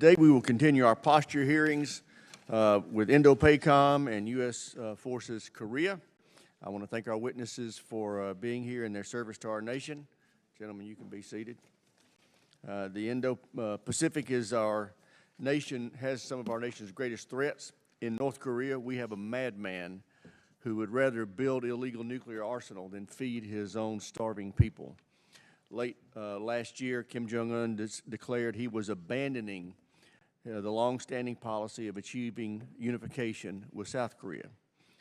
Today we will continue our posture hearings with Indo-PACOM and U.S. Forces Korea. I want to thank our witnesses for being here in their service to our nation. Gentlemen, you can be seated. The Indo-Pacific is our nation, has some of our nation's greatest threats. In North Korea, we have a madman who would rather build illegal nuclear arsenal than feed his own starving people. Late last year, Kim Jong-un declared he was abandoning the long-standing policy of achieving unification with South Korea.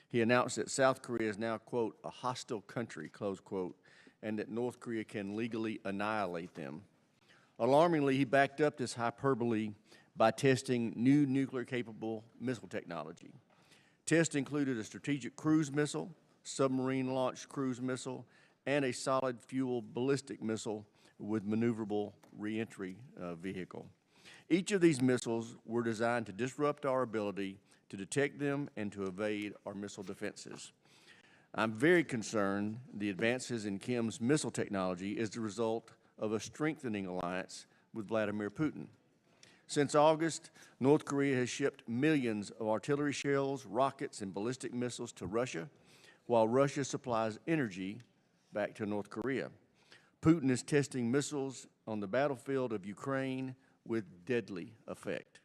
He announced that South Korea is now, quote, a hostile country, close quote, and that North Korea can legally annihilate them. Alarmingly, he backed up this hyperbole by testing new nuclear-capable missile technology. Tests included a strategic cruise missile, submarine-launched cruise missile, and a solid-fuel ballistic missile with maneuverable reentry vehicle. Each of these missiles were designed to disrupt our ability to detect them and to evade our missile defenses. I'm very concerned the advances in Kim's missile technology is the result of a strengthening alliance with Vladimir Putin. Since August, North Korea has shipped millions of artillery shells, rockets, and ballistic missiles to Russia, while Russia supplies energy back to North Korea. Putin is testing missiles on the battlefield of Ukraine with deadly effect.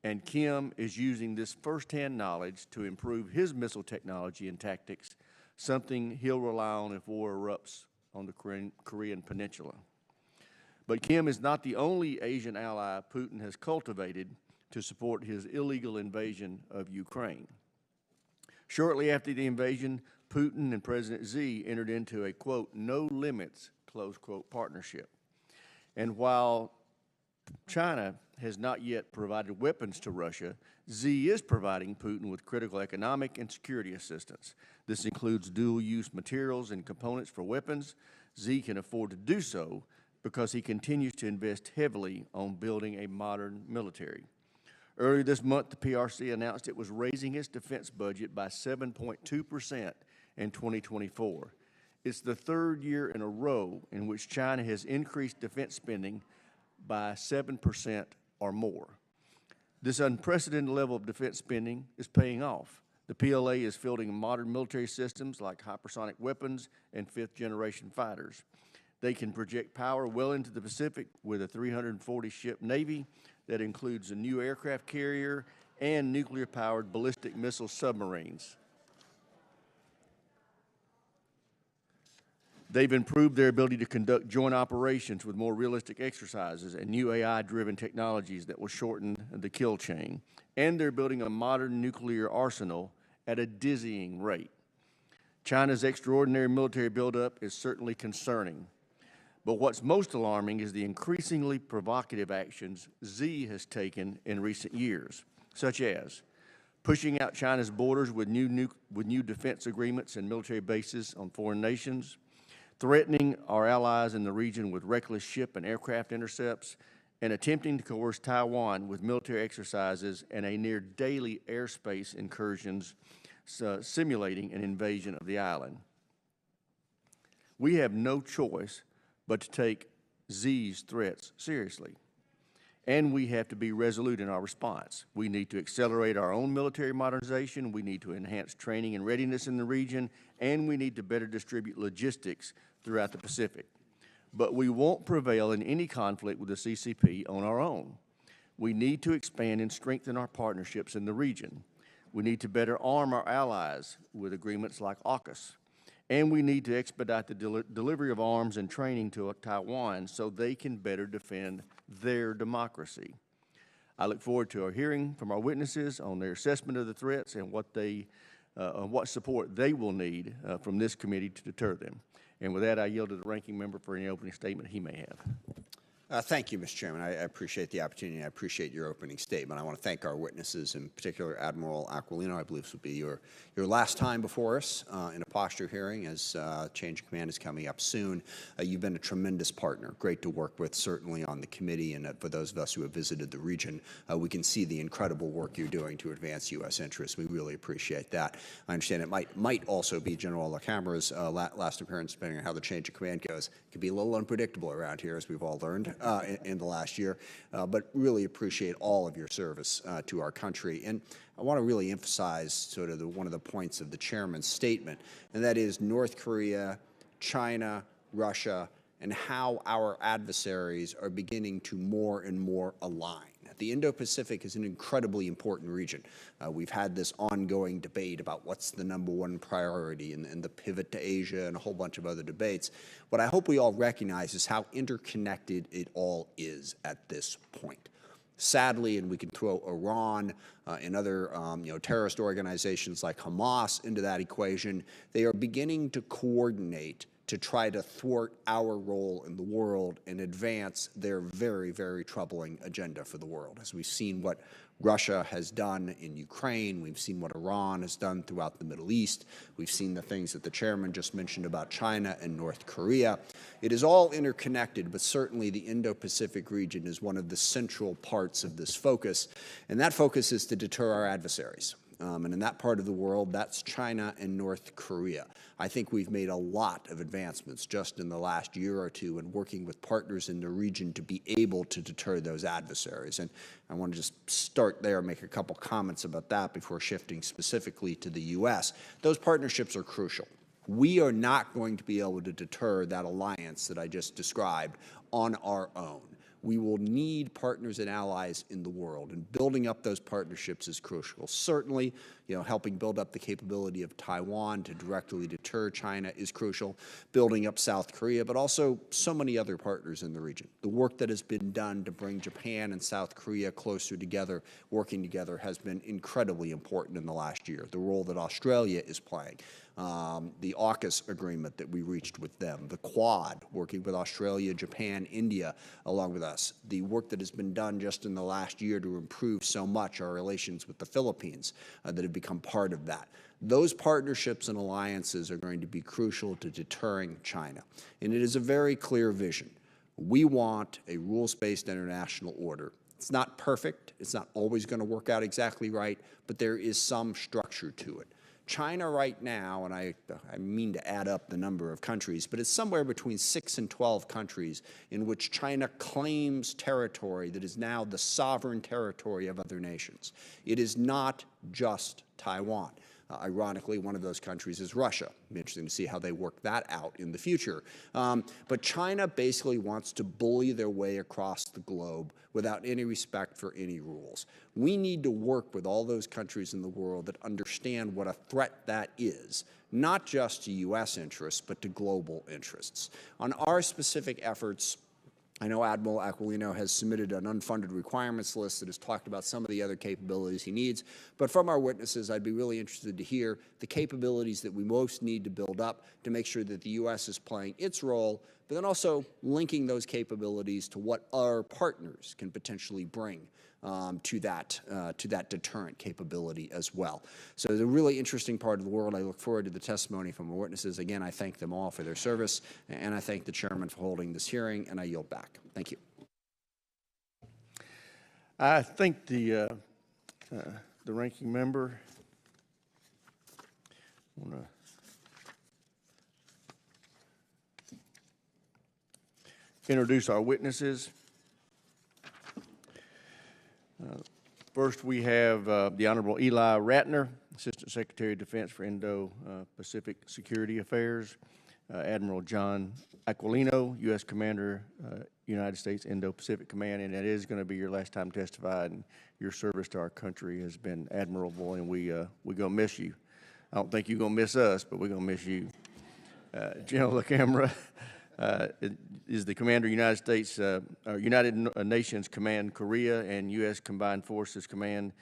And Kim is using this firsthand knowledge to improve his missile technology and tactics, something he'll rely on if war erupts on the Korean Peninsula. But Kim is not the only Asian ally Putin has cultivated to support his illegal invasion of Ukraine. Shortly after the invasion, Putin and President Xi entered into a, quote, no limits, close quote, partnership. And while China has not yet provided weapons to Russia, Xi is providing Putin with critical economic and security assistance. This includes dual-use materials and components for weapons. Xi can afford to do so because he continues to invest heavily on building a modern military. Earlier this month, the PRC announced it was raising its defense budget by 7.2% in 2024. It's the third year in a row in which China has increased defense spending by 7% or more. This unprecedented level of defense spending is paying off. The PLA is fielding modern military systems like hypersonic weapons and fifth-generation fighters. They can project power well into the Pacific with a 340-ship Navy that includes a new aircraft carrier and nuclear-powered ballistic missile submarines. They've improved their ability to conduct joint operations with more realistic exercises and new AI-driven technologies that will shorten the kill chain. And they're building a modern nuclear arsenal at a dizzying rate. China's extraordinary military buildup is certainly concerning. But what's most alarming is the increasingly provocative actions Xi has taken in recent years, such as pushing out China's borders with new defense agreements and military bases on foreign nations, threatening our allies in the region with reckless ship and aircraft intercepts, and attempting to coerce Taiwan with military exercises and a near daily airspace incursions simulating an invasion of the island. We have no choice but to take Xi's threats seriously. And we have to be resolute in our response. We need to accelerate our own military modernization, we need to enhance training and readiness in the region, and we need to better distribute logistics throughout the Pacific. But we won't prevail in any conflict with the CCP on our own. We need to expand and strengthen our partnerships in the region. We need to better arm our allies with agreements like AUKUS. And we need to expedite the delivery of arms and training to Taiwan so they can better defend their democracy. I look forward to our hearing from our witnesses on their assessment of the threats and what support they will need from this committee to deter them. And with that, I yield to the ranking member for any opening statement he may have. Thank you, Mr. Chairman. I appreciate the opportunity. I appreciate your opening statement. I want to thank our witnesses, in particular Admiral Aquilino. I believe this will be your last time before us in a posture hearing, as change of command is coming up soon. You've been a tremendous partner, great to work with, certainly on the committee, and for those of us who have visited the region, we can see the incredible work you're doing to advance U.S. interests. We really appreciate that. I understand it might also be General LaCamera's last appearance, depending on how the change of command goes. It can be a little unpredictable around here, as we've all learned. in the last year, but really appreciate all of your service to our country. And I want to really emphasize sort of one of the points of the chairman's statement, and that is North Korea, China, Russia, and how our adversaries are beginning to more and more align. The Indo-Pacific is an incredibly important region. We've had this ongoing debate about what's the #1 priority and the pivot to Asia and a whole bunch of other debates. What I hope we all recognize is how interconnected it all is at this point. Sadly, and we can throw Iran and other terrorist organizations like Hamas into that equation, they are beginning to coordinate to try to thwart our role in the world and advance their very, very troubling agenda for the world. As we've seen what Russia has done in Ukraine, we've seen what Iran has done throughout the Middle East, we've seen the things that the chairman just mentioned about China and North Korea. It is all interconnected, but certainly the Indo-Pacific region is one of the central parts of this focus, and that focus is to deter our adversaries. And in that part of the world, that's China and North Korea. I think we've made a lot of advancements just in the last year or two in working with partners in the region to be able to deter those adversaries. And I want to just start there and make a couple comments about that before shifting specifically to the U.S. Those partnerships are crucial. We are not going to be able to deter that alliance that I just described on our own. We will need partners and allies in the world, and building up those partnerships is crucial. Certainly, helping build up the capability of Taiwan to directly deter China is crucial, building up South Korea, but also so many other partners in the region. The work that has been done to bring Japan and South Korea closer together, working together, has been incredibly important in the last year. The role that Australia is playing, the AUKUS agreement that we reached with them, the Quad, working with Australia, Japan, India, along with us, the work that has been done just in the last year to improve so much our relations with the Philippines that have become part of that. Those partnerships and alliances are going to be crucial to deterring China. And it is a very clear vision. We want a rules-based international order. It's not perfect. It's not always going to work out exactly right, but there is some structure to it. China right now, and I mean to add up the number of countries, but it's somewhere between 6 and 12 countries in which China claims territory that is now the sovereign territory of other nations. It is not just Taiwan. Ironically, one of those countries is Russia. It'll be interesting to see how they work that out in the future. But China basically wants to bully their way across the globe without any respect for any rules. We need to work with all those countries in the world that understand what a threat that is, not just to U.S. interests, but to global interests. On our specific efforts, I know Admiral Aquilino has submitted an unfunded requirements list that has talked about some of the other capabilities he needs. But from our witnesses, I'd be really interested to hear the capabilities that we most need to build up to make sure that the U.S. is playing its role, but then also linking those capabilities to what our partners can potentially bring to that deterrent capability as well. So it's a really interesting part of the world. I look forward to the testimony from our witnesses. Again, I thank them all for their service, and I thank the chairman for holding this hearing, and I yield back. Thank you. I think the ranking member want to introduce our witnesses. First, we have the Honorable Ely Ratner, Assistant Secretary of Defense for Indo-Pacific Security Affairs, Admiral John Aquilino, U.S. Commander, United States Indo-Pacific Command, and that is going to be your last time testifying. Your service to our country has been admirable, and we're going to miss you. I don't think you're going to miss us, but we're going to miss you. General LaCamera is the Commander, United States, United Nations Command Korea, and U.S. Combined Forces Command,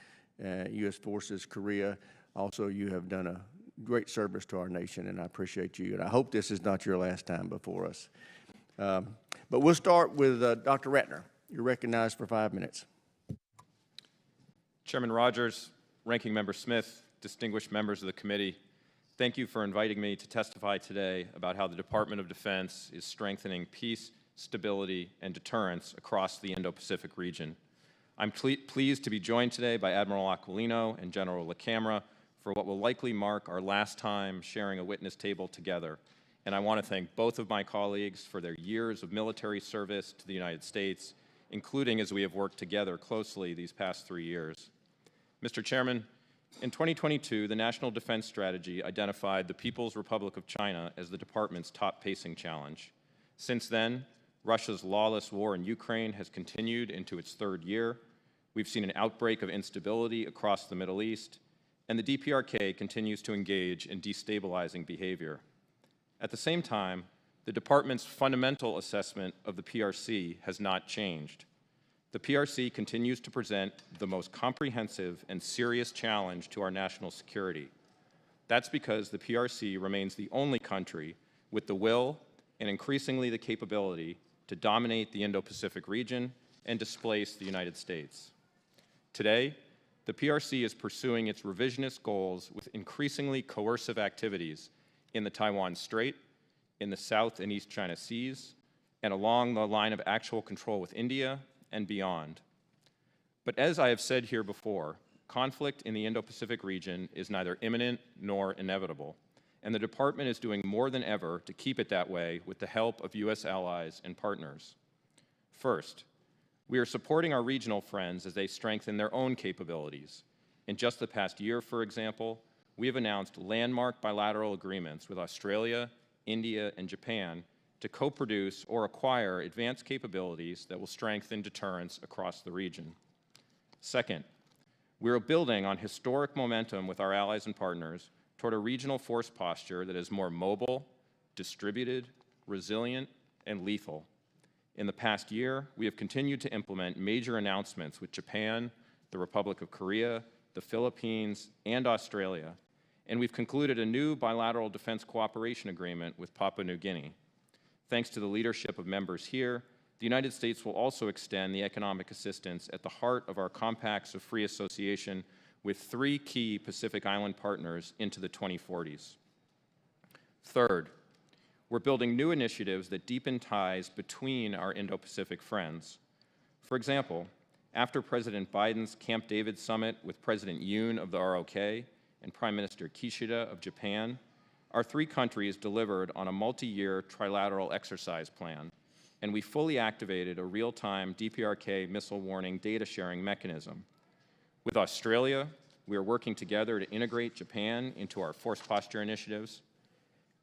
U.S. Forces Korea. Also, you have done a great service to our nation, and I appreciate you. And I hope this is not your last time before us. But we'll start with Dr. Ratner. You're recognized for 5 minutes. Chairman Rogers, Ranking Member Smith, distinguished members of the committee, thank you for inviting me to testify today about how the Department of Defense is strengthening peace, stability, and deterrence across the Indo-Pacific region. I'm pleased to be joined today by Admiral Aquilino and General LaCamera for what will likely mark our last time sharing a witness table together and I want to thank both of my colleagues for their years of military service to the United States, including as we have worked together closely these past 3 years. Mr. Chairman, in 2022, the National Defense Strategy identified the People's Republic of China as the department's top pacing challenge. Since then, Russia's lawless war in Ukraine has continued into its 3rd year. We've seen an outbreak of instability across the Middle East, and the DPRK continues to engage in destabilizing behavior. At the same time, the department's fundamental assessment of the PRC has not changed. The PRC continues to present the most comprehensive and serious challenge to our national security. That's because the PRC remains the only country with the will and increasingly the capability to dominate the Indo-Pacific region and displace the United States. Today, the PRC is pursuing its revisionist goals with increasingly coercive activities in the Taiwan Strait, in the South and East China Seas, and along the line of actual control with India and beyond. But as I have said here before, conflict in the Indo-Pacific region is neither imminent nor inevitable, and the department is doing more than ever to keep it that way with the help of U.S. allies and partners. First, we are supporting our regional friends as they strengthen their own capabilities. In just the past year, for example, we have announced landmark bilateral agreements with Australia, India, and Japan to co-produce or acquire advanced capabilities that will strengthen deterrence across the region. Second, we are building on historic momentum with our allies and partners toward a regional force posture that is more mobile, distributed, resilient, and lethal. In the past year, we have continued to implement major announcements with Japan, the Republic of Korea, the Philippines, and Australia, and we've concluded a new bilateral defense cooperation agreement with Papua New Guinea. Thanks to the leadership of members here, the United States will also extend the economic assistance at the heart of our compacts of free association with 3 key Pacific Island partners into the 2040s. Third, we're building new initiatives that deepen ties between our Indo-Pacific friends. For example, after President Biden's Camp David summit with President Yoon of the ROK and Prime Minister Kishida of Japan, our 3 countries delivered on a multi-year trilateral exercise plan, and we fully activated a real-time DPRK missile warning data sharing mechanism. With Australia, we are working together to integrate Japan into our force posture initiatives.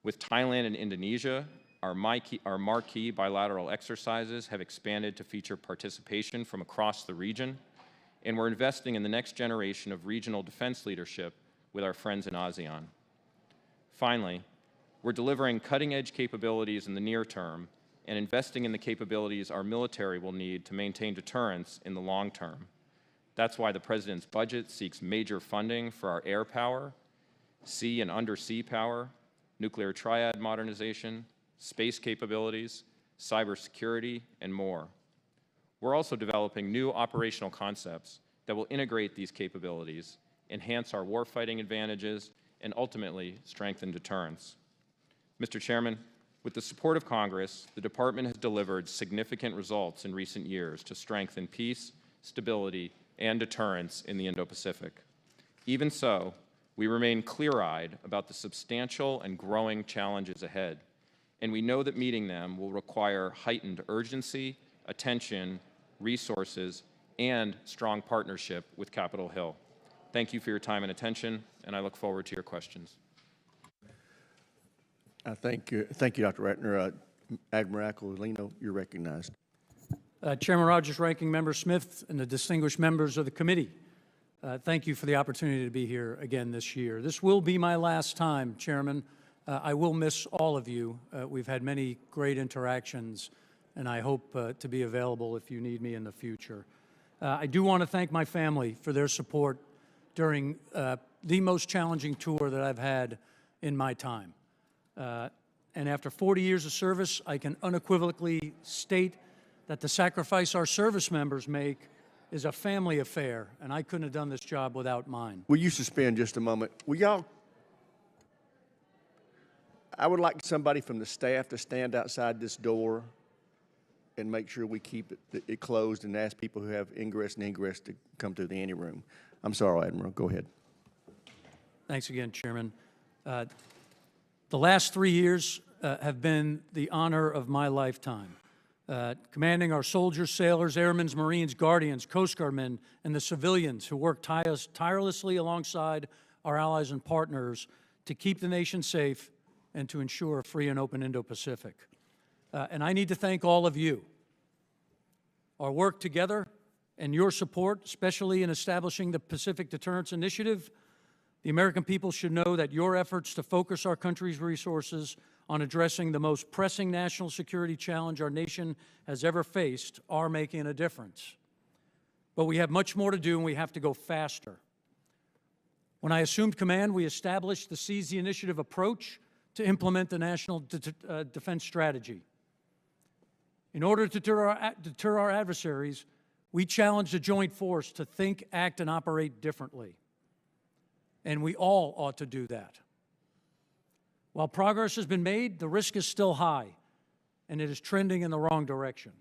With Thailand and Indonesia, our marquee bilateral exercises have expanded to feature participation from across the region, and we're investing in the next generation of regional defense leadership with our friends in ASEAN. Finally, we're delivering cutting-edge capabilities in the near term and investing in the capabilities our military will need to maintain deterrence in the long term. That's why the President's budget seeks major funding for our air power, sea and undersea power, nuclear triad modernization, space capabilities, cybersecurity, and more. We're also developing new operational concepts that will integrate these capabilities, enhance our warfighting advantages, and ultimately strengthen deterrence. Mr. Chairman, with the support of Congress, the Department has delivered significant results in recent years to strengthen peace, stability, and deterrence in the Indo-Pacific. Even so, we remain clear-eyed about the substantial and growing challenges ahead, and we know that meeting them will require heightened urgency, attention, resources, and strong partnership with Capitol Hill. Thank you for your time and attention, and I look forward to your questions. Thank you, Dr. Ratner. Admiral Aquilino, you're recognized. Chairman Rogers, Ranking Member Smith, and the distinguished members of the committee, thank you for the opportunity to be here again this year. This will be my last time, Chairman. I will miss all of you. We've had many great interactions, and I hope to be available if you need me in the future. I do want to thank my family for their support during the most challenging tour that I've had in my time. And after 40 years of service, I can unequivocally state that the sacrifice our service members make is a family affair, and I couldn't have done this job without mine. Will you suspend just a moment? Will y'all? I would like somebody from the staff to stand outside this door and make sure we keep it closed and ask people who have ingress and egress to come through the anteroom. I'm sorry, Admiral. Go ahead. Thanks again, Chairman. The last 3 years have been the honor of my lifetime. Commanding our soldiers, sailors, airmen, Marines, Guardians, Coast Guardmen, and the civilians who work tirelessly alongside our allies and partners to keep the nation safe and to ensure a free and open Indo-Pacific. And I need to thank all of you. Our work together and your support, especially in establishing the Pacific Deterrence Initiative, the American people should know that your efforts to focus our country's resources on addressing the most pressing national security challenge our nation has ever faced are making a difference. But we have much more to do, and we have to go faster. When I assumed command, we established the Seize the Initiative approach to implement the National Defense Strategy. In order to deter our adversaries, we challenged the joint force to think, act, and operate differently. And we all ought to do that. While progress has been made, the risk is still high, and it is trending in the wrong direction.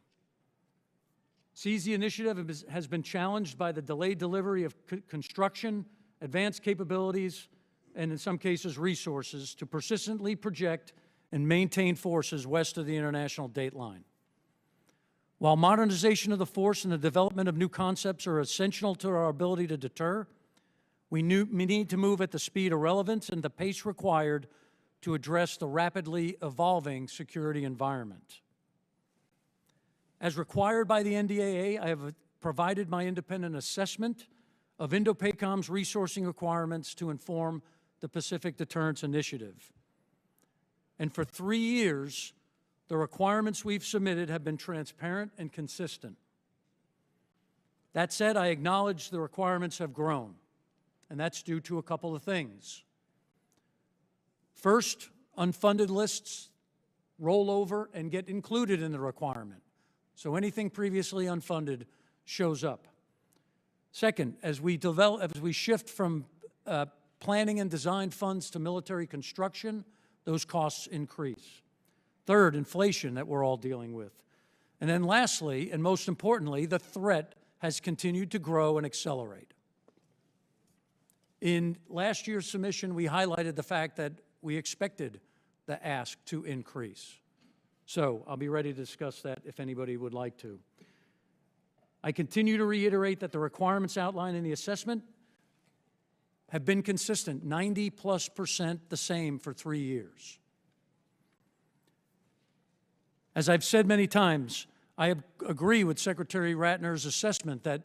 Seize the Initiative has been challenged by the delayed delivery of construction, advanced capabilities, and in some cases resources to persistently project and maintain forces west of the international date line. While modernization of the force and the development of new concepts are essential to our ability to deter, we need to move at the speed of relevance and the pace required to address the rapidly evolving security environment. As required by the NDAA, I have provided my independent assessment of Indo-PACOM's resourcing requirements to inform the Pacific Deterrence Initiative. And for 3 years, the requirements we've submitted have been transparent and consistent. That said, I acknowledge the requirements have grown, and that's due to a couple of things. First, unfunded lists roll over and get included in the requirement. So anything previously unfunded shows up. Second, as we shift from planning and design funds to military construction, those costs increase. Third, inflation that we're all dealing with. And then lastly, and most importantly, the threat has continued to grow and accelerate. In last year's submission, we highlighted the fact that we expected the ask to increase. So I'll be ready to discuss that if anybody would like to. I continue to reiterate that the requirements outlined in the assessment have been consistent, 90+% the same for 3 years. As I've said many times, I agree with Secretary Ratner's assessment that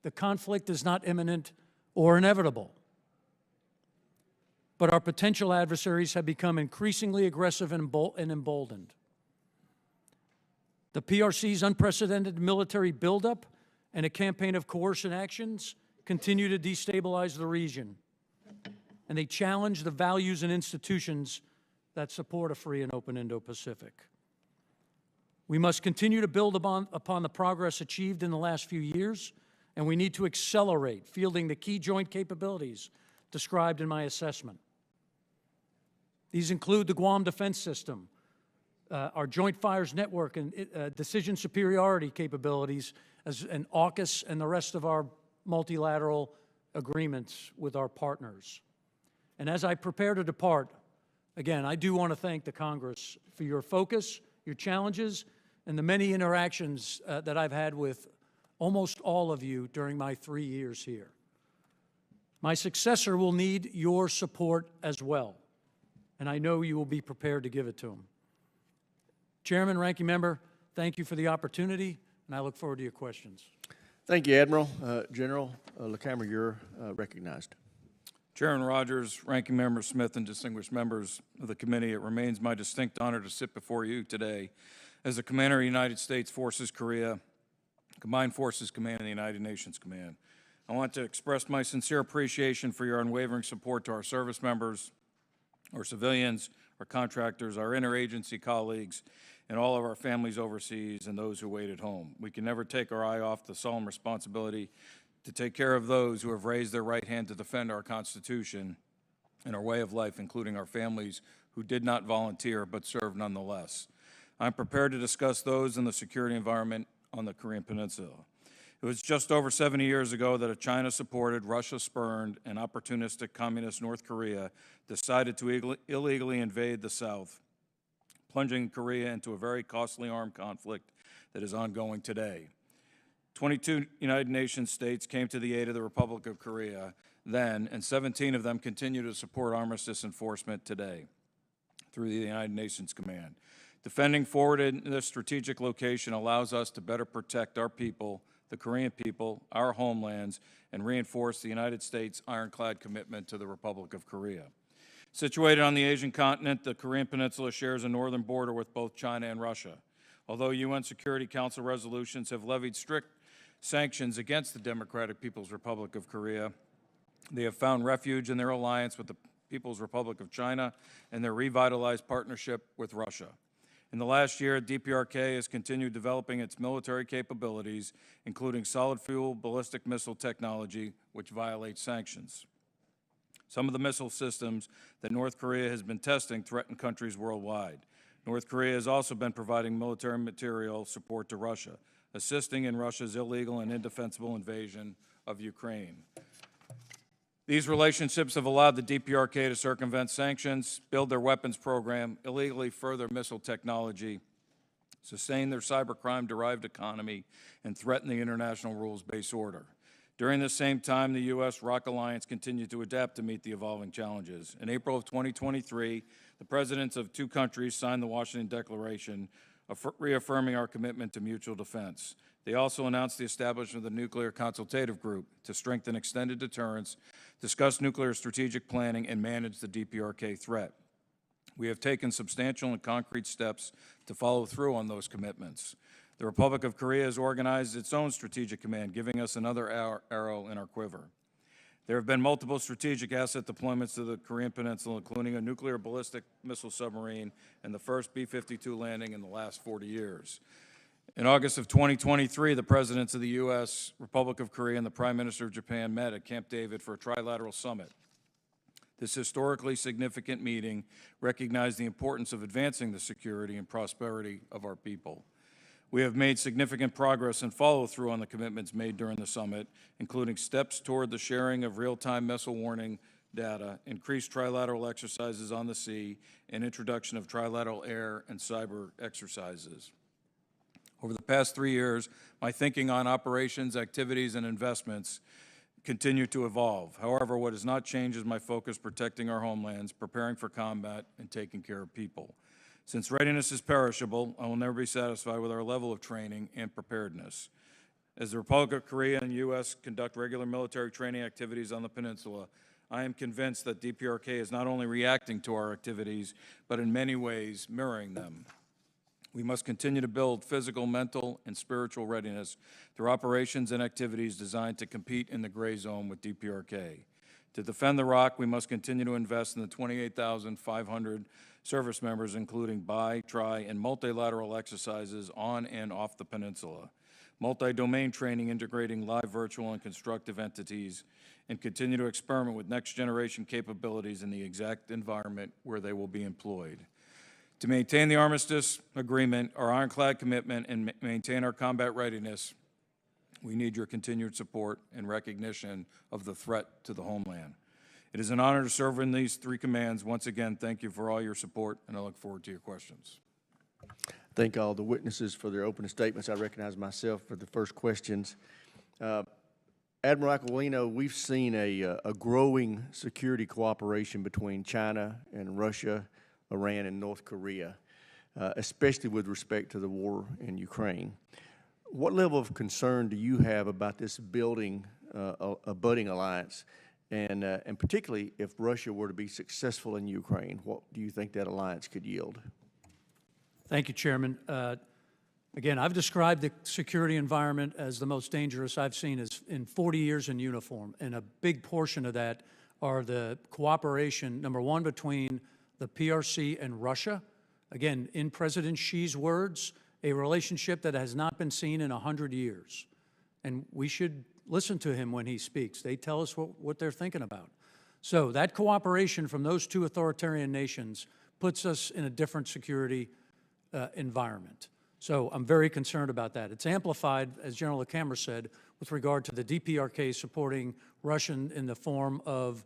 the conflict is not imminent or inevitable. But our potential adversaries have become increasingly aggressive and emboldened. The PRC's unprecedented military buildup and a campaign of coercion actions continue to destabilize the region, and they challenge the values and institutions that support a free and open Indo-Pacific. We must continue to build upon the progress achieved in the last few years, and we need to accelerate fielding the key joint capabilities described in my assessment. These include the Guam Defense System, our Joint Fires Network and decision superiority capabilities, and AUKUS and the rest of our multilateral agreements with our partners. And as I prepare to depart, again, I do want to thank the Congress for your focus, your challenges, and the many interactions that I've had with almost all of you during my 3 years here. My successor will need your support as well, and I know you will be prepared to give it to him. Chairman, Ranking Member, thank you for the opportunity, and I look forward to your questions. Thank you, Admiral. General LaCamera, you're recognized. Chairman Rogers, Ranking Member Smith, and distinguished members of the committee, it remains my distinct honor to sit before you today as the Commander of the United States Forces Korea, Combined Forces Command, and the United Nations Command. I want to express my sincere appreciation for your unwavering support to our service members, our civilians, our contractors, our interagency colleagues, and all of our families overseas and those who wait at home. We can never take our eye off the solemn responsibility to take care of those who have raised their right hand to defend our Constitution and our way of life, including our families who did not volunteer but served nonetheless. I'm prepared to discuss those in the security environment on the Korean Peninsula. It was just over 70 years ago that a China-supported, Russia-spurned, and opportunistic communist North Korea decided to illegally invade the South plunging Korea into a very costly armed conflict that is ongoing today. 22 United Nations states came to the aid of the Republic of Korea then, and 17 of them continue to support armistice enforcement today through the United Nations Command. Defending forward in this strategic location allows us to better protect our people, the Korean people, our homelands, and reinforce the United States' ironclad commitment to the Republic of Korea. Situated on the Asian continent, the Korean Peninsula shares a northern border with both China and Russia. Although UN Security Council resolutions have levied strict sanctions against the Democratic People's Republic of Korea, they have found refuge in their alliance with the People's Republic of China and their revitalized partnership with Russia. In the last year, DPRK has continued developing its military capabilities, including solid fuel ballistic missile technology, which violates sanctions. Some of the missile systems that North Korea has been testing threaten countries worldwide. North Korea has also been providing military material support to Russia, assisting in Russia's illegal and indefensible invasion of Ukraine. These relationships have allowed the DPRK to circumvent sanctions, build their weapons program, illegally further missile technology, sustain their cybercrime-derived economy, and threaten the international rules-based order. During this same time, the U.S.-ROC alliance continued to adapt to meet the evolving challenges. In April of 2023, the presidents of two countries signed the Washington Declaration, reaffirming our commitment to mutual defense. They also announced the establishment of the Nuclear Consultative Group to strengthen extended deterrence, discuss nuclear strategic planning, and manage the DPRK threat. We have taken substantial and concrete steps to follow through on those commitments. The Republic of Korea has organized its own strategic command, giving us another arrow in our quiver. There have been multiple strategic asset deployments to the Korean Peninsula, including a nuclear ballistic missile submarine and the first B-52 landing in the last 40 years. In August of 2023, the presidents of the U.S., Republic of Korea, and the Prime Minister of Japan met at Camp David for a trilateral summit. This historically significant meeting recognized the importance of advancing the security and prosperity of our people. We have made significant progress and follow-through on the commitments made during the summit, including steps toward the sharing of real-time missile warning data, increased trilateral exercises on the sea, and introduction of trilateral air and cyber exercises. Over the past 3 years, my thinking on operations, activities, and investments continue to evolve. However, what has not changed is my focus protecting our homelands, preparing for combat, and taking care of people. Since readiness is perishable, I will never be satisfied with our level of training and preparedness. As the Republic of Korea and U.S. conduct regular military training activities on the peninsula, I am convinced that DPRK is not only reacting to our activities, but in many ways mirroring them. We must continue to build physical, mental, and spiritual readiness through operations and activities designed to compete in the gray zone with DPRK. To defend the ROC, we must continue to invest in the 28,500 service members, including bi, tri, and multilateral exercises on and off the peninsula, multi-domain training integrating live, virtual, and constructive entities, and continue to experiment with next-generation capabilities in the exact environment where they will be employed. To maintain the armistice agreement, our ironclad commitment, and maintain our combat readiness, we need your continued support and recognition of the threat to the homeland. It is an honor to serve in these three commands. Once again, thank you for all your support, and I look forward to your questions. Thank all the witnesses for their opening statements. I recognize myself for the first questions. Admiral Aquilino, we've seen a growing security cooperation between China and Russia, Iran, and North Korea, especially with respect to the war in Ukraine. What level of concern do you have about this building a budding alliance, and particularly if Russia were to be successful in Ukraine, what do you think that alliance could yield? Thank you, Chairman. Again, I've described the security environment as the most dangerous I've seen in 40 years in uniform, and a big portion of that are the cooperation, number one, between the PRC and Russia. Again, in President Xi's words, a relationship that has not been seen in 100 years. And we should listen to him when he speaks. They tell us what they're thinking about. So that cooperation from those two authoritarian nations puts us in a different security environment. So I'm very concerned about that. It's amplified, as General LaCamera said, with regard to the DPRK supporting Russian in the form of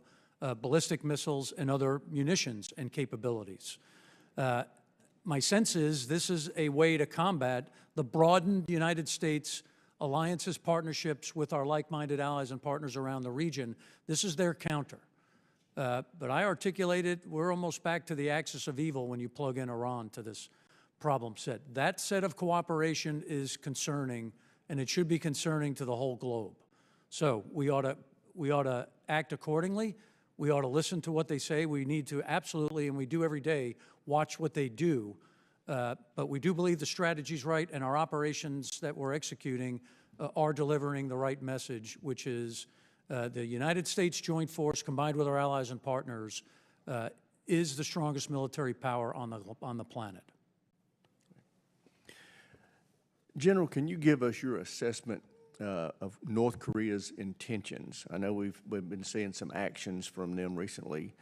ballistic missiles and other munitions and capabilities. my sense is this is a way to combat the broadened United States alliances, partnerships with our like-minded allies and partners around the region. This is their counter. But I articulated, we're almost back to the axis of evil when you plug in Iran to this problem set. That set of cooperation is concerning, and it should be concerning to the whole globe. So we ought to act accordingly. We ought to listen to what they say. We need to absolutely, and we do every day, watch what they do. But we do believe the strategy's right, and our operations that we're executing are delivering the right message, which is the United States Joint Force, combined with our allies and partners, is the strongest military power on the planet. General, can you give us your assessment of North Korea's intentions? I know we've been seeing some actions from them recently,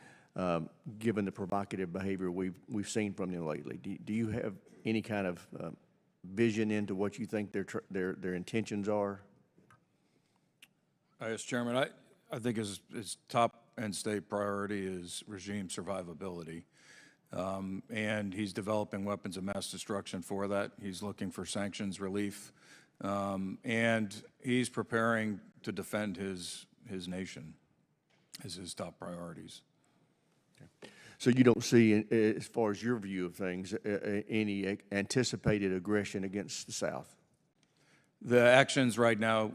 given the provocative behavior we've seen from them lately. Do you have any kind of vision into what you think their intentions are? Yes, Chairman, I think his top end state priority is regime survivability. And he's developing weapons of mass destruction for that. He's looking for sanctions relief. And he's preparing to defend his nation as his top priorities. Okay. So you don't see, as far as your view of things, any anticipated aggression against the South? The actions right now,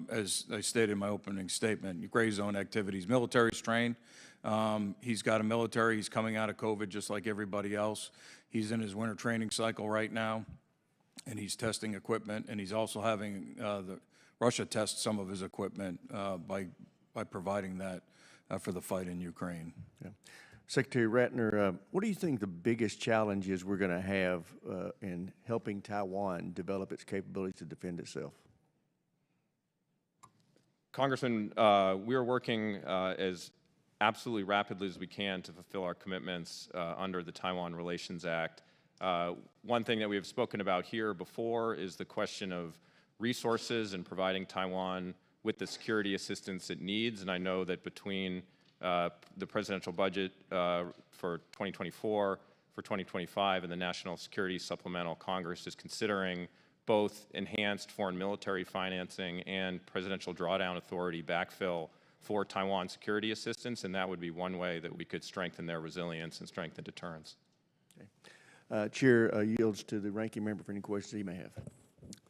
as I stated in my opening statement, gray zone activities, military strain. He's got a military. He's coming out of COVID just like everybody else. He's in his winter training cycle right now, and he's testing equipment. And he's also having Russia test some of his equipment by providing that for the fight in Ukraine. Yeah. Secretary Ratner, what do you think the biggest challenges we're going to have in helping Taiwan develop its capability to defend itself? Congressman, we are working as absolutely rapidly as we can to fulfill our commitments under the Taiwan Relations Act. One thing that we have spoken about here before is the question of resources and providing Taiwan with the security assistance it needs. And I know that between the presidential budget for 2024, for 2025, and the National Security Supplemental, Congress is considering both enhanced foreign military financing and presidential drawdown authority backfill for Taiwan security assistance, and that would be one way that we could strengthen their resilience and strengthen deterrence. Okay. Chair yields to the ranking member for any questions he may have.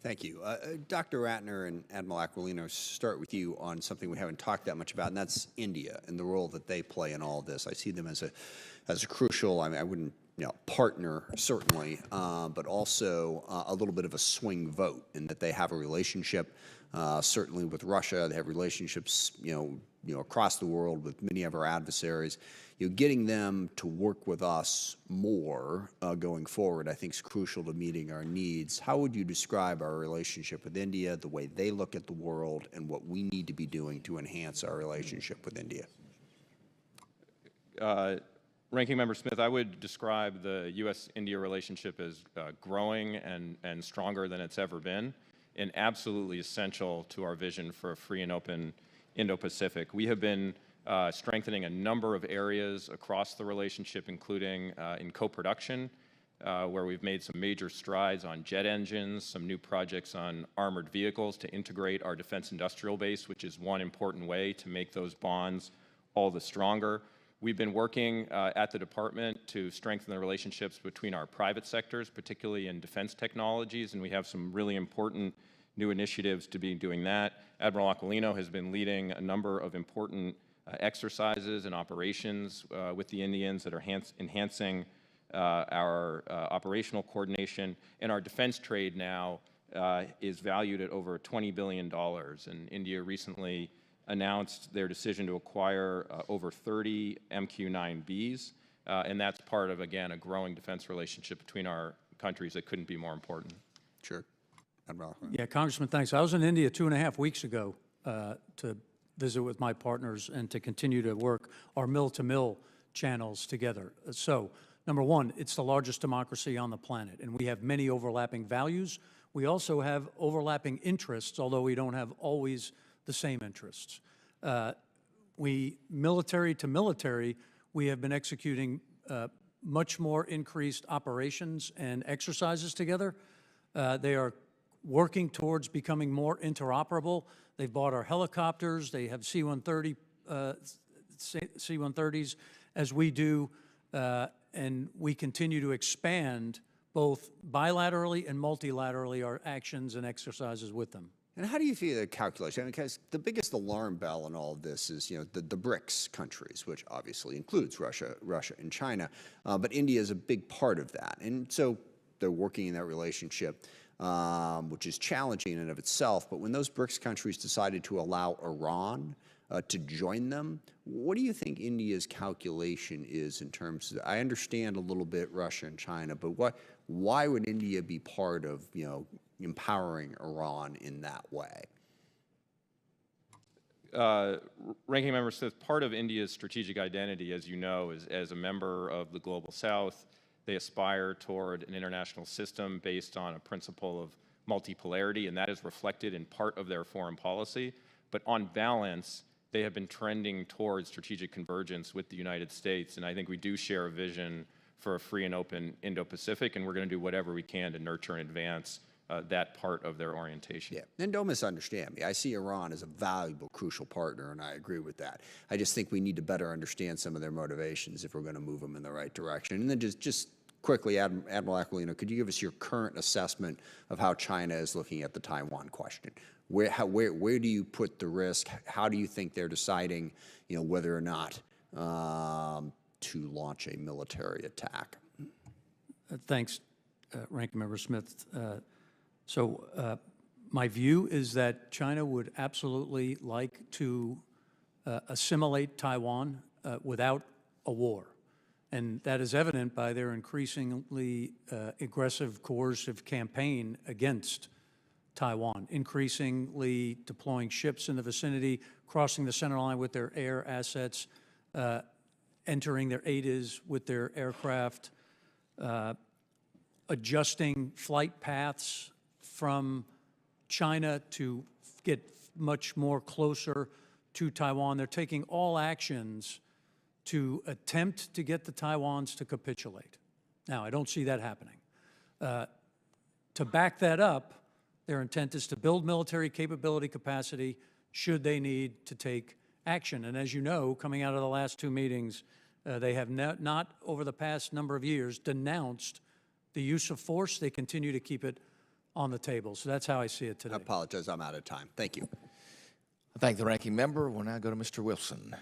Thank you. Dr. Ratner and Admiral Aquilino, start with you on something we haven't talked that much about, and that's India and the role that they play in all of this. I see them as a crucial, I mean, I wouldn't, partner, certainly, but also a little bit of a swing vote in that they have a relationship, certainly with Russia. They have relationships, across the world with many of our adversaries. Getting them to work with us more going forward, I think, is crucial to meeting our needs. How would you describe our relationship with India, the way they look at the world, and what we need to be doing to enhance our relationship with India? Ranking Member Smith, I would describe the U.S.-India relationship as growing and stronger than it's ever been, and absolutely essential to our vision for a free and open Indo-Pacific. We have been strengthening a number of areas across the relationship, including in co-production, where we've made some major strides on jet engines, some new projects on armored vehicles to integrate our defense industrial base, which is one important way to make those bonds all the stronger. We've been working at the department to strengthen the relationships between our private sectors, particularly in defense technologies, and we have some really important new initiatives to be doing that. Admiral Aquilino has been leading a number of important exercises and operations with the Indians that are enhancing our operational coordination. And our defense trade now is valued at over $20 billion. And India recently announced their decision to acquire over 30 MQ-9Bs. And that's part of, again, a growing defense relationship between our countries that couldn't be more important. Sure. Yeah, Congressman, thanks. I was in India 2.5 weeks ago to visit with my partners and to continue to work our mill-to-mill channels together. So, number one, it's the largest democracy on the planet, and we have many overlapping values. We also have overlapping interests, although we don't have always the same interests. Military to military, we have been executing much more increased operations and exercises together. They are working towards becoming more interoperable. They've bought our helicopters. They have C-130s, as we do, and we continue to expand both bilaterally and multilaterally our actions and exercises with them. And how do you feel the calculation? I mean, because the biggest alarm bell in all of this is, the BRICS countries, which obviously includes Russia and China, but India is a big part of that. And so they're working in that relationship, which is challenging in and of itself. But when those BRICS countries decided to allow Iran to join them, what do you think India's calculation is in terms of, I understand a little bit Russia and China, but why would India be part of, empowering Iran in that way? Ranking Member Smith, part of India's strategic identity, as you know, is as a member of the Global South. They aspire toward an international system based on a principle of multipolarity, and that is reflected in part of their foreign policy. But on balance, they have been trending towards strategic convergence with the United States, and I think we do share a vision for a free and open Indo-Pacific, and we're going to do whatever we can to nurture and advance that part of their orientation. Yeah, and don't misunderstand me. I see Iran as a valuable, crucial partner, and I agree with that. I just think we need to better understand some of their motivations if we're going to move them in the right direction. And then just quickly, Admiral Aquilino, could you give us your current assessment of how China is looking at the Taiwan question? Where do you put the risk? How do you think they're deciding, whether or not to launch a military attack? Thanks, Ranking Member Smith. My view is that China would absolutely like to assimilate Taiwan without a war. And that is evident by their increasingly aggressive, coercive campaign against Taiwan, increasingly deploying ships in the vicinity, crossing the center line with their air assets, entering their ADIZ with their aircraft, adjusting flight paths from China to get much more closer to Taiwan. They're taking all actions to attempt to get the Taiwans to capitulate. Now, I don't see that happening. To back that up, their intent is to build military capability capacity should they need to take action. And as you know, coming out of the last two meetings, they have not over the past number of years denounced the use of force. They continue to keep it on the table. So that's how I see it today. I apologize, I'm out of time. Thank you. I thank the ranking member. We'll now go to Mr. Wilson.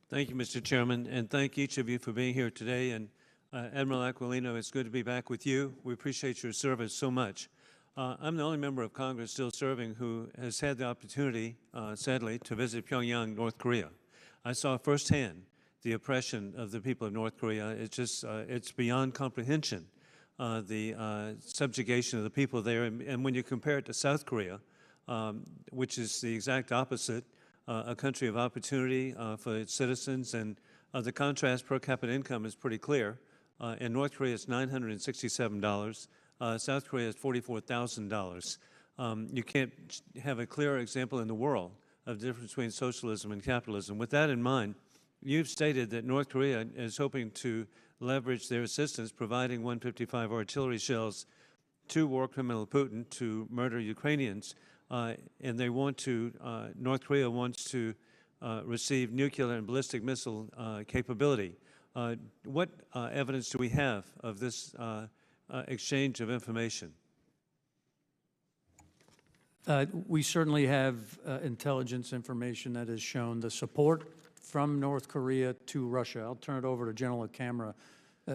Thank you, Mr. Chairman, and thank each of you for being here today. And Admiral Aquilino, it's good to be back with you. We appreciate your service so much. I'm the only member of Congress still serving who has had the opportunity, sadly, to visit Pyongyang, North Korea. I saw firsthand the oppression of the people of North Korea. It's just, it's beyond comprehension, the subjugation of the people there. And when you compare it to South Korea, which is the exact opposite, a country of opportunity for its citizens, and the contrast per capita income is pretty clear. In North Korea, it's $967. South Korea is $44,000. You can't have a clearer example in the world of the difference between socialism and capitalism. With that in mind, you've stated that North Korea is hoping to leverage their assistance, providing 155 artillery shells to war criminal Putin to murder Ukrainians. And they want to, North Korea wants to receive nuclear and ballistic missile capability. What evidence do we have of this exchange of information? We certainly have intelligence information that has shown the support from North Korea to Russia. I'll turn it over to General LaCamera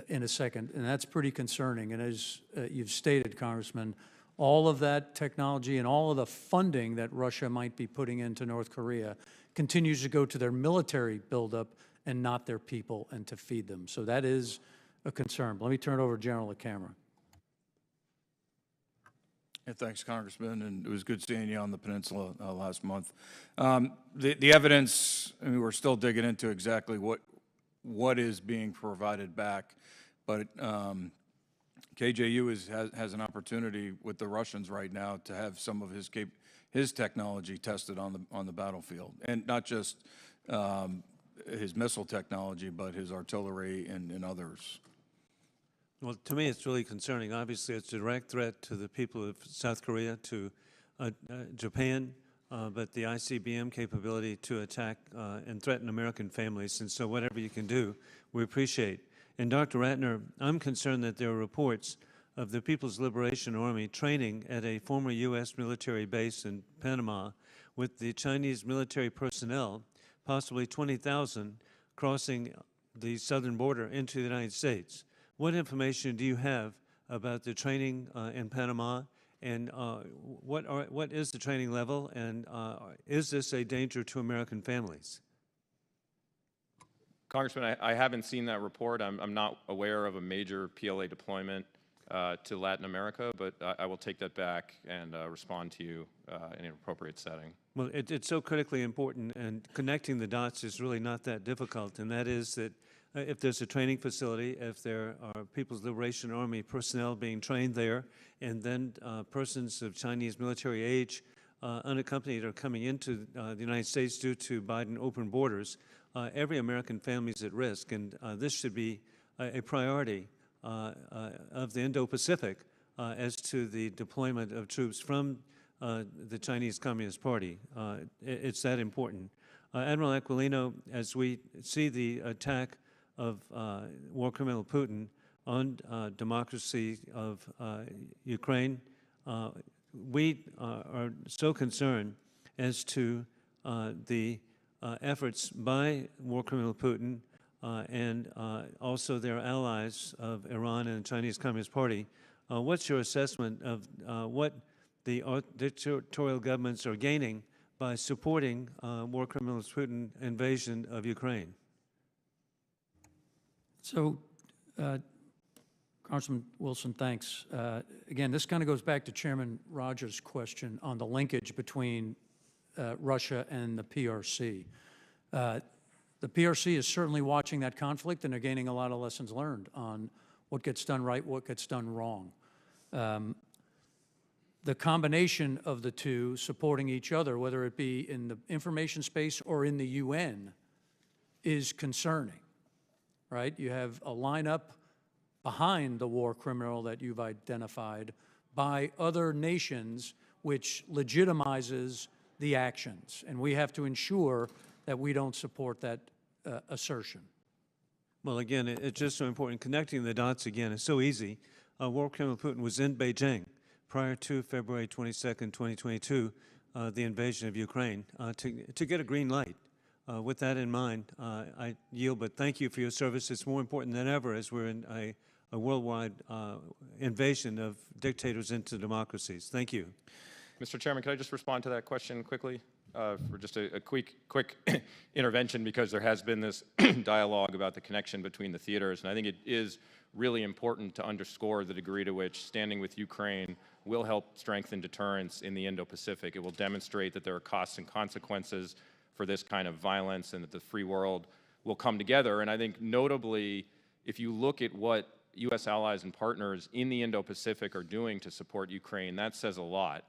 in a second, and that's pretty concerning. And as you've stated, Congressman, all of that technology and all of the funding that Russia might be putting into North Korea continues to go to their military buildup and not their people and to feed them. So that is a concern. But let me turn it over to General LaCamera. Yeah, thanks, Congressman, and it was good seeing you on the peninsula last month. The evidence, I mean, we're still digging into exactly what is being provided back, but KJU has an opportunity with the Russians right now to have some of his technology tested on the battlefield, and not just his missile technology, but his artillery and others. Well, to me, it's really concerning. Obviously, it's a direct threat to the people of South Korea, to Japan, but the ICBM capability to attack and threaten American families. And so whatever you can do, we appreciate. And Dr. Ratner, I'm concerned that there are reports of the People's Liberation Army training at a former U.S. military base in Panama with the Chinese military personnel, possibly 20,000, crossing the southern border into the United States. What information do you have about the training in Panama, and what is the training level, and is this a danger to American families? Congressman, I haven't seen that report. I'm not aware of a major PLA deployment to Latin America, but I will take that back and respond to you in an appropriate setting. Well, it's so critically important, and connecting the dots is really not that difficult, and that is that if there's a training facility, if there are People's Liberation Army personnel being trained there, and then persons of Chinese military age unaccompanied are coming into the United States due to Biden open borders, every American family is at risk, and this should be a priority of the Indo-Pacific as to the deployment of troops from the Chinese Communist Party. It's that important. Admiral Aquilino, as we see the attack of war criminal Putin on democracy of Ukraine, we are so concerned as to the efforts by war criminal Putin and also their allies of Iran and the Chinese Communist Party. What's your assessment of what the dictatorial governments are gaining by supporting war criminal Putin's invasion of Ukraine? So, Congressman Wilson, thanks. Again, this kind of goes back to Chairman Rogers' question on the linkage between Russia and the PRC. The PRC is certainly watching that conflict, and they're gaining a lot of lessons learned on what gets done right, what gets done wrong. The combination of the two supporting each other, whether it be in the information space or in the UN, is concerning, right? You have a lineup behind the war criminal that you've identified by other nations, which legitimizes the actions. And we have to ensure that we don't support that assertion. Well, again, it's just so important. Connecting the dots again is so easy. War criminal Putin was in Beijing prior to February 22nd, 2022, the invasion of Ukraine, to get a green light. With that in mind, I yield, but thank you for your service. It's more important than ever as we're in a worldwide invasion of dictators into democracies. Thank you. Mr. Chairman, can I just respond to that question quickly for just a quick intervention, because there has been this dialogue about the connection between the theaters, and I think it is really important to underscore the degree to which standing with Ukraine will help strengthen deterrence in the Indo-Pacific. It will demonstrate that there are costs and consequences for this kind of violence and that the free world will come together. And I think notably, if you look at what U.S. allies and partners in the Indo-Pacific are doing to support Ukraine, that says a lot.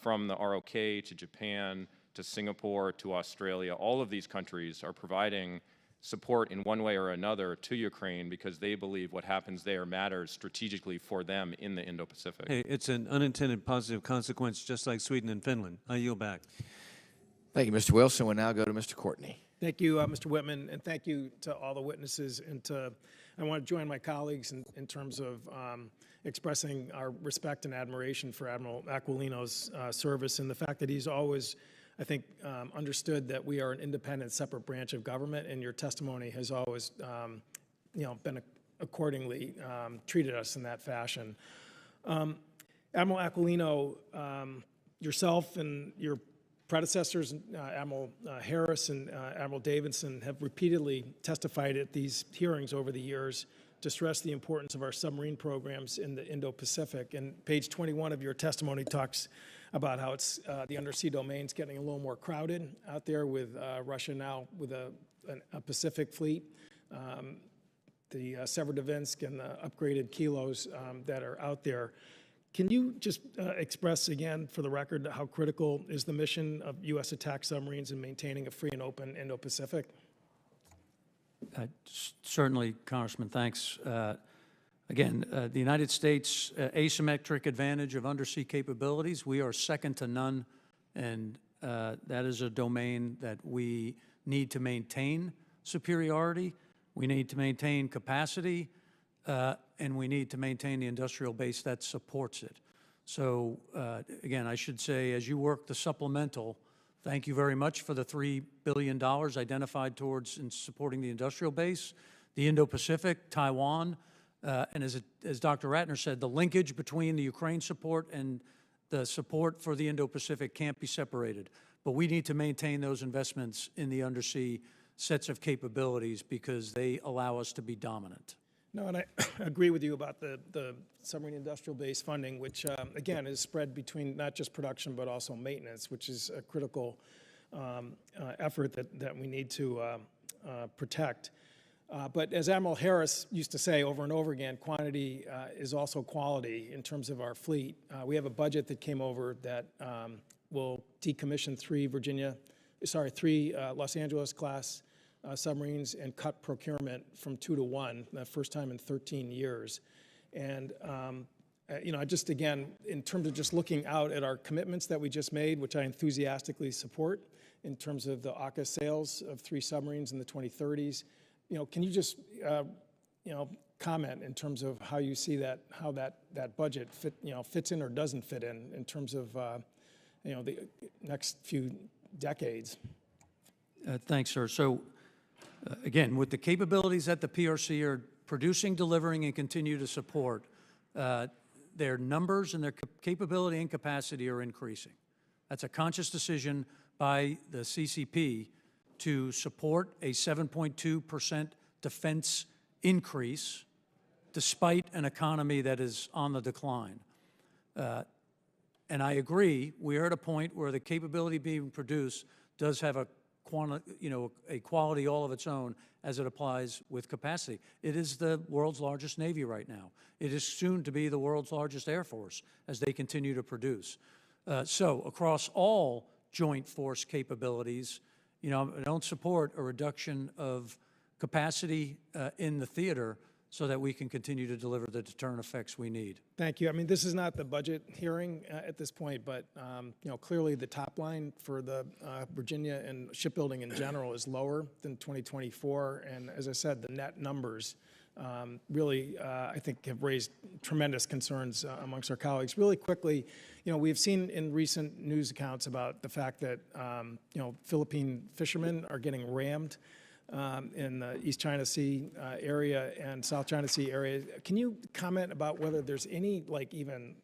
From the ROK to Japan to Singapore to Australia, all of these countries are providing support in one way or another to Ukraine because they believe what happens there matters strategically for them in the Indo-Pacific. Hey, it's an unintended positive consequence, just like Sweden and Finland. I yield back. Thank you, Mr. Wilson. We'll now go to Mr. Courtney. Thank you, Mr. Whitman, and thank you to all the witnesses. And I want to join my colleagues in terms of expressing our respect and admiration for Admiral Aquilino's service and the fact that he's always, I think, understood that we are an independent, separate branch of government, and your testimony has always, been accordingly treated us in that fashion. Admiral Aquilino, yourself and your predecessors, Admiral Harris and Admiral Davidson, have repeatedly testified at these hearings over the years to stress the importance of our submarine programs in the Indo-Pacific. And page 21 of your testimony talks about how it's the undersea domain's getting a little more crowded out there with Russia now with a Pacific fleet, the Severodvinsk and the upgraded kilos that are out there. Can you just express again, for the record, how critical is the mission of U.S. attack submarines in maintaining a free and open Indo-Pacific? Certainly, Congressman, thanks. Again, the United States asymmetric advantage of undersea capabilities, we are second to none, and that is a domain that we need to maintain superiority, we need to maintain capacity, and we need to maintain the industrial base that supports it. So again, I should say, as you work the supplemental, thank you very much for the $3 billion identified towards in supporting the industrial base, the Indo-Pacific, Taiwan, and as Dr. Ratner said, the linkage between the Ukraine support and the support for the Indo-Pacific can't be separated. But we need to maintain those investments in the undersea sets of capabilities because they allow us to be dominant. No, and I agree with you about the submarine industrial base funding, which, again, is spread between not just production but also maintenance, which is a critical effort that we need to protect. But as Admiral Harris used to say over and over again, quantity is also quality in terms of our fleet. We have a budget that came over that will decommission three Los Angeles class submarines and cut procurement from 2 to 1, the first time in 13 years. And, you know, just again, in terms of just looking out at our commitments that we just made, which I enthusiastically support in terms of the AUKUS sales of 3 submarines in the 2030s, you know, can you just, you know, comment in terms of how you see that, how that budget fits in or doesn't fit in terms of, you know, the next few decades? Thanks, sir. So, again, with the capabilities that the PRC are producing, delivering, and continue to support, their numbers and their capability and capacity are increasing. That's a conscious decision by the CCP to support a 7.2% defense increase despite an economy that is on the decline. And I agree, we are at a point where the capability being produced does have a quality all of its own as it applies with capacity. It is the world's largest Navy right now. It is soon to be the world's largest Air Force as they continue to produce. So across all joint force capabilities, you know, I don't support a reduction of capacity in the theater so that we can continue to deliver the deterrent effects we need. Thank you. I mean, this is not the budget hearing at this point, but you know, clearly the top line for the Virginia and shipbuilding in general is lower than 2024. And as I said, the net numbers really, I think, have raised tremendous concerns amongst our colleagues. Really quickly, you know, we've seen in recent news accounts about the fact that, you know, Philippine fishermen are getting rammed in the East China Sea area and South China Sea area. Can you comment about whether there's any, like, even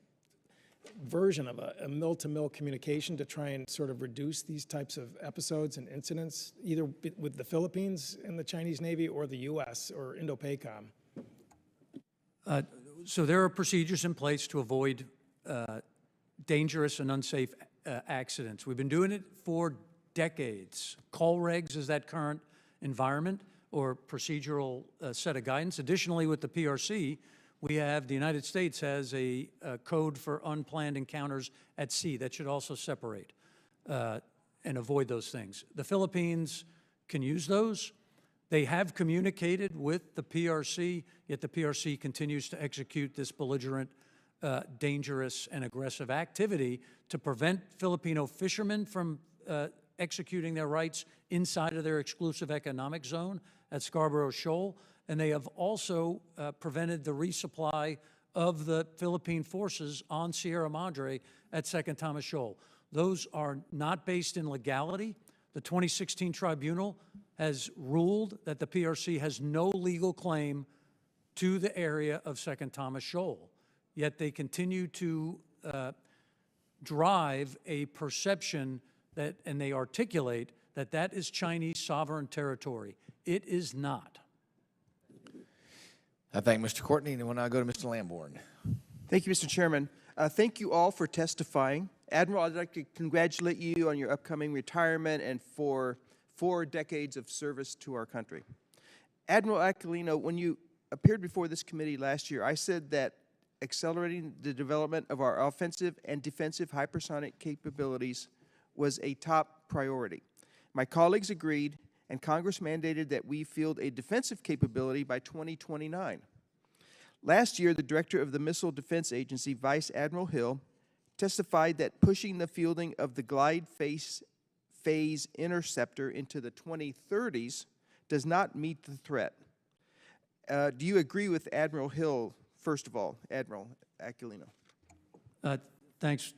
version of a mill-to-mill communication to try and sort of reduce these types of episodes and incidents, either with the Philippines and the Chinese Navy or the U.S. or Indo-PACOM? So there are procedures in place to avoid dangerous and unsafe accidents. We've been doing it for decades. Call regs is that current environment or procedural set of guidance. Additionally, with the PRC, we have, the United States has a code for unplanned encounters at sea that should also separate and avoid those things. The Philippines can use those. They have communicated with the PRC, yet the PRC continues to execute this belligerent, dangerous, and aggressive activity to prevent Filipino fishermen from executing their rights inside of their exclusive economic zone at Scarborough Shoal. And they have also prevented the resupply of the Philippine forces on Sierra Madre at Second Thomas Shoal. Those are not based in legality. The 2016 tribunal has ruled that the PRC has no legal claim to the area of Second Thomas Shoal. Yet they continue to drive a perception that, and they articulate that that is Chinese sovereign territory. It is not. I thank Mr. Courtney, and we'll now go to Mr. Lamborn. Thank you, Mr. Chairman. Thank you all for testifying. Admiral, I'd like to congratulate you on your upcoming retirement and for 4 decades of service to our country. Admiral Aquilino, when you appeared before this committee last year, I said that accelerating the development of our offensive and defensive hypersonic capabilities was a top priority. My colleagues agreed, and Congress mandated that we field a defensive capability by 2029. Last year, the director of the Missile Defense Agency, Vice Admiral Hill, testified that pushing the fielding of the glide phase interceptor into the 2030s does not meet the threat. Do you agree with Admiral Hill, first of all, Admiral Aquilino? Thanks,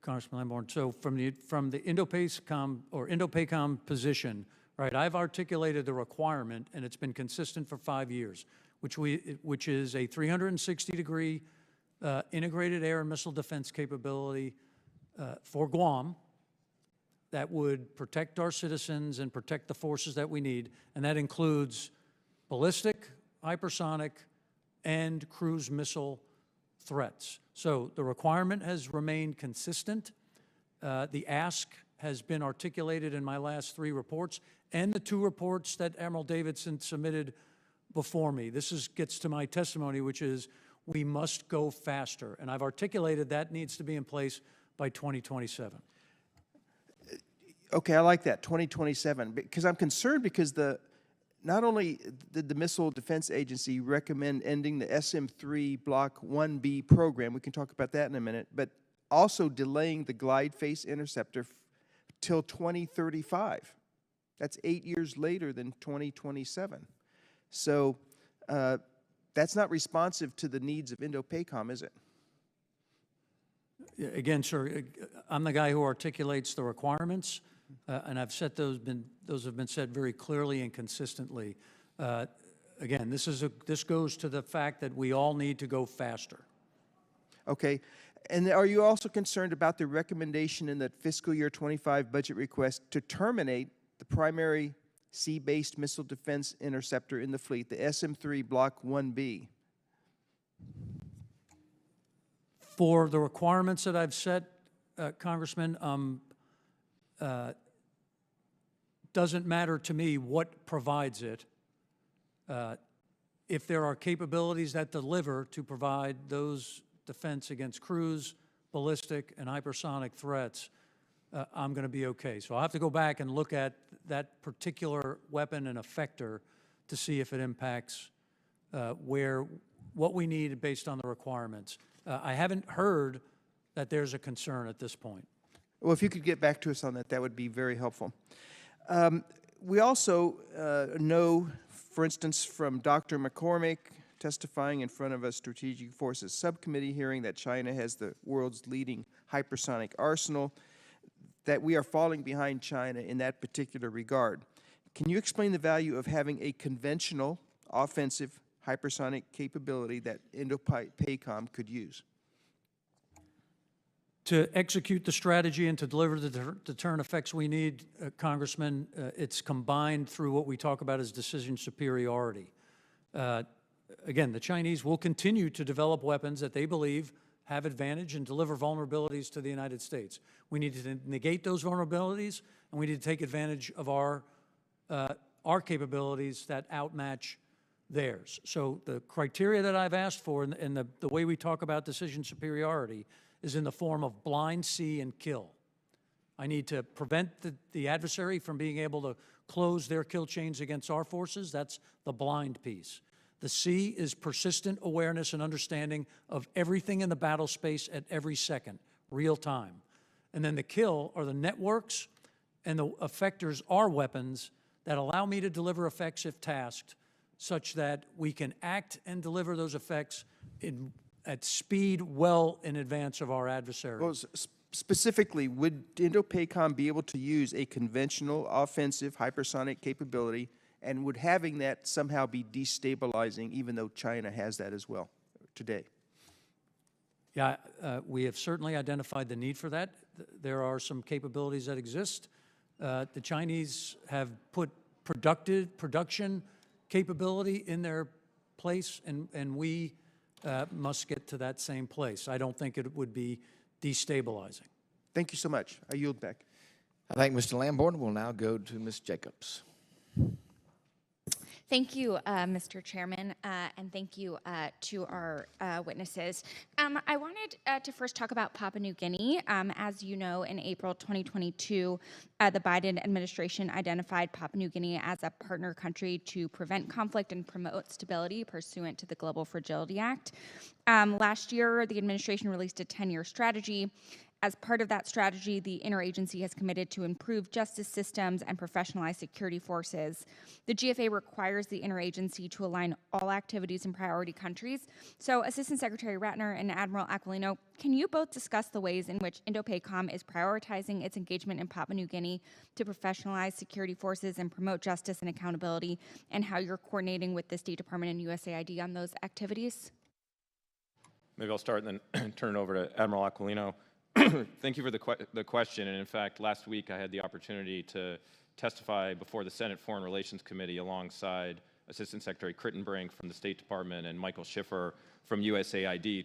Congressman Lamborn. So from the Indo-PACOM position, right, I've articulated the requirement, and it's been consistent for 5 years, which is a 360-degree integrated air and missile defense capability for Guam that would protect our citizens and protect the forces that we need, and that includes ballistic, hypersonic, and cruise missile threats. So the requirement has remained consistent. The ask has been articulated in my last 3 reports and the 2 reports that Admiral Davidson submitted before me. This gets to my testimony, which is we must go faster. And I've articulated that needs to be in place by 2027. Okay, I like that, 2027, because I'm concerned because not only did the Missile Defense Agency recommend ending the SM-3 Block 1B program, we can talk about that in a minute, but also delaying the glide phase interceptor till 2035. That's 8 years later than 2027. So that's not responsive to the needs of Indo-PACOM, is it? Again, sir, I'm the guy who articulates the requirements, and I've said those have been said very clearly and consistently. Again, this goes to the fact that we all need to go faster. Okay. And are you also concerned about the recommendation in the fiscal year 25 budget request to terminate the primary sea-based missile defense interceptor in the fleet, the SM-3 Block 1B? For the requirements that I've set, Congressman, doesn't matter to me what provides it. If there are capabilities that deliver to provide those defense against cruise, ballistic, and hypersonic threats, I'm going to be okay. So I'll have to go back and look at that particular weapon and effector to see if it impacts what we need based on the requirements. I haven't heard that there's a concern at this point. Well, if you could get back to us on that, that would be very helpful. We also know, for instance, from Dr. McCormick testifying in front of a Strategic Forces Subcommittee hearing that China has the world's leading hypersonic arsenal, that we are falling behind China in that particular regard. Can you explain the value of having a conventional offensive hypersonic capability that Indo-PACOM could use? To execute the strategy and to deliver the deterrent effects we need, Congressman, it's combined through what we talk about as decision superiority. Again, the Chinese will continue to develop weapons that they believe have advantage and deliver vulnerabilities to the United States. We need to negate those vulnerabilities, and we need to take advantage of our capabilities that outmatch theirs. So the criteria that I've asked for and the way we talk about decision superiority is in the form of blind, see, and kill. I need to prevent the adversary from being able to close their kill chains against our forces. That's the blind piece. The see is persistent awareness and understanding of everything in the battle space at every second, real time. And then the kill are the networks and the effectors are weapons that allow me to deliver effects if tasked, such that we can act and deliver those effects at speed well in advance of our adversary. Well, specifically, would Indo-PACOM be able to use a conventional offensive hypersonic capability, and would having that somehow be destabilizing, even though China has that as well today? Yeah, we have certainly identified the need for that. There are some capabilities that exist. The Chinese have put production capability in their place, and we must get to that same place. I don't think it would be destabilizing. Thank you so much. I yield back. I thank Mr. Lamborn. We'll now go to Ms. Jacobs. Thank you, Mr. Chairman, and thank you to our witnesses. I wanted to first talk about Papua New Guinea. As you know, in April 2022, the Biden administration identified Papua New Guinea as a partner country to prevent conflict and promote stability pursuant to the Global Fragility Act. Last year, the administration released a 10-year strategy. As part of that strategy, the interagency has committed to improve justice systems and professionalize security forces. The GFA requires the interagency to align all activities in priority countries. So, Assistant Secretary Ratner and Admiral Aquilino, can you both discuss the ways in which Indo-PACOM is prioritizing its engagement in Papua New Guinea to professionalize security forces and promote justice and accountability, and how you're coordinating with the State Department and USAID on those activities? Maybe I'll start and then turn it over to Admiral Aquilino. Thank you for the question. And in fact, last week I had the opportunity to testify before the Senate Foreign Relations Committee alongside Assistant Secretary Crittenbrink from the State Department and Michael Schiffer from USAID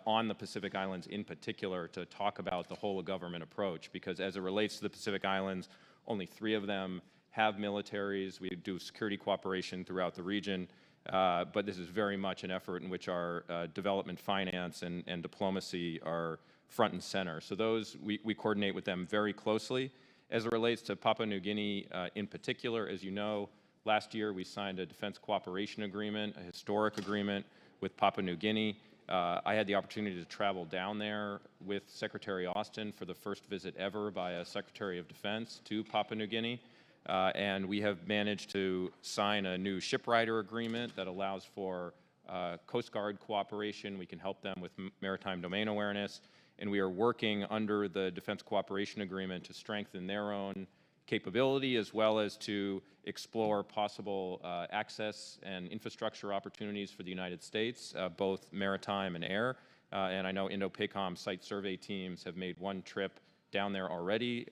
on the Pacific Islands in particular to talk about the whole of government approach. Because as it relates to the Pacific Islands, only 3 of them have militaries. We do security cooperation throughout the region. But this is very much an effort in which our development finance and diplomacy are front and center. So those, we coordinate with them very closely. As it relates to Papua New Guinea in particular, as you know, last year we signed a defense cooperation agreement, a historic agreement with Papua New Guinea. I had the opportunity to travel down there with Secretary Austin for the first visit ever by a Secretary of Defense to Papua New Guinea. And we have managed to sign a new shipwrighter agreement that allows for Coast Guard cooperation. We can help them with maritime domain awareness. And we are working under the Defense Cooperation Agreement to strengthen their own capability as well as to explore possible access and infrastructure opportunities for the United States, both maritime and air. And I know Indo-PACOM site survey teams have made one trip down there already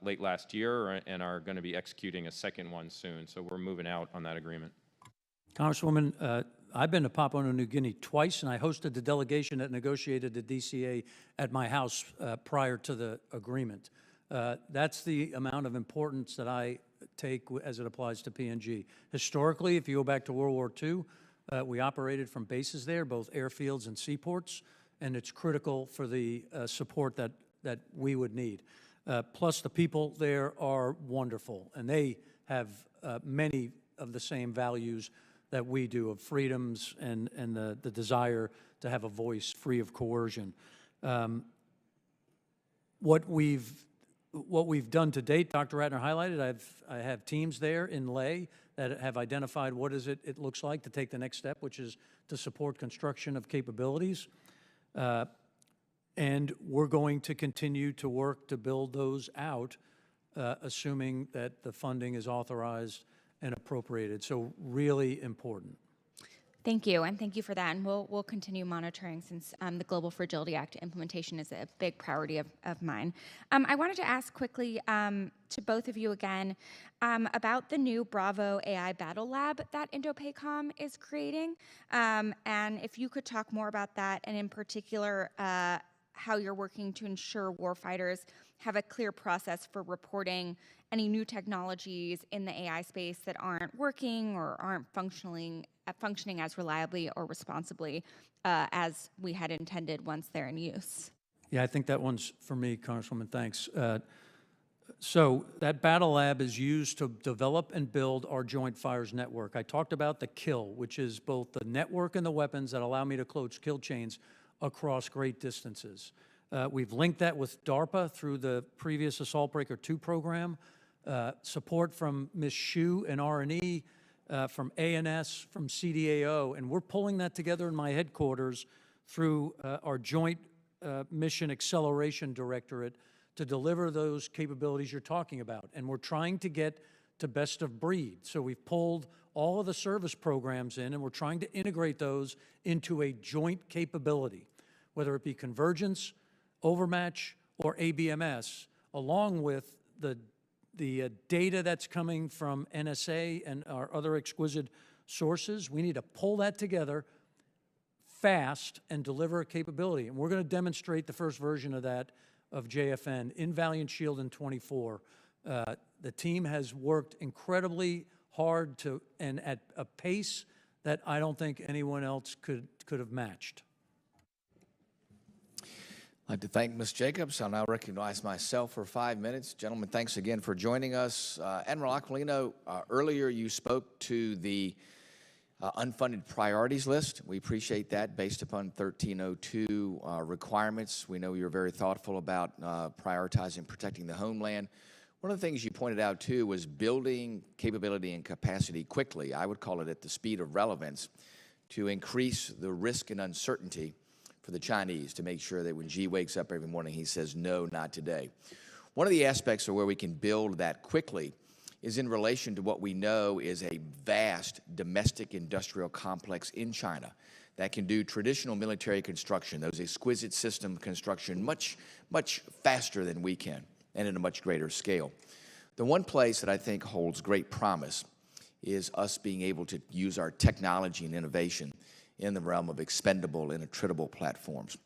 late last year and are going to be executing a second one soon. So we're moving out on that agreement. Congresswoman, I've been to Papua New Guinea twice, and I hosted the delegation that negotiated the DCA at my house prior to the agreement. That's the amount of importance that I take as it applies to PNG. Historically, if you go back to World War II, we operated from bases there, both airfields and seaports, and it's critical for the support that we would need. Plus, the people there are wonderful, and they have many of the same values that we do, of freedoms and the desire to have a voice free of coercion. What we've done to date, Dr. Ratner highlighted, I have teams there in Leh that have identified what it looks like to take the next step, which is to support construction of capabilities. And we're going to continue to work to build those out, assuming that the funding is authorized and appropriated. So really important. Thank you, and thank you for that. And we'll continue monitoring since the Global Fragility Act implementation is a big priority of mine. I wanted to ask quickly to both of you again about the new Bravo AI Battle Lab that Indo-PACOM is creating, and if you could talk more about that, and in particular, how you're working to ensure warfighters have a clear process for reporting any new technologies in the AI space that aren't working or aren't functioning as reliably or responsibly as we had intended once they're in use. Yeah, I think that one's for me, Congresswoman, thanks. So that Battle Lab is used to develop and build our Joint Fires Network. I talked about the KILL, which is both the network and the weapons that allow me to close kill chains across great distances. We've linked that with DARPA through the previous Assault Breaker 2 program, support from Ms. Hsu and R&E, from ANS, from CDAO, and we're pulling that together in my headquarters through our Joint Mission Acceleration Directorate to deliver those capabilities you're talking about. And we're trying to get to best of breed. So we've pulled all of the service programs in, and we're trying to integrate those into a joint capability, whether it be convergence, overmatch, or ABMS, along with the data that's coming from NSA and our other exquisite sources. We need to pull that together fast and deliver a capability. And we're going to demonstrate the first version of that, of JFN, in Valiant Shield in 24. The team has worked incredibly hard to, and at a pace that I don't think anyone else could have matched. I'd like to thank Ms. Jacobs. I'll now recognize myself for 5 minutes. Gentlemen, thanks again for joining us. Admiral Aquilino, earlier you spoke to the unfunded priorities list. We appreciate that based upon 1302 requirements. We know you're very thoughtful about prioritizing protecting the homeland. One of the things you pointed out, too, was building capability and capacity quickly. I would call it at the speed of relevance to increase the risk and uncertainty for the Chinese, to make sure that when Xi wakes up every morning, he says, no, not today. One of the aspects of where we can build that quickly is in relation to what we know is a vast domestic industrial complex in China that can do traditional military construction, those exquisite system construction, much, much faster than we can and at a much greater scale. The one place that I think holds great promise is us being able to use our technology and innovation in the realm of expendable and attritable platforms.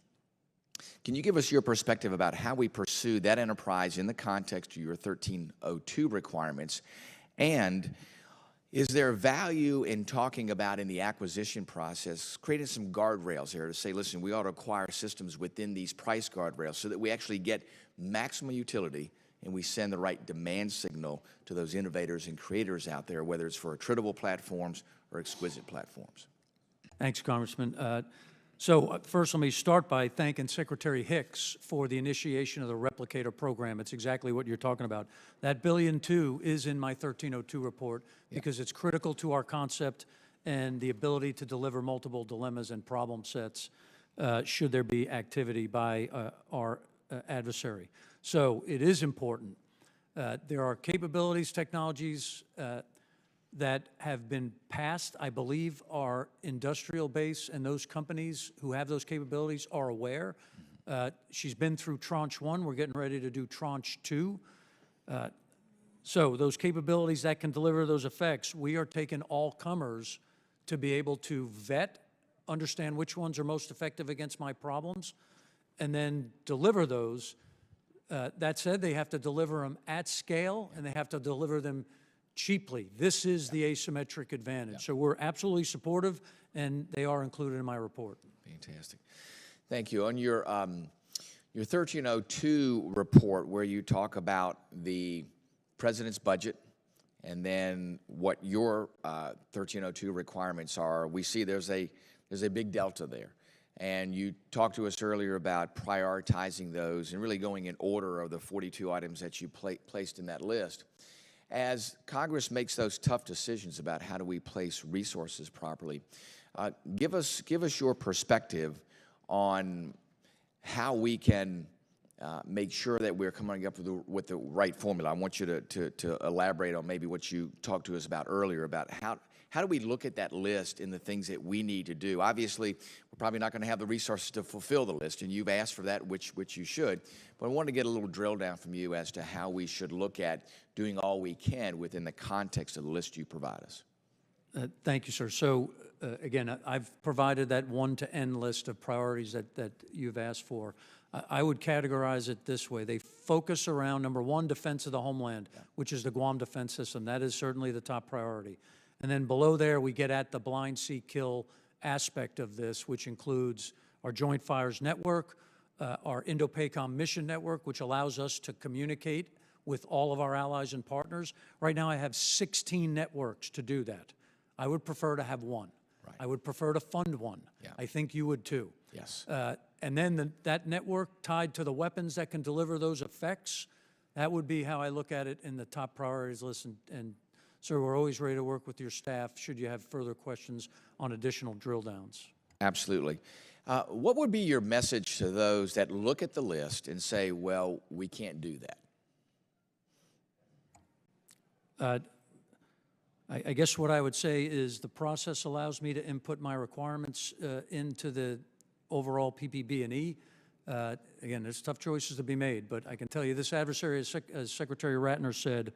Can you give us your perspective about how we pursue that enterprise in the context of your 1302 requirements? And is there value in talking about in the acquisition process, creating some guardrails here to say, listen, we ought to acquire systems within these price guardrails so that we actually get maximum utility and we send the right demand signal to those innovators and creators out there, whether it's for attritable platforms or exquisite platforms? Thanks, Congressman. So first, let me start by thanking Secretary Hicks for the initiation of the replicator program. It's exactly what you're talking about. That $1.2 billion is in my 1302 report because it's critical to our concept and the ability to deliver multiple dilemmas and problem sets should there be activity by our adversary. So it is important. There are capabilities, technologies that have been passed. I believe our industrial base and those companies who have those capabilities are aware. She's been through Tranche 1. We're getting ready to do Tranche 2. So those capabilities that can deliver those effects, we are taking all comers to be able to vet, understand which ones are most effective against my problems, and then deliver those. That said, they have to deliver them at scale, and they have to deliver them cheaply. This is the asymmetric advantage. So we're absolutely supportive, and they are included in my report. Fantastic. Thank you. On your 1302 report, where you talk about the president's budget and then what your 1302 requirements are, we see there's a big delta there. And you talked to us earlier about prioritizing those and really going in order of the 42 items that you placed in that list. As Congress makes those tough decisions about how do we place resources properly, give us your perspective on how we can make sure that we're coming up with the right formula. I want you to elaborate on maybe what you talked to us about earlier about how do we look at that list and the things that we need to do? Obviously, we're probably not going to have the resources to fulfill the list, and you've asked for that, which you should. But I want to get a little drill down from you as to how we should look at doing all we can within the context of the list you provide us. Thank you, sir. So, again, I've provided that 1 to N list of priorities that you've asked for. I would categorize it this way. They focus around, number 1, defense of the homeland, which is the Guam Defense System. That is certainly the top priority. And then below there, we get at the blind seek kill aspect of this, which includes our Joint Fires Network, our Indo-PACOM mission network, which allows us to communicate with all of our allies and partners. Right now, I have 16 networks to do that. I would prefer to have 1. Right. I would prefer to fund 1. Yeah. I think you would too. Yes. And then that network tied to the weapons that can deliver those effects, that would be how I look at it in the top priorities list. And sir, we're always ready to work with your staff should you have further questions on additional drill downs. Absolutely. What would be your message to those that look at the list and say, well, we can't do that? I guess what I would say is the process allows me to input my requirements into the overall PPB&E. Again, there's tough choices to be made, but I can tell you this adversary, as Secretary Ratner said,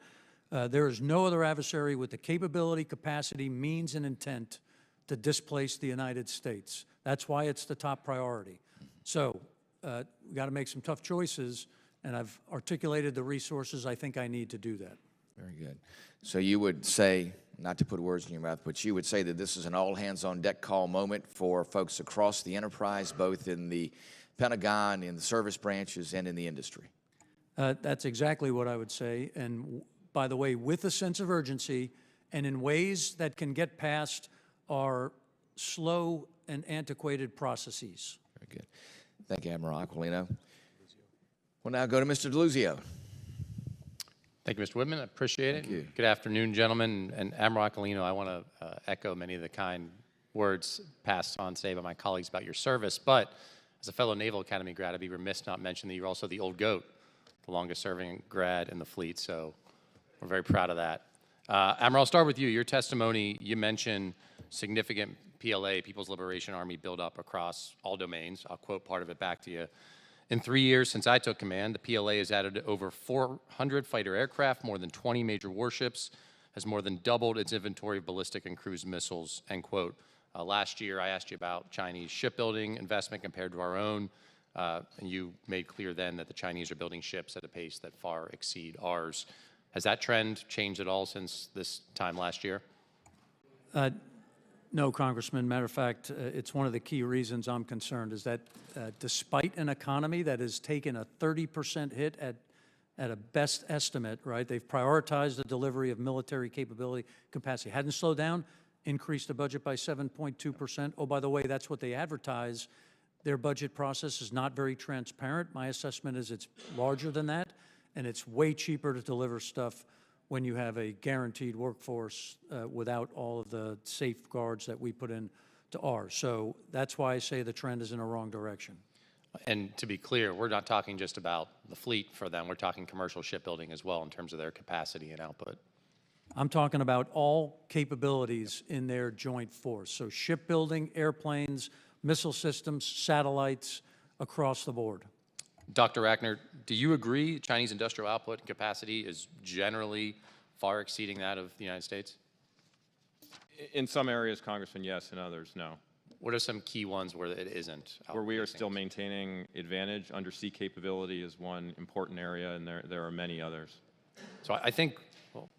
there is no other adversary with the capability, capacity, means, and intent to displace the United States. That's why it's the top priority. So we've got to make some tough choices, and I've articulated the resources I think I need to do that. Very good. So you would say not to put words in your mouth, but you would say that this is an all-hands-on-deck call moment for folks across the enterprise, both in the Pentagon, in the service branches, and in the industry. That's exactly what I would say. And by the way, with a sense of urgency and in ways that can get past our slow and antiquated processes. Very good. Thank you, Admiral Aquilino. We'll now go to Mr. DeLuzio. Thank you, Mr. Whitman. I appreciate it. Thank you. Good afternoon, gentlemen. And Admiral Aquilino, I want to echo many of the kind words passed on today by my colleagues about your service. But as a fellow Naval Academy grad, I'd be remiss not mention that you're also the old GOAT, the longest-serving grad in the fleet. So we're very proud of that. Admiral, I'll start with you. Your testimony, you mentioned significant PLA, People's Liberation Army, buildup across all domains. I'll quote part of it back to you. In 3 years since I took command, the PLA has added over 400 fighter aircraft, more than 20 major warships, has more than doubled its inventory of ballistic and cruise missiles, end quote. Last year, I asked you about Chinese shipbuilding investment compared to our own, and you made clear then that the Chinese are building ships at a pace that far exceed ours. Has that trend changed at all since this time last year? No, Congressman. Matter of fact, it's one of the key reasons I'm concerned is that despite an economy that has taken a 30% hit at a best estimate, right? They've prioritized the delivery of military capability capacity. Hadn't slowed down, increased the budget by 7.2%. Oh, by the way, that's what they advertise. Their budget process is not very transparent. My assessment is it's larger than that, and it's way cheaper to deliver stuff when you have a guaranteed workforce without all of the safeguards that we put in to ours. So that's why I say the trend is in a wrong direction. And to be clear, we're not talking just about the fleet for them. We're talking commercial shipbuilding as well in terms of their capacity and output. I'm talking about all capabilities in their joint force. So shipbuilding, airplanes, missile systems, satellites, across the board. Dr. Ratner, do you agree Chinese industrial output and capacity is generally far exceeding that of the United States? In some areas, Congressman, yes. In others, no. What are some key ones where it isn't? Where we are still maintaining advantage, undersea capability is one important area, and there are many others. So I think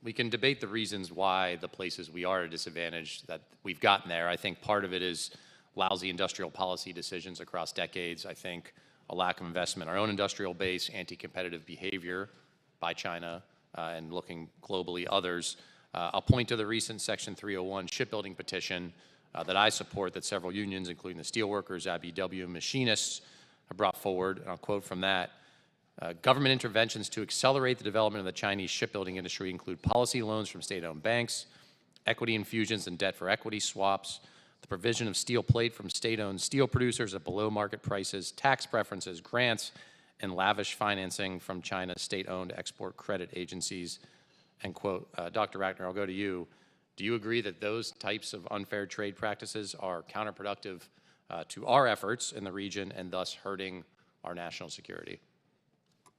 we can debate the reasons why the places we are at a disadvantage that we've gotten there. I think part of it is lousy industrial policy decisions across decades. I think a lack of investment in our own industrial base, anti-competitive behavior by China, and looking globally others. I'll point to the recent Section 301 shipbuilding petition that I support that several unions, including the steelworkers, IBEW, machinists, have brought forward. And I'll quote from that. Government interventions to accelerate the development of the Chinese shipbuilding industry include policy loans from state-owned banks, equity infusions and debt for equity swaps, the provision of steel plate from state-owned steel producers at below-market prices, tax preferences, grants, and lavish financing from China's state-owned export credit agencies, end quote. Dr. Ratner, I'll go to you. Do you agree that those types of unfair trade practices are counterproductive to our efforts in the region and thus hurting our national security?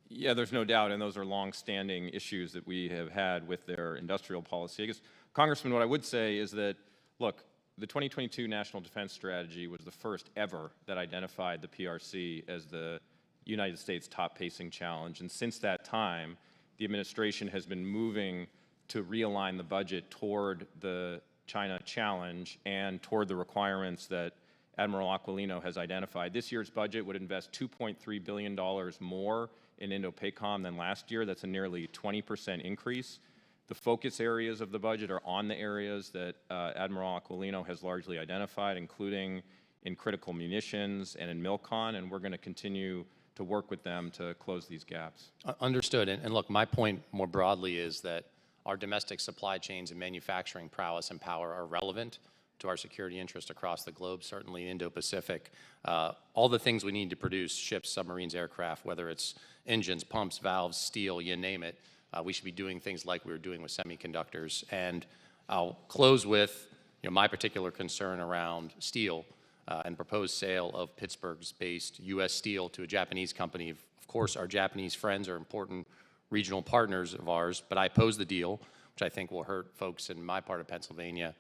Yeah, there's no doubt, and those are long-standing issues that we have had with their industrial policy. I guess, Congressman, what I would say is that, look, the 2022 National Defense Strategy was the first ever that identified the PRC as the United States top pacing challenge. And since that time, the administration has been moving to realign the budget toward the China challenge and toward the requirements that Admiral Aquilino has identified. This year's budget would invest $2.3 billion more in Indo-PACOM than last year. That's a nearly 20% increase. The focus areas of the budget are on the areas that Admiral Aquilino has largely identified, including in critical munitions and in MILCON, and we're going to continue to work with them to close these gaps. Understood. And look, my point more broadly is that our domestic supply chains and manufacturing prowess and power are relevant to our security interest across the globe, certainly Indo-Pacific. All the things we need to produce, ships, submarines, aircraft, whether it's engines, pumps, valves, steel, you name it, we should be doing things like we were doing with semiconductors. And I'll close with my particular concern around steel and proposed sale of Pittsburgh-based U.S. steel to a Japanese company. Of course, our Japanese friends are important regional partners of ours, but I oppose the deal, which I think will hurt folks in my part of Pennsylvania,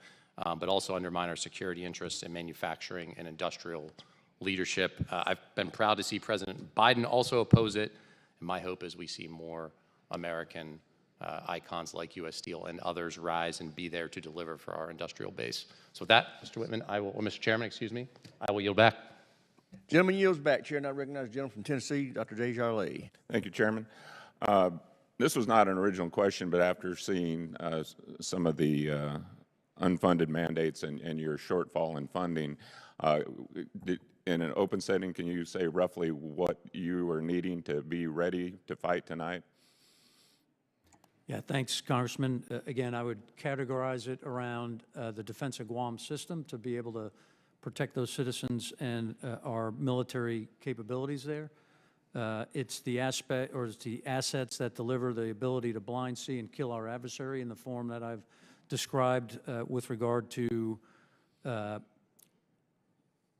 but also undermine our security interests in manufacturing and industrial leadership. I've been proud to see President Biden also oppose it, and my hope is we see more American icons like U.S. Steel and others rise and be there to deliver for our industrial base. So with that, Mr. Whitman, Mr. Chairman, excuse me, I will yield back. Gentleman yields back. Chair now recognizes the gentleman from Tennessee, Dr. Jay Jarley. Thank you, Chairman. This was not an original question, but after seeing some of the unfunded mandates and your shortfall in funding, in an open setting, can you say roughly what you are needing to be ready to fight tonight? Yeah, thanks, Congressman. Again, I would categorize it around the Defense of Guam system to be able to protect those citizens and our military capabilities there. It's the aspect, or it's the assets that deliver the ability to blind see and kill our adversary in the form that I've described with regard to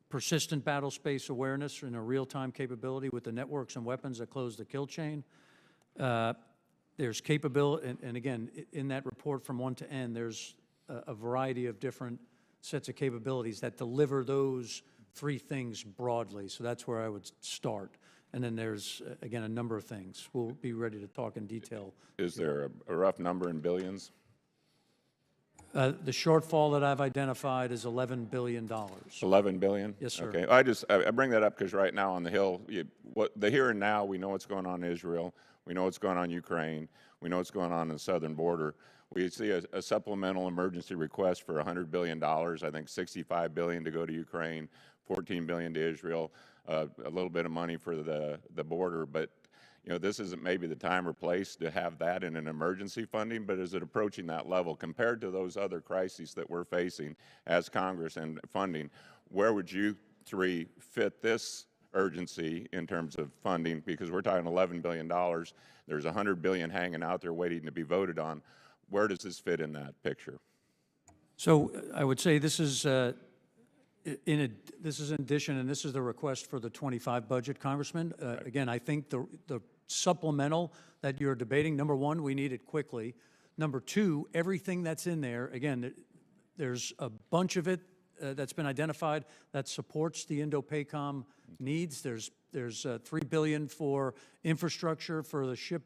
persistent battle space awareness and a real-time capability with the networks and weapons that close the kill chain. There's capability, and again, in that report from 1 to N, there's a variety of different sets of capabilities that deliver those three things broadly. So that's where I would start. And then there's, again, a number of things. We'll be ready to talk in detail. Is there a rough number in billions? The shortfall that I've identified is $11 billion. 11 billion? Yes, sir. Okay. I bring that up because right now on the Hill, the here and now, we know what's going on in Israel. We know what's going on in Ukraine. We know what's going on in the southern border. We see a supplemental emergency request for $100 billion. I think $65 billion to go to Ukraine, $14 billion to Israel, a little bit of money for the border. But this isn't maybe the time or place to have that in an emergency funding, but is it approaching that level compared to those other crises that we're facing as Congress and funding? Where would you three fit this urgency in terms of funding? Because we're talking $11 billion. There's $100 billion hanging out there waiting to be voted on. Where does this fit in that picture? So I would say this is in addition, and this is the request for the 25 budget, Congressman. Again, I think the supplemental that you're debating, number one, we need it quickly. Number two, everything that's in there, again, there's a bunch of it that's been identified that supports the Indo-PACOM needs. There's $3 billion for infrastructure for the ship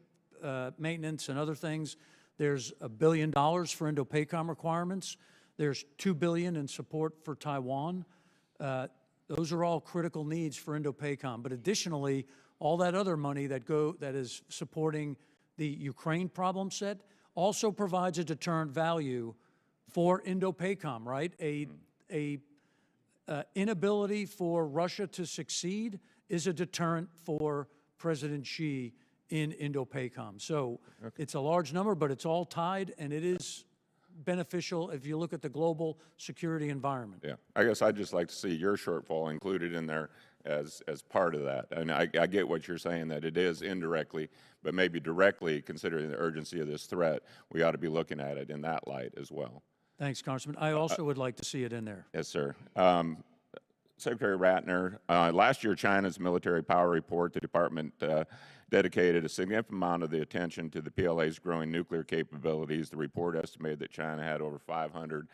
maintenance and other things. There's $1 billion for Indo-PACOM requirements. There's $2 billion in support for Taiwan. Those are all critical needs for Indo-PACOM. But additionally, all that other money that is supporting the Ukraine problem set also provides a deterrent value for Indo-PACOM, right? A inability for Russia to succeed is a deterrent for President Xi in Indo-PACOM. So it's a large number, but it's all tied, and it is beneficial if you look at the global security environment. Yeah, I guess I'd just like to see your shortfall included in there as part of that. And I get what you're saying, that it is indirectly, but maybe directly, considering the urgency of this threat, we ought to be looking at it in that light as well. Thanks, Congressman. I also would like to see it in there. Yes, sir. Secretary Ratner, last year China's military power report, the department dedicated a significant amount of the attention to the PLA's growing nuclear capabilities. The report estimated that China had over 500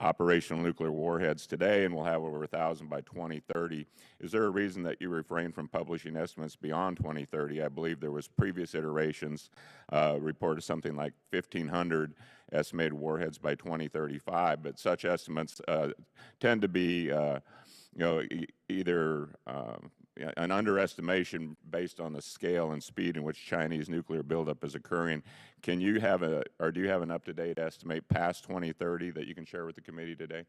operational nuclear warheads today and will have over 1,000 by 2030. Is there a reason that you refrain from publishing estimates beyond 2030? I believe there was previous iterations reported something like 1,500 estimated warheads by 2035, but such estimates tend to be either an underestimation based on the scale and speed in which Chinese nuclear buildup is occurring. Can you have do you have an up-to-date estimate past 2030 that you can share with the committee today?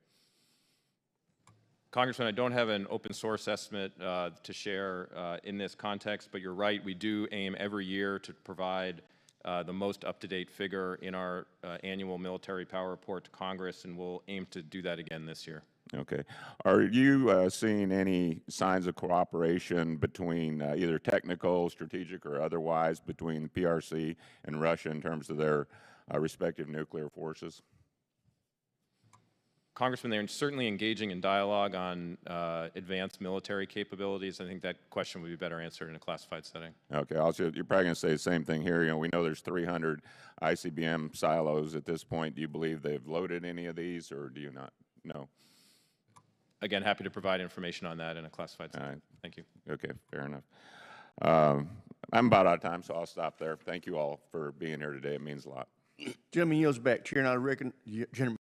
Congressman, I don't have an open source estimate to share in this context, but you're right, we do aim every year to provide the most up-to-date figure in our annual military power report to Congress, and we'll aim to do that again this year. Okay. Are you seeing any signs of cooperation between either technical, strategic, or otherwise between the PRC and Russia in terms of their respective nuclear forces? Congressman, they're certainly engaging in dialogue on advanced military capabilities. I think that question would be better answered in a classified setting. Okay. Also, you're probably going to say the same thing here. We know there's 300 ICBM silos at this point. Do you believe they've loaded any of these, or do you not know? Again, happy to provide information on that in a classified setting. All right. Thank you. Okay, fair enough. I'm about out of time, so I'll stop there. Thank you all for being here today. It means a lot. Gentleman yields back. Chair, and I reckon, gentleman.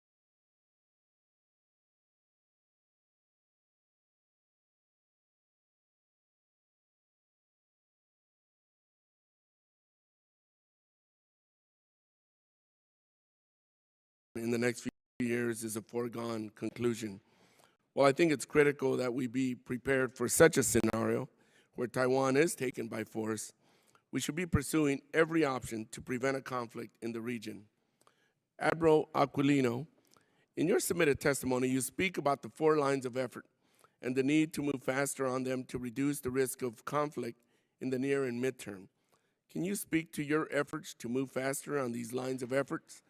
In the next few years is a foregone conclusion. Well, I think it's critical that we be prepared for such a scenario where Taiwan is taken by force. We should be pursuing every option to prevent a conflict in the region. Admiral Aquilino, in your submitted testimony, you speak about the 4 lines of effort and the need to move faster on them to reduce the risk of conflict in the near and midterm. Can you speak to your efforts to move faster on these lines of efforts?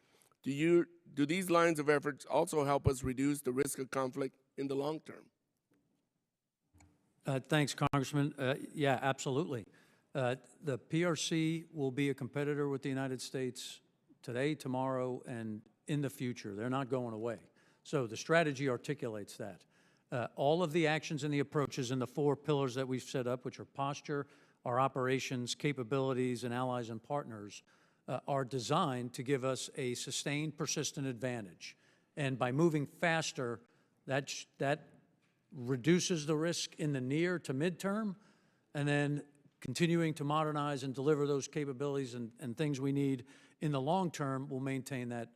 Do these lines of efforts also help us reduce the risk of conflict in the long term? Thanks, Congressman. Yeah, absolutely. The PRC will be a competitor with the United States today, tomorrow, and in the future. They're not going away. So the strategy articulates that. All of the actions and the approaches in the 4 pillars that we've set up, which are posture, our operations, capabilities, and allies and partners, are designed to give us a sustained, persistent advantage. And by moving faster, that reduces the risk in the near to midterm, and then continuing to modernize and deliver those capabilities and things we need in the long term will maintain that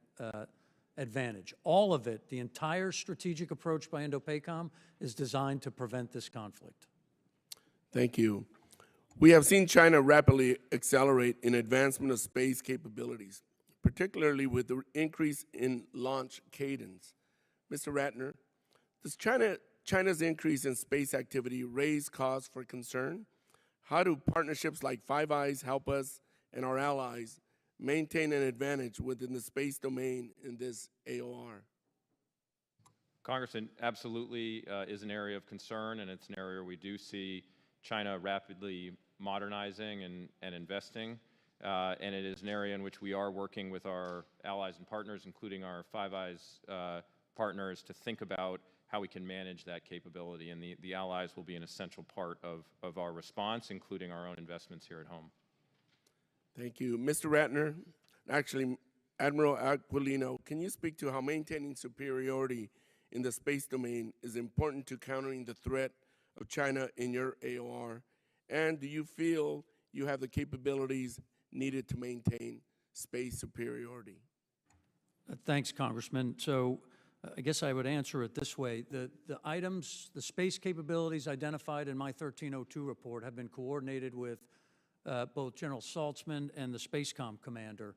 advantage. All of it, the entire strategic approach by Indo-PACOM is designed to prevent this conflict. Thank you. We have seen China rapidly accelerate in advancement of space capabilities, particularly with the increase in launch cadence. Mr. Ratner, does China's increase in space activity raise cause for concern? How do partnerships like Five Eyes help us and our allies maintain an advantage within the space domain in this AOR? Congressman, absolutely is an area of concern, and it's an area we do see China rapidly modernizing and investing. And it is an area in which we are working with our allies and partners, including our Five Eyes partners, to think about how we can manage that capability. And the allies will be an essential part of our response, including our own investments here at home. Thank you. Mr. Ratner, actually, Admiral Aquilino, can you speak to how maintaining superiority in the space domain is important to countering the threat of China in your AOR? And do you feel you have the capabilities needed to maintain space superiority? Thanks, Congressman. So I guess I would answer it this way. The items, the space capabilities identified in my 1302 report have been coordinated with both General Saltzman and the Spacecom commander.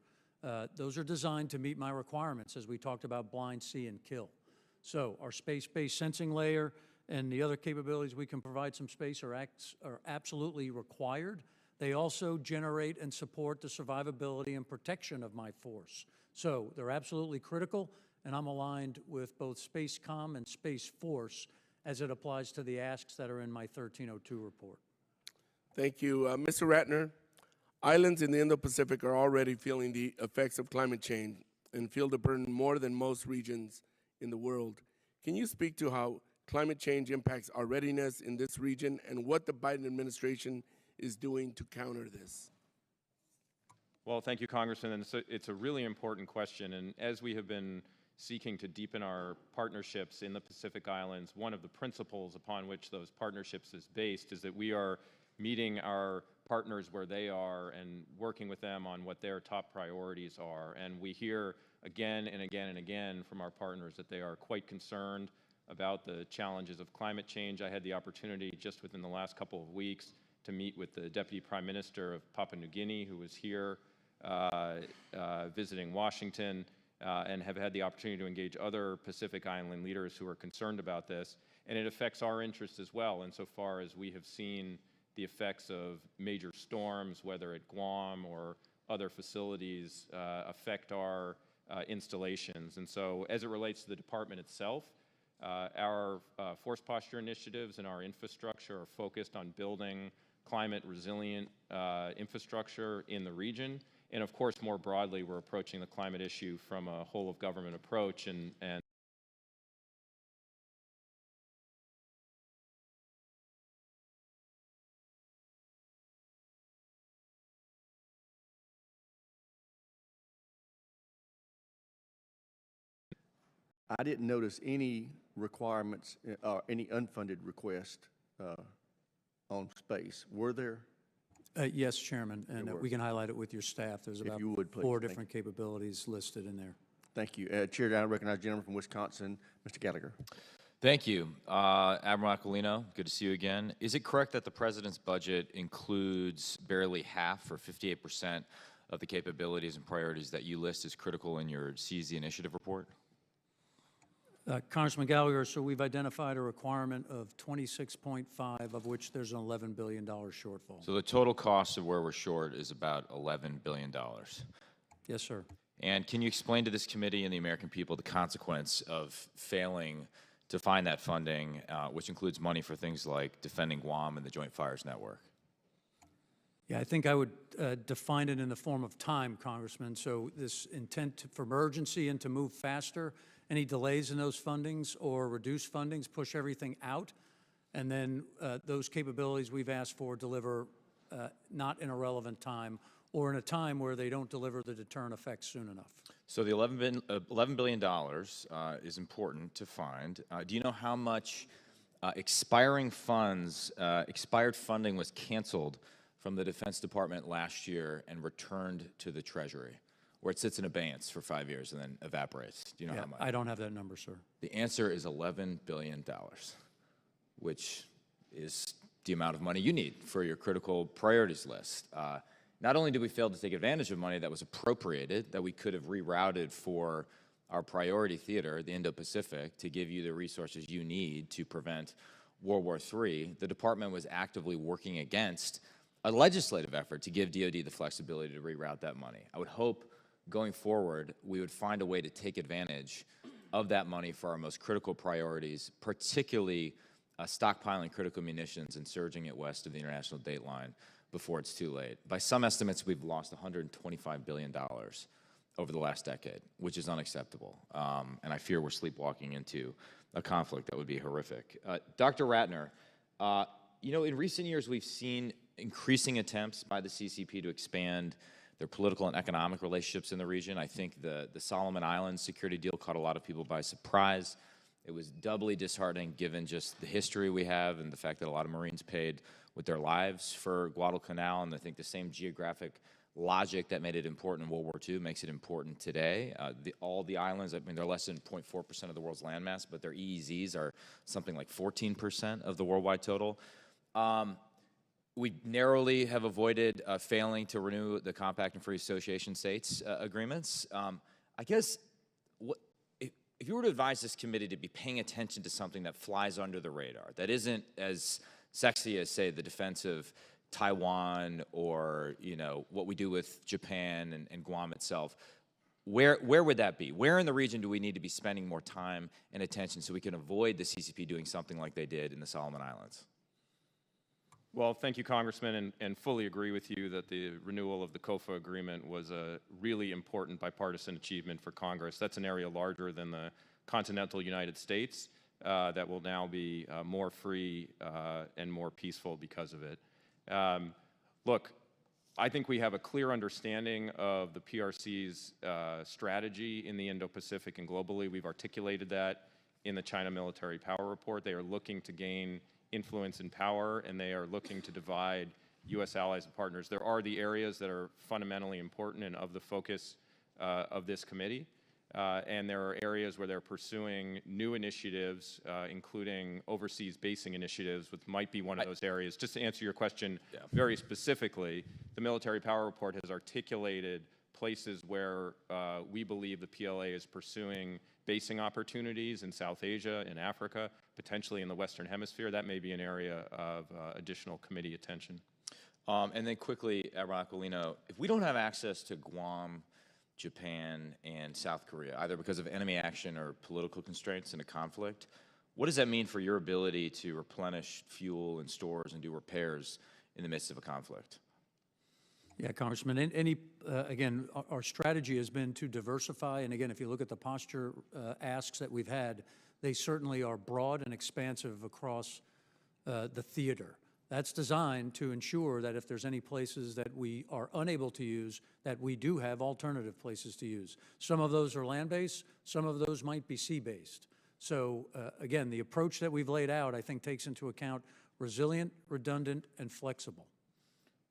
Those are designed to meet my requirements, as we talked about blind, see, and kill. So our space-based sensing layer and the other capabilities we can provide some space are absolutely required. They also generate and support the survivability and protection of my force. So they're absolutely critical, and I'm aligned with both Spacecom and Space Force as it applies to the asks that are in my 1302 report. Thank you. Mr. Ratner, islands in the Indo-Pacific are already feeling the effects of climate change and feel the burden more than most regions in the world. Can you speak to how climate change impacts our readiness in this region and what the Biden administration is doing to counter this? Well, thank you, Congressman. And it's a really important question. And as we have been seeking to deepen our partnerships in the Pacific Islands, one of the principles upon which those partnerships is based is that we are meeting our partners where they are and working with them on what their top priorities are. And we hear again and again and again from our partners that they are quite concerned about the challenges of climate change. I had the opportunity just within the last couple of weeks to meet with the Deputy Prime Minister of Papua New Guinea, who was here visiting Washington, and have had the opportunity to engage other Pacific Island leaders who are concerned about this. And it affects our interests as well, insofar as we have seen the effects of major storms, whether at Guam or other facilities, affect our installations. And so as it relates to the department itself, our force posture initiatives and our infrastructure are focused on building climate resilient infrastructure in the region. And of course, more broadly, we're approaching the climate issue from a whole of government approach and I didn't notice any requirements or any unfunded requests on space. Were there? Yes, Chairman, and were. we can highlight it with your staff. There's about you would, please. 4 Thank you. different capabilities listed in there. Thank you. Chair, I recognize the gentleman from Wisconsin, Mr. Gallagher. Thank you. Admiral Aquilino, good to see you again. Is it correct that the President's budget includes barely half, or 58%, of the capabilities and priorities that you list as critical in your Seize the Initiative report? Congressman Gallagher, so we've identified a requirement of 26.5, of which there's an $11 billion shortfall. So the total cost of where we're short is about $11 billion. Yes, sir. And can you explain to this committee and the American people the consequence of failing to find that funding, which includes money for things like defending Guam and the Joint Fires Network? Yeah, I think I would define it in the form of time, Congressman. So this intent for urgency and to move faster, any delays in those fundings or reduced fundings push everything out, and then those capabilities we've asked for deliver not in a relevant time or in a time where they don't deliver the deterrent effect soon enough. So the $11 billion is important to find. Do you know how much expired funding was canceled from the Defense Department last year and returned to the Treasury, where it sits in abeyance for 5 years and then evaporates? Do you know how much? I don't have that number, sir. The answer is $11 billion, which is the amount of money you need for your critical priorities list. Not only did we fail to take advantage of money that was appropriated, that we could have rerouted for our priority theater, the Indo-Pacific, to give you the resources you need to prevent World War III, the department was actively working against a legislative effort to give DoD the flexibility to reroute that money. I would hope going forward we would find a way to take advantage of that money for our most critical priorities, particularly stockpiling critical munitions and surging it west of the international date line before it's too late. By some estimates, we've lost $125 billion over the last decade, which is unacceptable. And I fear we're sleepwalking into a conflict that would be horrific. Dr. Ratner, you know, in recent years, we've seen increasing attempts by the CCP to expand their political and economic relationships in the region. I think the Solomon Islands security deal caught a lot of people by surprise. It was doubly disheartening given just the history we have and the fact that a lot of Marines paid with their lives for Guadalcanal, and I think the same geographic logic that made it important in World War II makes it important today. All the islands, I mean, they're less than 0.4% of the world's landmass, but their EEZs are something like 14% of the worldwide total. We narrowly have avoided failing to renew the Compact and Free Association States agreements. I guess, if you were to advise this committee to be paying attention to something that flies under the radar, that isn't as sexy as, say, the defense of Taiwan or, you know, what we do with Japan and Guam itself, where would that be? Where in the region do we need to be spending more time and attention so we can avoid the CCP doing something like they did in the Solomon Islands? Well, thank you, Congressman, and fully agree with you that the renewal of the COFA agreement was a really important bipartisan achievement for Congress. That's an area larger than the continental United States that will now be more free and more peaceful because of it. Look, I think we have a clear understanding of the PRC's strategy in the Indo-Pacific and globally. We've articulated that in the China Military Power Report. They are looking to gain influence and power, and they are looking to divide U.S. allies and partners. There are the areas that are fundamentally important and of the focus of this committee, and there are areas where they're pursuing new initiatives, including overseas basing initiatives, which might be one of those areas. Just to answer your question very specifically, the Military Power Report has articulated places where we believe the PLA is pursuing basing opportunities in South Asia, in Africa, potentially in the Western Hemisphere. That may be an area of additional committee attention. And then quickly, Admiral Aquilino, if we don't have access to Guam, Japan, and South Korea, either because of enemy action or political constraints in a conflict, what does that mean for your ability to replenish fuel and stores and do repairs in the midst of a conflict? Yeah, Congressman, again, our strategy has been to diversify, and again, if you look at the posture asks that we've had, they certainly are broad and expansive across the theater. That's designed to ensure that if there's any places that we are unable to use, that we do have alternative places to use. Some of those are land-based, some of those might be sea-based. So again, the approach that we've laid out, I think, takes into account resilient, redundant, and flexible.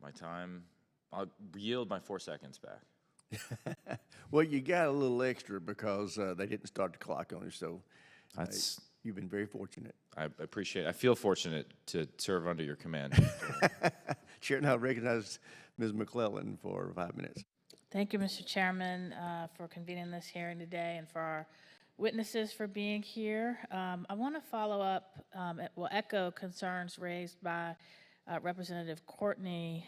My time, I'll yield my 4 seconds back. Well, you got a little extra because they didn't start the clock on you, so That's, you've been very fortunate. I appreciate, I feel fortunate to serve under your command. Chair now recognizes Ms. McClellan for 5 minutes. Thank you, Mr. Chairman, for convening this hearing today and for our witnesses for being here. I want to follow up, echo concerns raised by Representative Courtney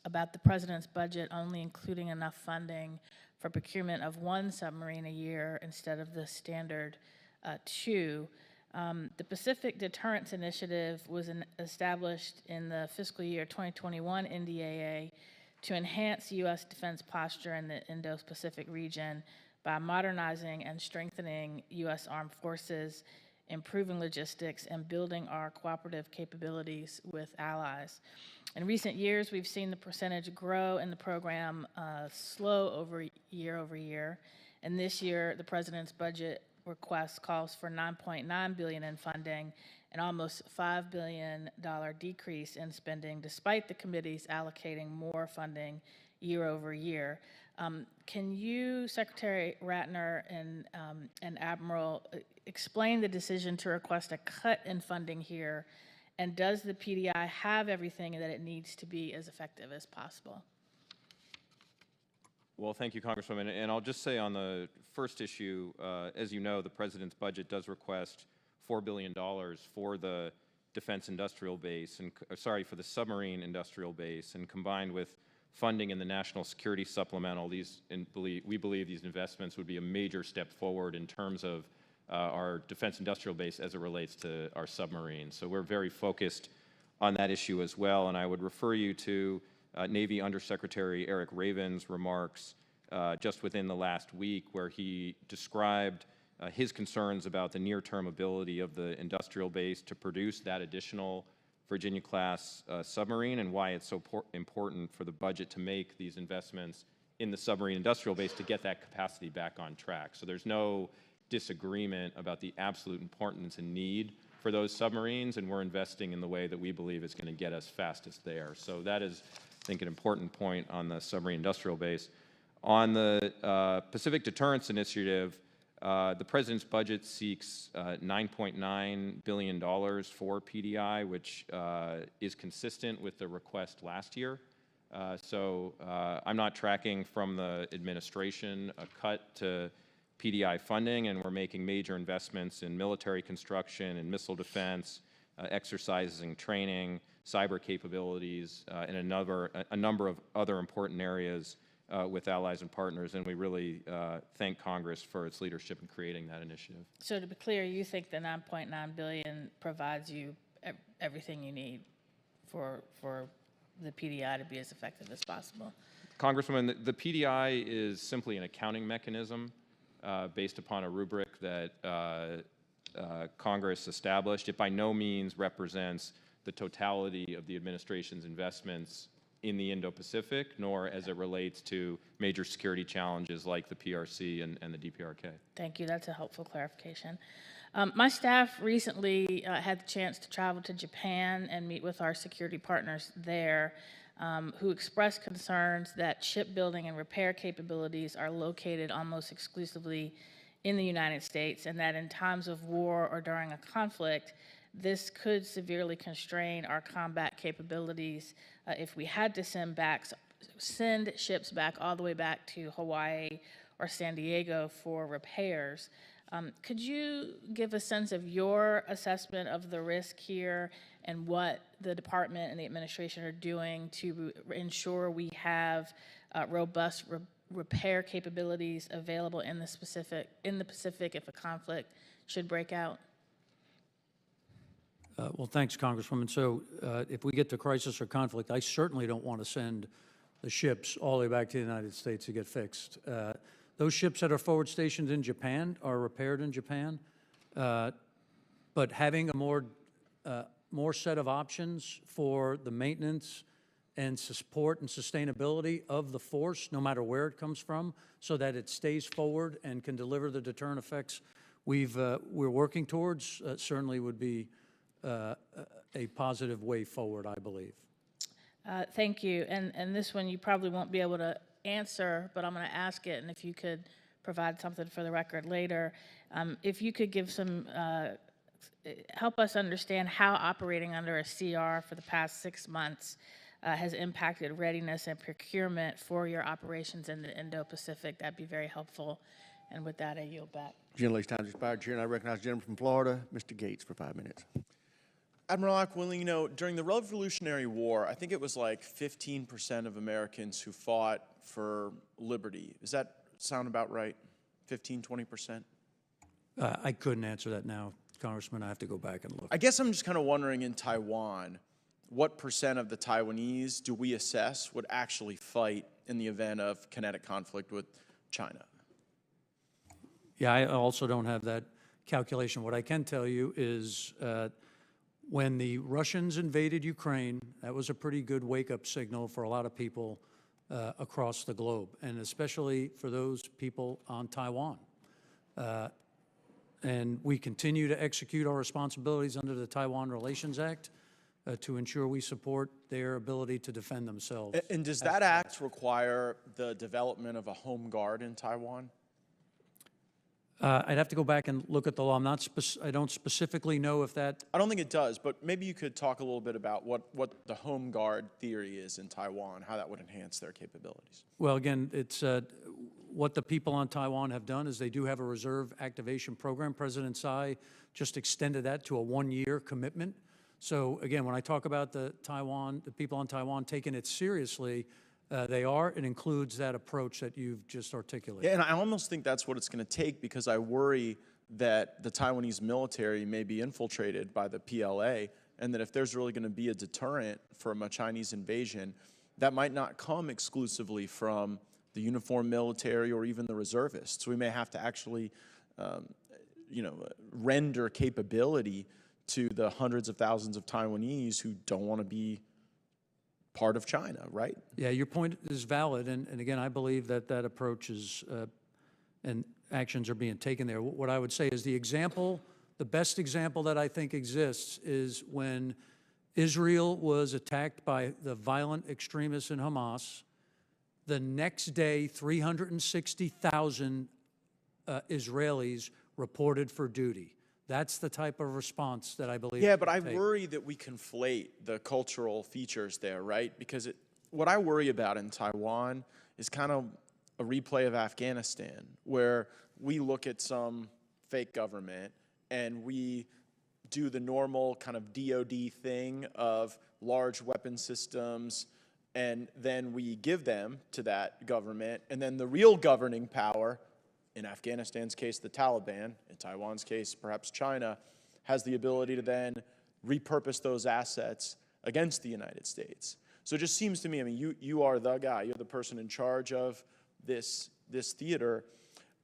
about the President's budget only including enough funding for procurement of 1 submarine a year instead of the standard 2. The Pacific Deterrence Initiative was established in the fiscal year 2021 NDAA to enhance U.S. defense posture in the Indo-Pacific region by modernizing and strengthening U.S. armed forces, improving logistics, and building our cooperative capabilities with allies. In recent years, we've seen the percentage grow in the program slow over year, and this year the President's budget request calls for $9.9 billion in funding, an almost $5 billion decrease in spending, despite the committees allocating more funding year over year. Can you, Secretary Ratner and Admiral, explain the decision to request a cut in funding here, and does the PDI have everything that it needs to be as effective as possible? Well, thank you, Congresswoman. And I'll just say on the first issue, as you know, the President's budget does request $4 billion for the defense industrial base, and for the submarine industrial base, and combined with funding in the National Security Supplemental, we believe these investments would be a major step forward in terms of our defense industrial base as it relates to our submarines. So we're very focused on that issue as well, and I would refer you to Navy Undersecretary Eric Raven's remarks just within the last week, where he described his concerns about the near-term ability of the industrial base to produce that additional Virginia-class submarine, and why it's so important for the budget to make these investments in the submarine industrial base to get that capacity back on track. So there's no disagreement about the absolute importance and need for those submarines, and we're investing in the way that we believe is going to get us fastest there. So that is, I think, an important point on the submarine industrial base. On the Pacific Deterrence Initiative, the President's budget seeks $9.9 billion for PDI, which is consistent with the request last year. So I'm not tracking from the administration a cut to PDI funding, and we're making major investments in military construction and missile defense, exercises and training, cyber capabilities, and a number of other important areas with allies and partners, and we really thank Congress for its leadership in creating that initiative. So to be clear, you think the $9.9 billion provides you everything you need for the PDI to be as effective as possible? Congresswoman, the PDI is simply an accounting mechanism based upon a rubric that Congress established. It by no means represents the totality of the administration's investments in the Indo-Pacific, nor as it relates to major security challenges like the PRC and the DPRK. Thank you. That's a helpful clarification. My staff recently had the chance to travel to Japan and meet with our security partners there, who expressed concerns that shipbuilding and repair capabilities are located almost exclusively in the United States, and that in times of war or during a conflict, this could severely constrain our combat capabilities if we had to send ships back all the way back to Hawaii or San Diego for repairs. Could you give a sense of your assessment of the risk here and what the department and the administration are doing to ensure we have robust repair capabilities available in the Pacific if a conflict should break out? Well, thanks, Congresswoman. So if we get to crisis or conflict, I certainly don't want to send the ships all the way back to the United States to get fixed. Those ships that are forward stationed in Japan are repaired in Japan, but having a more more set of options for the maintenance and support and sustainability of the force, no matter where it comes from, so that it stays forward and can deliver the deterrent effects we're working towards, certainly would be a positive way forward, I believe. Thank you. And this one you probably won't be able to answer, but I'm going to ask it, and if you could provide something for the record later. If you could give some, help us understand how operating under a CR for the past 6 months has impacted readiness and procurement for your operations in the Indo-Pacific, that'd be very helpful. And with that, I yield back. Gentlelady's time has expired, Chair, and I recognize the gentleman from Florida, Mr. Gates, for 5 minutes. Admiral Aquilino, during the Revolutionary War, I think it was like 15% of Americans who fought for liberty. Does that sound about right? 15, 20%? I couldn't answer that now, Congressman. I have to go back and look. I guess I'm just kind of wondering in Taiwan, what percent of the Taiwanese do we assess would actually fight in the event of kinetic conflict with China? Yeah, I also don't have that calculation. What I can tell you is when the Russians invaded Ukraine, that was a pretty good wake-up signal for a lot of people across the globe, and especially for those people on Taiwan. And we continue to execute our responsibilities under the Taiwan Relations Act to ensure we support their ability to defend themselves. And does that act require the development of a home guard in Taiwan? I'd have to go back and look at the law. I don't specifically know if that. I don't think it does, but maybe you could talk a little bit about what the home guard theory is in Taiwan, how that would enhance their capabilities. Well, again, it's what the people on Taiwan have done is they do have a reserve activation program. President Tsai just extended that to a 1-year commitment. So again, when I talk about the people on Taiwan taking it seriously, it includes that approach that you've just articulated. Yeah, and I almost think that's what it's going to take, because I worry that the Taiwanese military may be infiltrated by the PLA, and that if there's really going to be a deterrent from a Chinese invasion, that might not come exclusively from the uniformed military or even the reservists. We may have to actually, render capability to the hundreds of thousands of Taiwanese who don't want to be part of China, right? Yeah, your point is valid, and again, I believe that approach is, and actions are being taken there. What I would say is the best example that I think exists is when Israel was attacked by the violent extremists in Hamas. The next day, 360,000 Israelis reported for duty. That's the type of response that I believe. Yeah, but I worry that we conflate the cultural features there, right? Because what I worry about in Taiwan is kind of a replay of Afghanistan, where we look at some fake government and we do the normal kind of DoD thing of large weapon systems, and then we give them to that government, and then the real governing power, in Afghanistan's case, the Taliban, in Taiwan's case, perhaps China, has the ability to then repurpose those assets against the United States. So it just seems to me, I mean, you are the guy, you're the person in charge of this theater.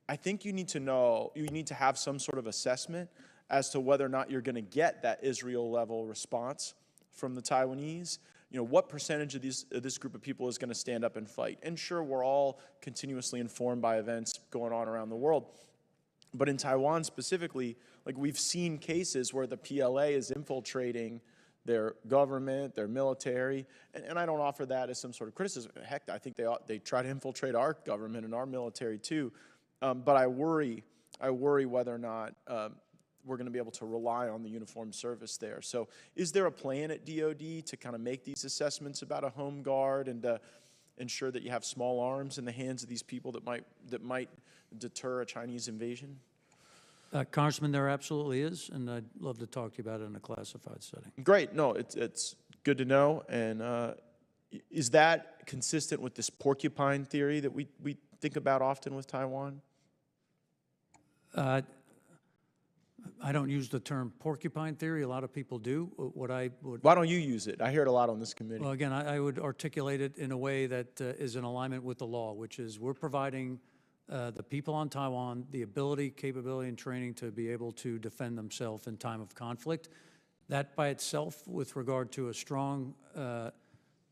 I think you need to have some sort of assessment as to whether or not you're going to get that Israel-level response from the Taiwanese. What percentage of this group of people is going to stand up and fight? And sure, we're all continuously informed by events going on around the world. But in Taiwan specifically, like, we've seen cases where the PLA is infiltrating their government, their military, and I don't offer that as some sort of criticism. Heck, I think they try to infiltrate our government and our military too. But I worry whether or not we're going to be able to rely on the uniformed service there. So is there a plan at DoD to kind of make these assessments about a home guard and ensure that you have small arms in the hands of these people that might deter a Chinese invasion? Congressman, there absolutely is, and I'd love to talk to you about it in a classified setting. Great. No, it's good to know. And is that consistent with this porcupine theory that we think about often with Taiwan? I don't use the term porcupine theory. A lot of people do. Why don't you use it? I hear it a lot on this committee. Well, again, I would articulate it in a way that is in alignment with the law, which is we're providing the people on Taiwan the ability, capability, and training to be able to defend themselves in time of conflict. That by itself, with regard to a strong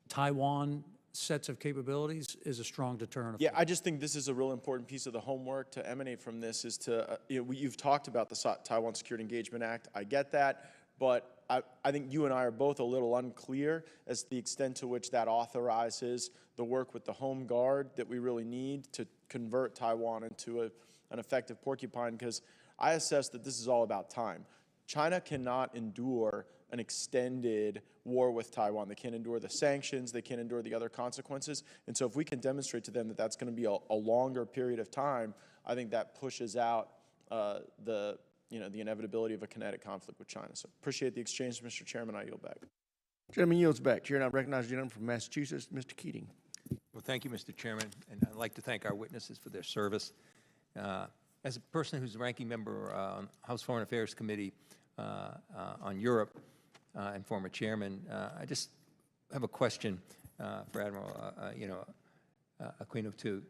Taiwan sets of capabilities, is a strong deterrent. Yeah, I just think this is a real important piece of the homework to emanate from this is to, you've talked about the Taiwan Security Engagement Act. I get that, but I think you and I are both a little unclear as to the extent to which that authorizes the work with the Home Guard that we really need to convert Taiwan into an effective porcupine, because I assess that this is all about time. China cannot endure an extended war with Taiwan. They can't endure the sanctions. They can't endure the other consequences. And so if we can demonstrate to them that that's going to be a longer period of time, I think that pushes out the inevitability of a kinetic conflict with China. So appreciate the exchange, Mr. Chairman. I yield back. Gentleman yields back. Chair, I recognize the gentleman from Massachusetts, Mr. Keating. Well, thank you, Mr. Chairman, and I'd like to thank our witnesses for their service. As a person who's a ranking member on House Foreign Affairs Committee on Europe and former chairman, I just have a question for Admiral Aquilino too.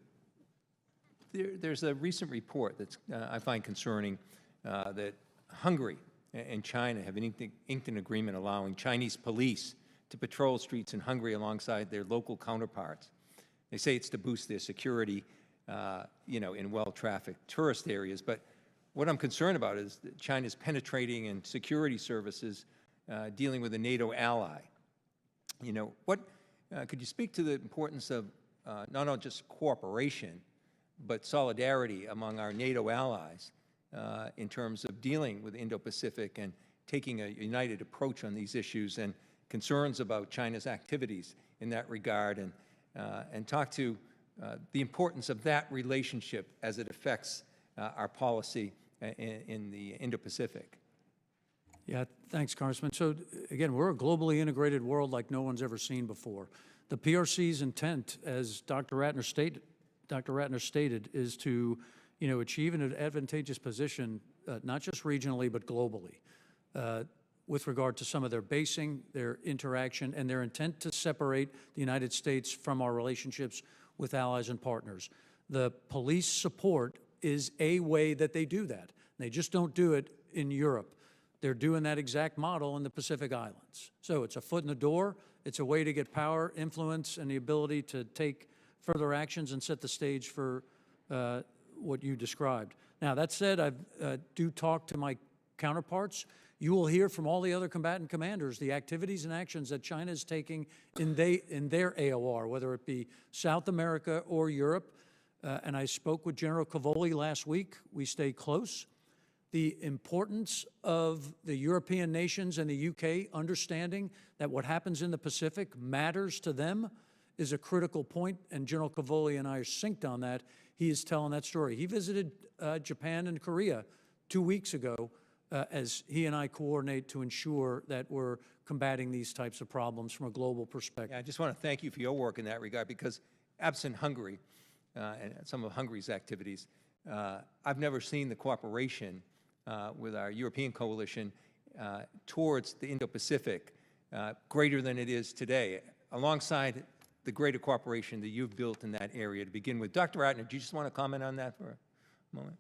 There's a recent report that I find concerning that Hungary and China have inked an agreement allowing Chinese police to patrol streets in Hungary alongside their local counterparts. They say it's to boost their security, in well-trafficked tourist areas. But what I'm concerned about is that China's penetrating in security services dealing with a NATO ally. Could you speak to the importance of not only just cooperation, but solidarity among our NATO allies in terms of dealing with Indo-Pacific and taking a united approach on these issues, and concerns about China's activities in that regard, and talk to the importance of that relationship as it affects our policy in the Indo-Pacific. Yeah, thanks, Congressman. So again, we're a globally integrated world like no one's ever seen before. The PRC's intent, as Dr. Ratner stated, is to achieve an advantageous position, not just regionally, but globally, with regard to some of their basing, their interaction, and their intent to separate the United States from our relationships with allies and partners. The police support is a way that they do that. They just don't do it in Europe. They're doing that exact model in the Pacific Islands. So it's a foot in the door. It's a way to get power, influence, and the ability to take further actions and set the stage for what you described. Now, that said, I do talk to my counterparts. You will hear from all the other combatant commanders the activities and actions that China is taking in their AOR, whether it be South America or Europe. And I spoke with General Cavoli last week. We stay close. The importance of the European nations and the UK understanding that what happens in the Pacific matters to them is a critical point, and General Cavoli and I are synced on that. He is telling that story. He visited Japan and Korea 2 weeks ago as he and I coordinate to ensure that we're combating these types of problems from a global perspective. Yeah, I just want to thank you for your work in that regard, because absent Hungary and some of Hungary's activities, I've never seen the cooperation with our European coalition towards the Indo-Pacific greater than it is today, alongside the greater cooperation that you've built in that area to begin with. Dr. Ratner, do you just want to comment on that for a moment?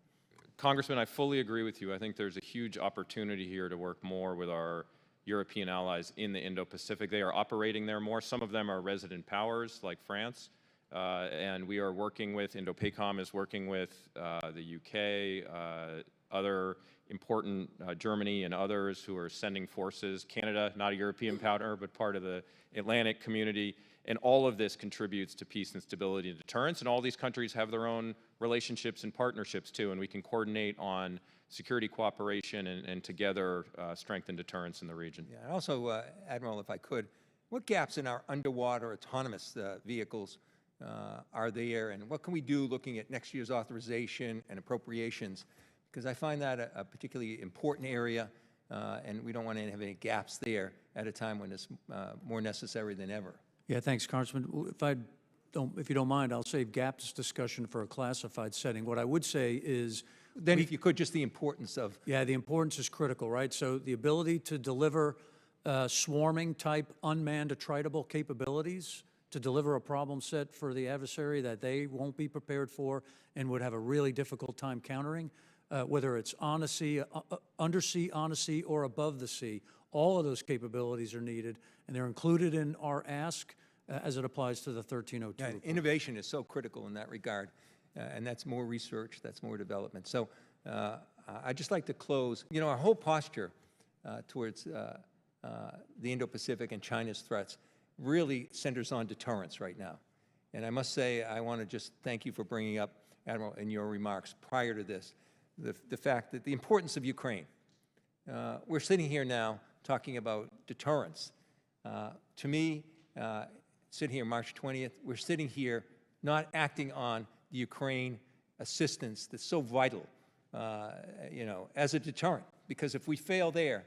Congressman, I fully agree with you. I think there's a huge opportunity here to work more with our European allies in the Indo-Pacific. They are operating there more. Some of them are resident powers, like France, and we are working with, Indo-PACOM is working with the UK, other important, Germany and others who are sending forces. Canada, not a European partner, but part of the Atlantic community. And all of this contributes to peace and stability and deterrence. And all these countries have their own relationships and partnerships too. And we can coordinate on security cooperation and together strengthen deterrence in the region. Yeah, and also, Admiral, if I could, what gaps in our underwater autonomous vehicles are there? And what can we do looking at next year's authorization and appropriations? Because I find that a particularly important area, and we don't want to have any gaps there at a time when it's more necessary than ever. Yeah, thanks, Congressman. If you don't mind, I'll save gaps discussion for a classified setting. What I would say is, then if you could, just the importance of. Yeah, the importance is critical, right? So the ability to deliver swarming type unmanned attritable capabilities to deliver a problem set for the adversary that they won't be prepared for and would have a really difficult time countering, whether it's on the sea, undersea, on the sea, or above the sea. All of those capabilities are needed, and they're included in our ask as it applies to the 1302. Yeah, report. innovation is so critical in that regard, and that's more research, that's more development. So I'd just like to close. You know, our whole posture towards the Indo-Pacific and China's threats really centers on deterrence right now. And I must say, I want to just thank you for bringing up, Admiral, in your remarks prior to this, the fact that the importance of Ukraine. We're sitting here now talking about deterrence. To me, sitting here March 20th, we're sitting here not acting on the Ukraine assistance that's so vital, you know, as a deterrent. Because if we fail there,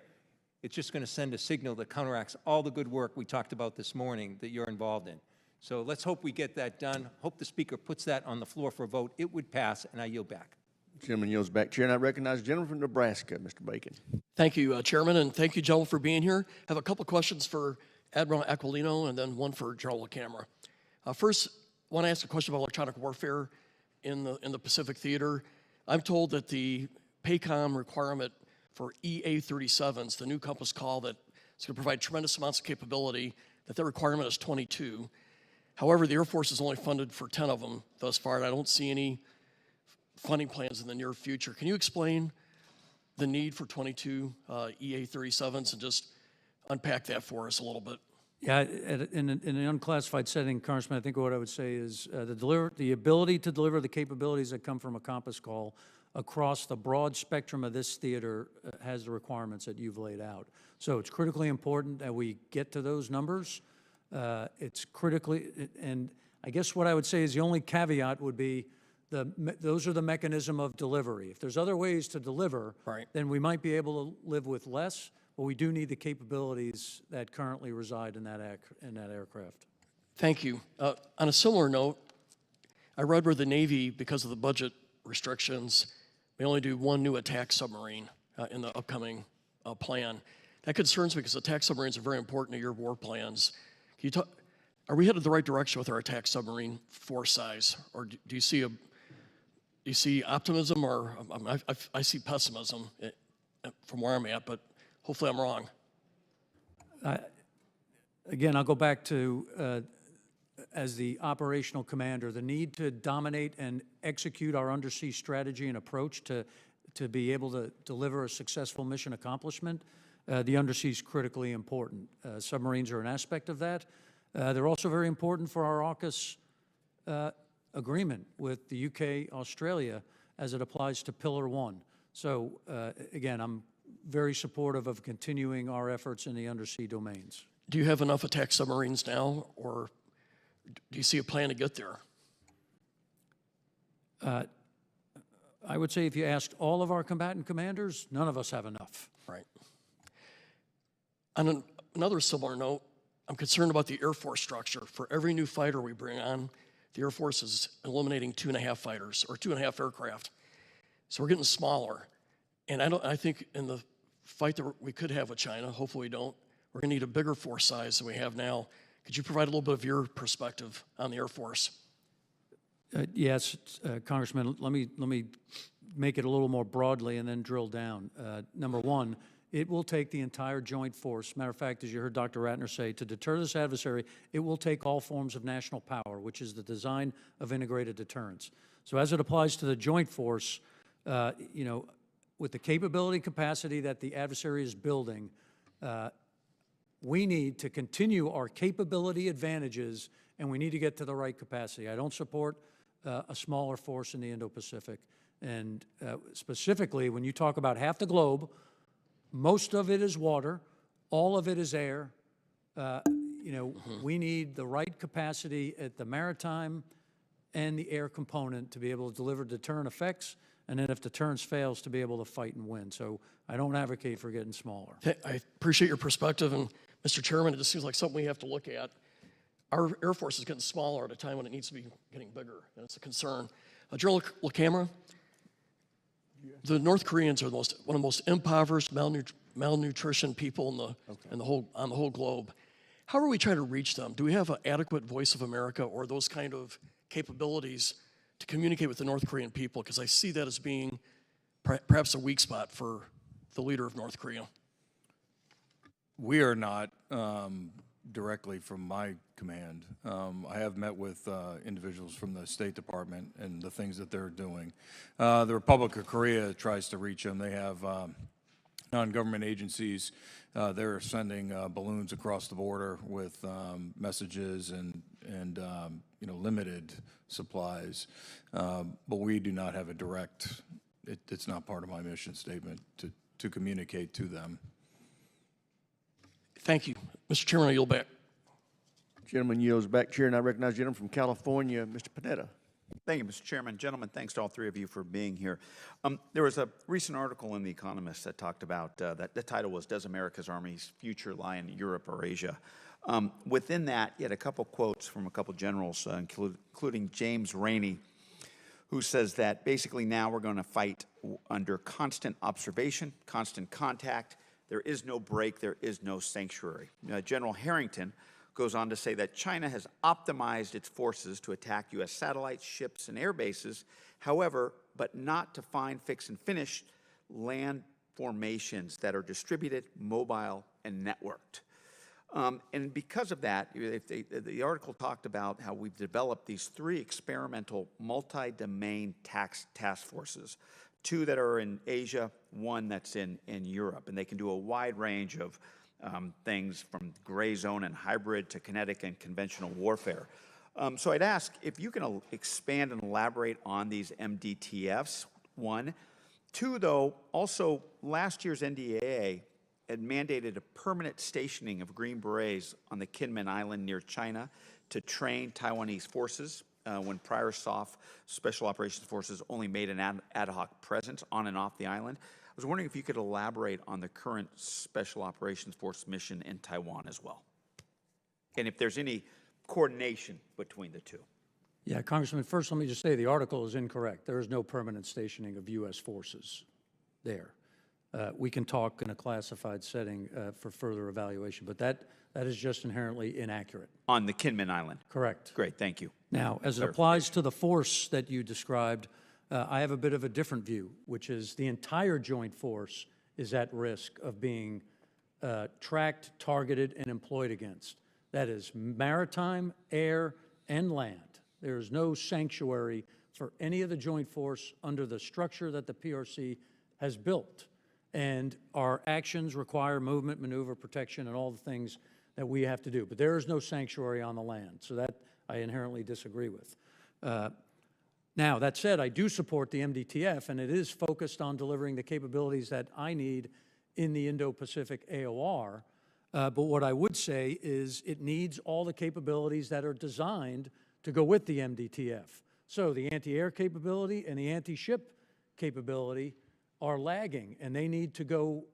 it's just going to send a signal that counteracts all the good work we talked about this morning that you're involved in. So let's hope we get that done. Hope the Speaker puts that on the floor for a vote. It would pass, and I yield back. Gentleman yields back. Chair, and I recognize the gentleman from Nebraska, Mr. Bacon. Thank you, Chairman, and thank you, gentlemen, for being here. I have a couple questions for Admiral Aquilino and then one for General LaCamera. First, I want to ask a question about electronic warfare in the Pacific Theater. I'm told that the PACOM requirement for EA-37s, the new compass call that is going to provide tremendous amounts of capability, that their requirement is 22. However, the Air Force has only funded for 10 of them thus far, and I don't see any funding plans in the near future. Can you explain the need for 22 EA-37s and just unpack that for us a little bit? Yeah, in an unclassified setting, Congressman, I think what I would say is the ability to deliver the capabilities that come from a compass call across the broad spectrum of this theater has the requirements that you've laid out. So it's critically important that we get to those numbers. It's critically, and I guess what I would say is the only caveat would be those are the mechanism of delivery. If there's other ways to deliver, then we might be able to live with less, but we do need the capabilities that currently reside in that aircraft. Thank you. On a similar note, I read where the Navy, because of the budget restrictions, may only do one new attack submarine in the upcoming plan. That concerns me because attack submarines are very important to your war plans. Can you talk, are we headed the right direction with our attack submarine force size, or do you see optimism, or I see pessimism from where I'm at, but hopefully I'm wrong. Again, I'll go back to, as the operational commander, the need to dominate and execute our undersea strategy and approach to be able to deliver a successful mission accomplishment. The undersea is critically important. Submarines are an aspect of that. They're also very important for our AUKUS agreement with the UK, Australia, as it applies to Pillar 1. So again, I'm very supportive of continuing our efforts in the undersea domains. Do you have enough attack submarines now, or do you see a plan to get there? I would say if you asked all of our combatant commanders, none of us have enough. Right. On another similar note, I'm concerned about the Air Force structure. For every new fighter we bring on, the Air Force is eliminating 2.5 fighters or 2.5 aircraft. So we're getting smaller. And I think in the fight that we could have with China, hopefully we don't, we're going to need a bigger force size than we have now. Could you provide a little bit of your perspective on the Air Force? Yes, Congressman, let me make it a little more broadly and then drill down. Number one, it will take the entire joint force. Matter of fact, as you heard Dr. Ratner say, to deter this adversary, it will take all forms of national power, which is the design of integrated deterrence. So as it applies to the joint force, you know, with the capability capacity that the adversary is building, we need to continue our capability advantages, and we need to get to the right capacity. I don't support a smaller force in the Indo-Pacific. And specifically, when you talk about half the globe, most of it is water, all of it is air. You know, we need the right capacity at the maritime and the air component to be able to deliver deterrent effects, and then if deterrence fails, to be able to fight and win. So I don't advocate for getting smaller. I appreciate your perspective, and Mr. Chairman, it just seems like something we have to look at. Our Air Force is getting smaller at a time when it needs to be getting bigger, and it's a concern. General LaCamera, the North Koreans are one of the most impoverished, malnutrition people on the whole globe. How are we trying to reach them? Do we have an adequate Voice of America or those kind of capabilities to communicate with the North Korean people? Because I see that as being perhaps a weak spot for the leader of North Korea. We are not directly from my command. I have met with individuals from the State Department and the things that they're doing. The Republic of Korea tries to reach them. They have non-government agencies. They're sending balloons across the border with messages and limited supplies. But we do not have a direct. It's not part of my mission statement to communicate to them. Thank you. Mr. Chairman, I yield back. Gentleman yields back. Chair, and I recognize the gentleman from California, Mr. Panetta. Thank you, Mr. Chairman. Gentlemen, thanks to all three of you for being here. There was a recent article in The Economist that talked about, that the title was, "Does America's Army's Future Lie in Europe or Asia?" Within that, you had a couple quotes from a couple generals, including James Rainey, who says that basically now we're going to fight under constant observation, constant contact. There is no break, there is no sanctuary. General Harrington goes on to say that China has optimized its forces to attack U.S. satellites, ships, and air bases, however, but not to find, fix, and finish land formations that are distributed, mobile, and networked. And because of that, the article talked about how we've developed these 3 experimental multi-domain task forces, 2 that are in Asia, 1 that's in Europe, and they can do a wide range of things from gray zone and hybrid to kinetic and conventional warfare. So I'd ask if you can expand and elaborate on these MDTFs, 1. 2, though, also last year's NDAA had mandated a permanent stationing of Green Berets on the Kinmen Island near China to train Taiwanese forces when prior SOF, Special Operations Forces, only made an ad hoc presence on and off the island. I was wondering if you could elaborate on the current Special Operations Force mission in Taiwan as well, and if there's any coordination between the 2. Yeah, Congressman, first let me just say the article is incorrect. There is no permanent stationing of U.S. forces there. We can talk in a classified setting for further evaluation, but that is just inherently inaccurate. On the Kinmen Island? Correct. Great, thank you. Now, as it applies to the force that you described, I have a bit of a different view, which is the entire joint force is at risk of being tracked, targeted, and employed against. That is maritime, air, and land. There is no sanctuary for any of the joint force under the structure that the PRC has built. And our actions require movement, maneuver, protection, and all the things that we have to do. But there is no sanctuary on the land, so that I inherently disagree with. Now, that said, I do support the MDTF, and it is focused on delivering the capabilities that I need in the Indo-Pacific AOR. But what I would say is it needs all the capabilities that are designed to go with the MDTF. So the anti-air capability and the anti-ship capability are lagging, and they need to go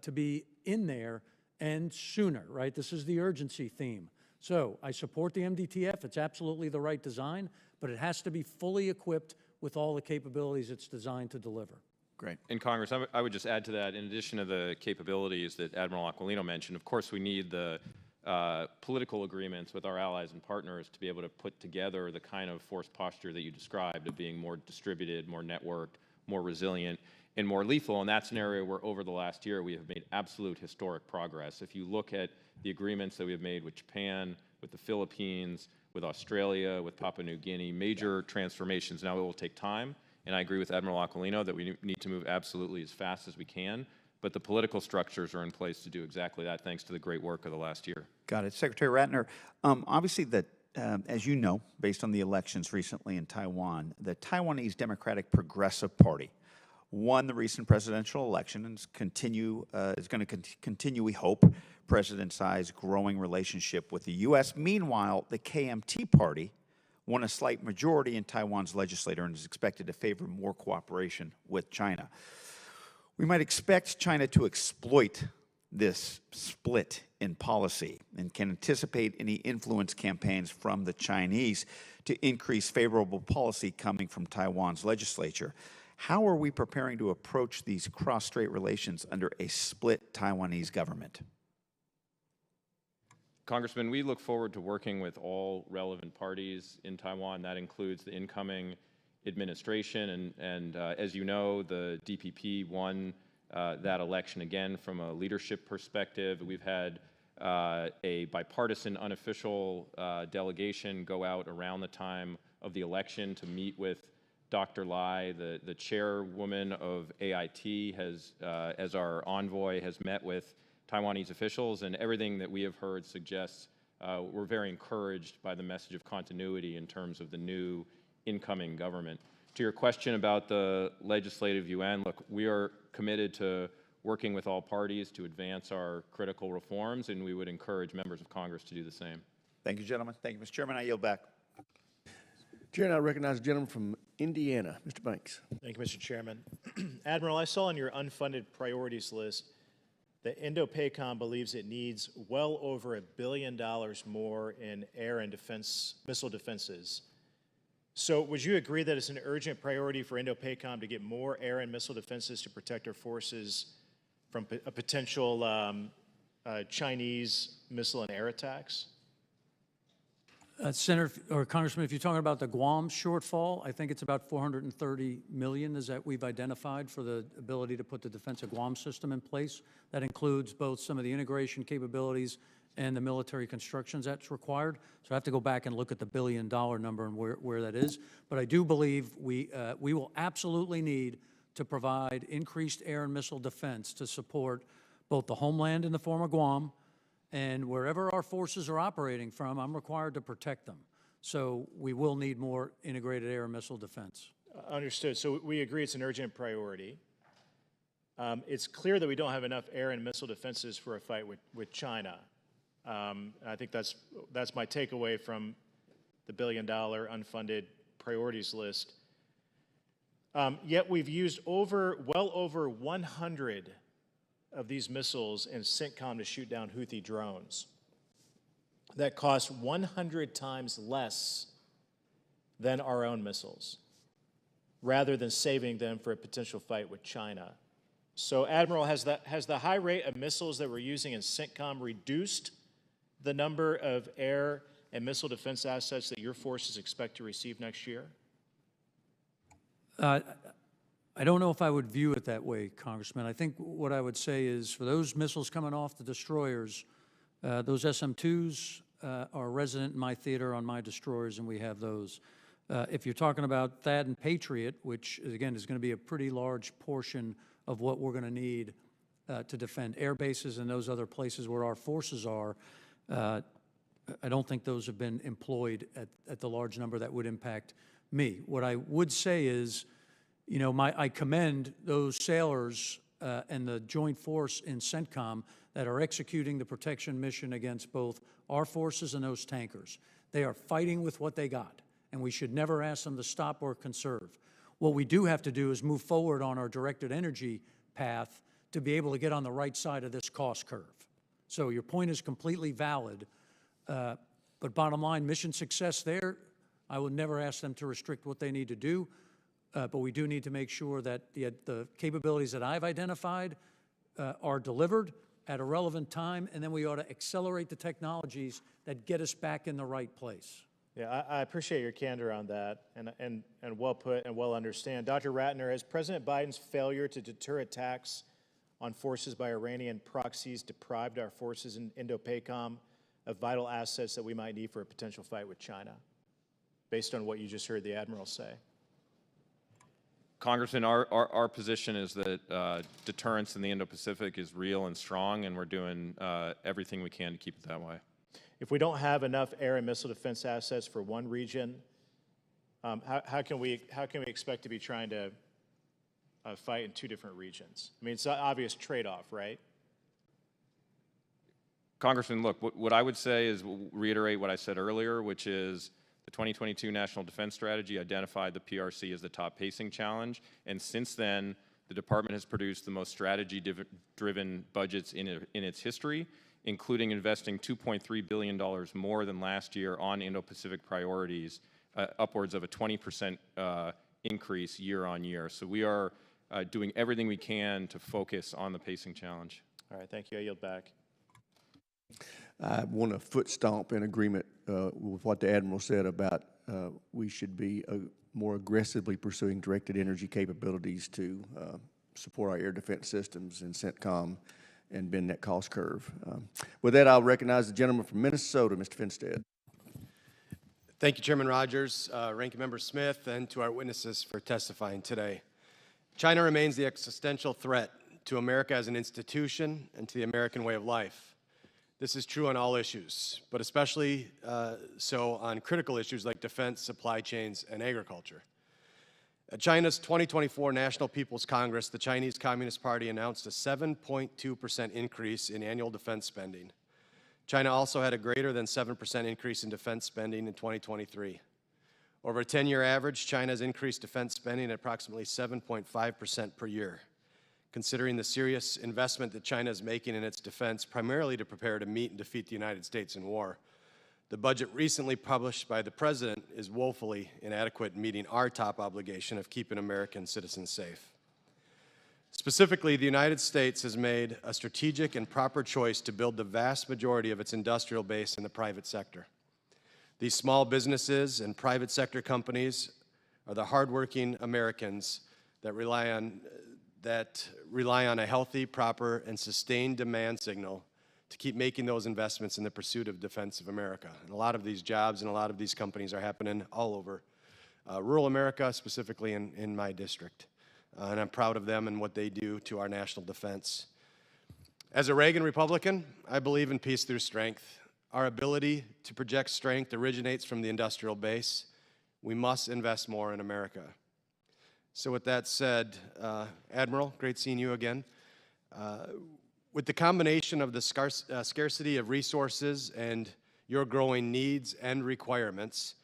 to be in there and sooner, right? This is the urgency theme. So I support the MDTF. It's absolutely the right design, but it has to be fully equipped with all the capabilities it's designed to deliver. Great. In Congress, I would just add to that, in addition to the capabilities that Admiral Aquilino mentioned, of course we need the political agreements with our allies and partners to be able to put together the kind of force posture that you described of being more distributed, more networked, more resilient, and more lethal. And that's an area where over the last year we have made absolute historic progress. If you look at the agreements that we have made with Japan, with the Philippines, with Australia, with Papua New Guinea, major transformations. Now it will take time, and I agree with Admiral Aquilino that we need to move absolutely as fast as we can, but the political structures are in place to do exactly that, thanks to the great work of the last year. Got it. Secretary Ratner, obviously as you know, based on the elections recently in Taiwan, the Taiwanese Democratic Progressive Party won the recent presidential election and is going to continue, we hope, President Tsai's growing relationship with the U.S. Meanwhile, the KMT party won a slight majority in Taiwan's legislature and is expected to favor more cooperation with China. We might expect China to exploit this split in policy and can anticipate any influence campaigns from the Chinese to increase favorable policy coming from Taiwan's legislature. How are we preparing to approach these cross-strait relations under a split Taiwanese government? Congressman, we look forward to working with all relevant parties in Taiwan. That includes the incoming administration. And as you know, the DPP won that election. Again, from a leadership perspective, we've had a bipartisan unofficial delegation go out around the time of the election to meet with Dr. Lai. The chairwoman of AIT has, as our envoy, has met with Taiwanese officials, and everything that we have heard suggests we're very encouraged by the message of continuity in terms of the new incoming government. To your question about the legislative UN, look, we are committed to working with all parties to advance our critical reforms, and we would encourage members of Congress to do the same. Thank you, gentlemen. Thank you, Mr. Chairman. I yield back. Chair, now recognize the gentleman from Indiana, Mr. Banks. Thank you, Mr. Chairman. Admiral, I saw on your unfunded priorities list that Indo-PACOM believes it needs well over $1 billion more in air and missile defenses. So would you agree that it's an urgent priority for Indo-PACOM to get more air and missile defenses to protect our forces from a potential Chinese missile and air attacks? Senator or Congressman, if you're talking about the Guam shortfall, I think it's about $430 million is that we've identified for the ability to put the defensive Guam system in place. That includes both some of the integration capabilities and the military constructions that's required. So I have to go back and look at the $1 billion number and where that is. But I do believe we will absolutely need to provide increased air and missile defense to support both the homeland in the form of Guam, and wherever our forces are operating from, I'm required to protect them. So we will need more integrated air and missile defense. Understood. So we agree it's an urgent priority. It's clear that we don't have enough air and missile defenses for a fight with China. I think that's my takeaway from the $1 billion unfunded priorities list. Yet we've used well over 100 of these missiles in CENTCOM to shoot down Houthi drones. That cost 100 times less than our own missiles, rather than saving them for a potential fight with China. So, Admiral, has the high rate of missiles that we're using in CENTCOM reduced the number of air and missile defense assets that your forces expect to receive next year? I don't know if I would view it that way, Congressman. I think what I would say is for those missiles coming off the destroyers, those SM-2s are resident in my theater on my destroyers, and we have those. If you're talking about THAAD and Patriot, which, again, is going to be a pretty large portion of what we're going to need to defend air bases and those other places where our forces are, I don't think those have been employed at the large number that would impact me. What I would say is, you know, I commend those sailors and the joint force in CENTCOM that are executing the protection mission against both our forces and those tankers. They are fighting with what they got, and we should never ask them to stop or conserve. What we do have to do is move forward on our directed energy path to be able to get on the right side of this cost curve. So your point is completely valid, but bottom line, mission success there, I would never ask them to restrict what they need to do. But we do need to make sure that the capabilities that I've identified are delivered at a relevant time, and then we ought to accelerate the technologies that get us back in the right place. Yeah, I appreciate your candor on that, and well put and well understand. Dr. Ratner, has President Biden's failure to deter attacks on forces by Iranian proxies deprived our forces in Indo-PACOM of vital assets that we might need for a potential fight with China, based on what you just heard the Admiral say? Congressman, our position is that deterrence in the Indo-Pacific is real and strong, and we're doing everything we can to keep it that way. If we don't have enough air and missile defense assets for one region, how can we expect to be trying to fight in two different regions? I mean, it's an obvious trade-off, right? Congressman, look, what I would say is reiterate what I said earlier, which is the 2022 National Defense Strategy identified the PRC as the top pacing challenge, and since then, the Department has produced the most strategy-driven budgets in its history, including investing $2.3 billion more than last year on Indo-Pacific priorities, upwards of a 20% increase year on year. So we are doing everything we can to focus on the pacing challenge. All right, thank you. I yield back. I want to foot stomp in agreement with what the Admiral said about we should be more aggressively pursuing directed energy capabilities to support our air defense systems in CENTCOM and bend that cost curve. With that, I'll recognize the gentleman from Minnesota, Mr. Finstead. Thank you, Chairman Rogers, Ranking Member Smith, and to our witnesses for testifying today. China remains the existential threat to America as an institution and to the American way of life. This is true on all issues, but especially so on critical issues like defense, supply chains, and agriculture. At China's 2024 National People's Congress, the Chinese Communist Party announced a 7.2% increase in annual defense spending. China also had a greater than 7% increase in defense spending in 2023. Over a 10-year average, China has increased defense spending at approximately 7.5% per year. Considering the serious investment that China is making in its defense, primarily to prepare to meet and defeat the United States in war, the budget recently published by the President is woefully inadequate in meeting our top obligation of keeping American citizens safe. Specifically, the United States has made a strategic and proper choice to build the vast majority of its industrial base in the private sector. These small businesses and private sector companies are the hardworking Americans that rely on a healthy, proper, and sustained demand signal to keep making those investments in the pursuit of defense of America. And a lot of these jobs and a lot of these companies are happening all over rural America, specifically in my district. And I'm proud of them and what they do to our national defense. As a Reagan Republican, I believe in peace through strength. Our ability to project strength originates from the industrial base. We must invest more in America. So with that said, Admiral, great seeing you again. With the combination of the scarcity of resources and your growing needs and requirements,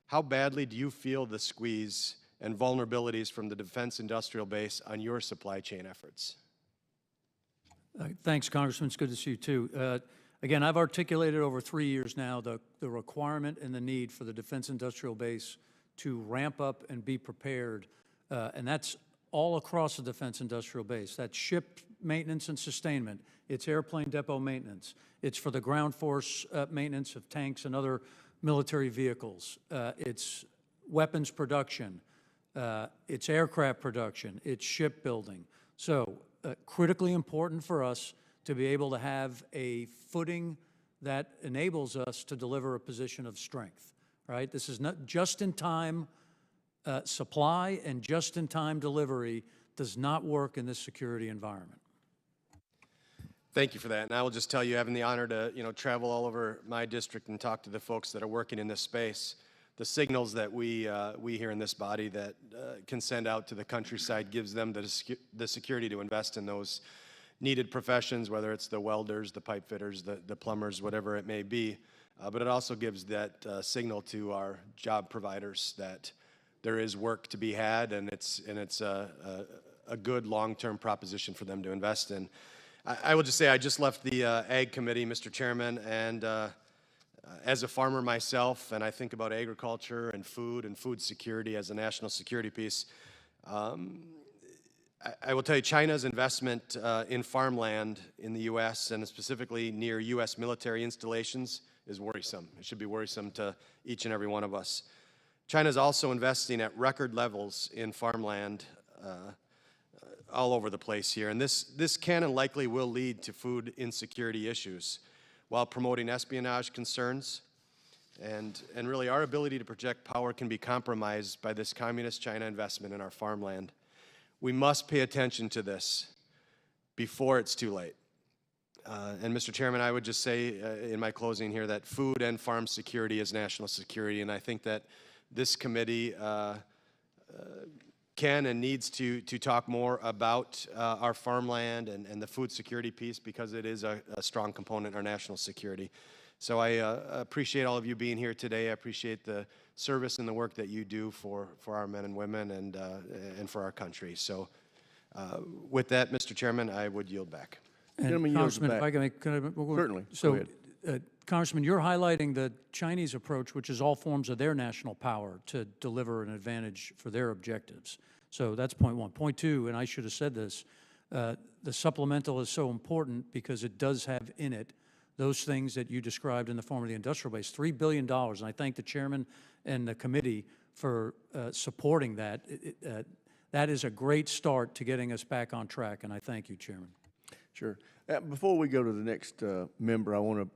how badly do you feel the squeeze and vulnerabilities from the defense industrial base on your supply chain efforts? Thanks, Congressman. It's good to see you, too. Again, I've articulated over 3 years now the requirement and the need for the defense industrial base to ramp up and be prepared, and that's all across the defense industrial base. That's ship maintenance and sustainment. It's airplane depot maintenance. It's for the ground force maintenance of tanks and other military vehicles. It's weapons production. It's aircraft production. It's shipbuilding. So critically important for us to be able to have a footing that enables us to deliver a position of strength, right? This is not just-in-time supply, and just-in-time delivery does not work in this security environment. Thank you for that. And I will just tell you, having the honor to travel all over my district and talk to the folks that are working in this space, the signals that we here in this body that can send out to the countryside gives them the security to invest in those needed professions, whether it's the welders, the pipe fitters, the plumbers, whatever it may be. But it also gives that signal to our job providers that there is work to be had, and it's a good long-term proposition for them to invest in. I will just say I just left the Ag Committee, Mr. Chairman, and as a farmer myself, and I think about agriculture and food security as a national security piece, I will tell you China's investment in farmland in the U.S. and specifically near U.S. military installations is worrisome. It should be worrisome to each and every one of us. China's also investing at record levels in farmland all over the place here, and this can and likely will lead to food insecurity issues while promoting espionage concerns, and really our ability to project power can be compromised by this communist China investment in our farmland. We must pay attention to this before it's too late. And Mr. Chairman, I would just say in my closing here that food and farm security is national security, and I think that this committee can and needs to talk more about our farmland and the food security piece, because it is a strong component in our national security. So I appreciate all of you being here today. I appreciate the service and the work that you do for our men and women and for our country. So with that, Mr. Chairman, I would yield back. And Congressman, if I can make, Certainly. So, Go ahead. Congressman, you're highlighting the Chinese approach, which is all forms of their national power to deliver an advantage for their objectives. So that's point one. Point two, and I should have said this, the supplemental is so important because it does have in it those things that you described in the form of the industrial base, $3 billion. And I thank the chairman and the committee for supporting that. that is a great start to getting us back on track, and I thank you, Chairman. Sure. Before we go to the next member, I want to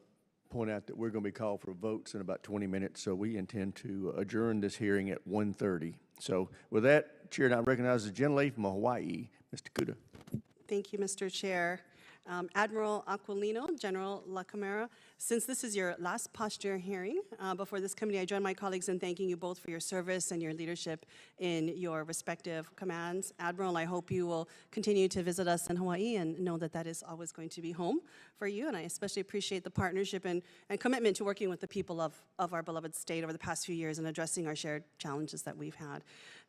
point out that we're going to be called for votes in about 20 minutes, so we intend to adjourn this hearing at 1:30. So with that, Chair, now recognizes the gentlelady from Hawaii, Mr. Kuda. Thank you, Mr. Chair. Admiral Aquilino, General LaCamera, since this is your last posture hearing before this committee, I join my colleagues in thanking you both for your service and your leadership in your respective commands. Admiral, I hope you will continue to visit us in Hawaii and know that that is always going to be home for you, and I especially appreciate the partnership and commitment to working with the people of our beloved state over the past few years and addressing our shared challenges that we've had.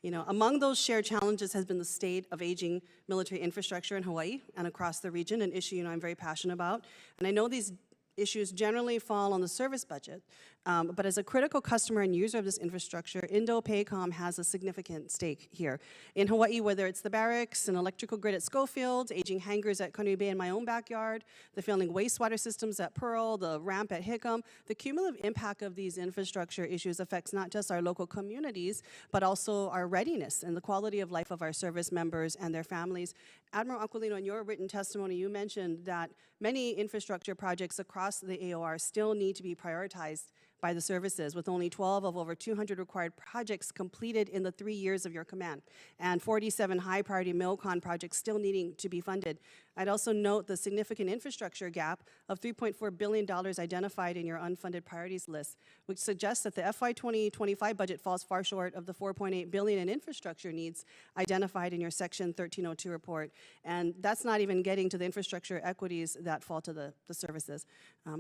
You know, among those shared challenges has been the state of aging military infrastructure in Hawaii and across the region, an issue I'm very passionate about. And I know these issues generally fall on the service budget, but as a critical customer and user of this infrastructure, Indo-Pacific has a significant stake here. In Hawaii, whether it's the barracks, an electrical grid at Schofield, aging hangars at Kaneohe Bay in my own backyard, the failing wastewater systems at Pearl, the ramp at Hickam, the cumulative impact of these infrastructure issues affects not just our local communities, but also our readiness and the quality of life of our service members and their families. Admiral Aquilino, in your written testimony, you mentioned that many infrastructure projects across the AOR still need to be prioritized by the services, with only 12 of over 200 required projects completed in the 3 years of your command, and 47 high-priority MILCON projects still needing to be funded. I'd also note the significant infrastructure gap of $3.4 billion identified in your unfunded priorities list, which suggests that the FY 2025 budget falls far short of the $4.8 billion in infrastructure needs identified in your Section 1302 report. And that's not even getting to the infrastructure equities that fall to the services.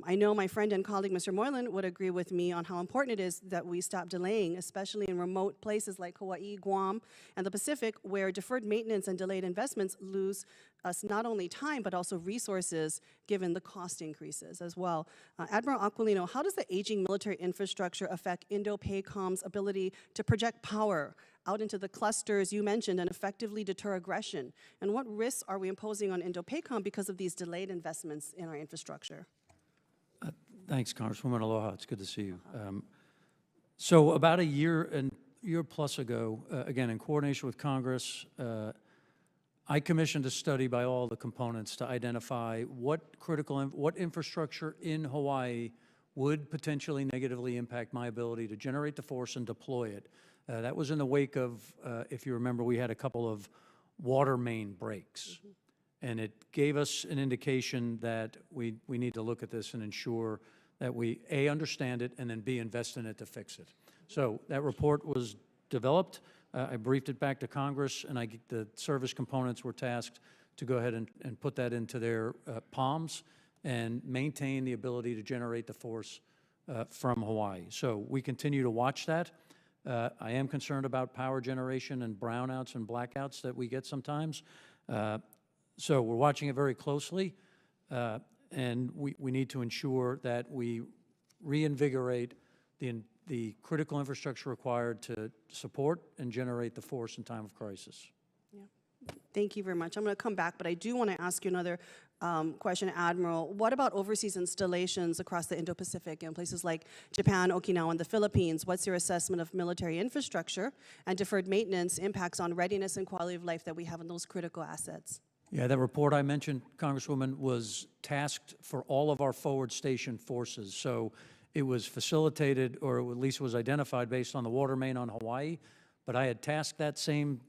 I know my friend and colleague, Mr. Moylan, would agree with me on how important it is that we stop delaying, especially in remote places like Hawaii, Guam, and the Pacific, where deferred maintenance and delayed investments lose us not only time, but also resources, given the cost increases as well. Admiral Aquilino, how does the aging military infrastructure affect Indo-Pacom's ability to project power out into the clusters you mentioned and effectively deter aggression? And what risks are we imposing on Indo-Pacom because of these delayed investments in our infrastructure? Thanks, Congresswoman. Aloha. It's good to see you. So about a year plus ago, again, in coordination with Congress, I commissioned a study by all the components to identify what infrastructure in Hawaii would potentially negatively impact my ability to generate the force and deploy it. That was in the wake of, if you remember, we had a couple of water main breaks. And it gave us an indication that we need to look at this and ensure that we, A, understand it, and then B, invest in it to fix it. So that report was developed. I briefed it back to Congress, and the service components were tasked to go ahead and put that into their palms and maintain the ability to generate the force from Hawaii. So we continue to watch that. I am concerned about power generation and brownouts and blackouts that we get sometimes. So we're watching it very closely, and we need to ensure that we reinvigorate the critical infrastructure required to support and generate the force in time of crisis. Yeah. Thank you very much. I'm going to come back, but I do want to ask you another question, Admiral. What about overseas installations across the Indo-Pacific in places like Japan, Okinawa, and the Philippines? What's your assessment of military infrastructure and deferred maintenance impacts on readiness and quality of life that we have in those critical assets? Yeah, that report I mentioned, Congresswoman, was tasked for all of our forward station forces. So it was facilitated, or at least was identified based on the water main on Hawaii, but I had tasked that same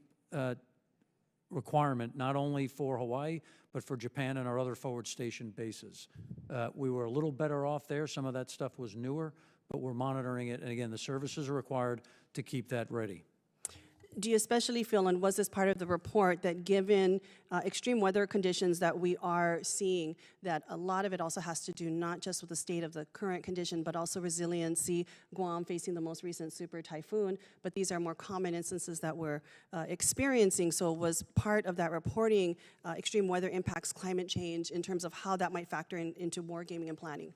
requirement not only for Hawaii, but for Japan and our other forward station bases. We were a little better off there. Some of that stuff was newer, but we're monitoring it. And again, the services are required to keep that ready. Do you especially feel, and was this part of the report, that given extreme weather conditions that we are seeing, that a lot of it also has to do not just with the state of the current condition, but also resiliency, Guam facing the most recent super typhoon, but these are more common instances that we're experiencing. So was part of that reporting extreme weather impacts climate change in terms of how that might factor into wargaming and planning?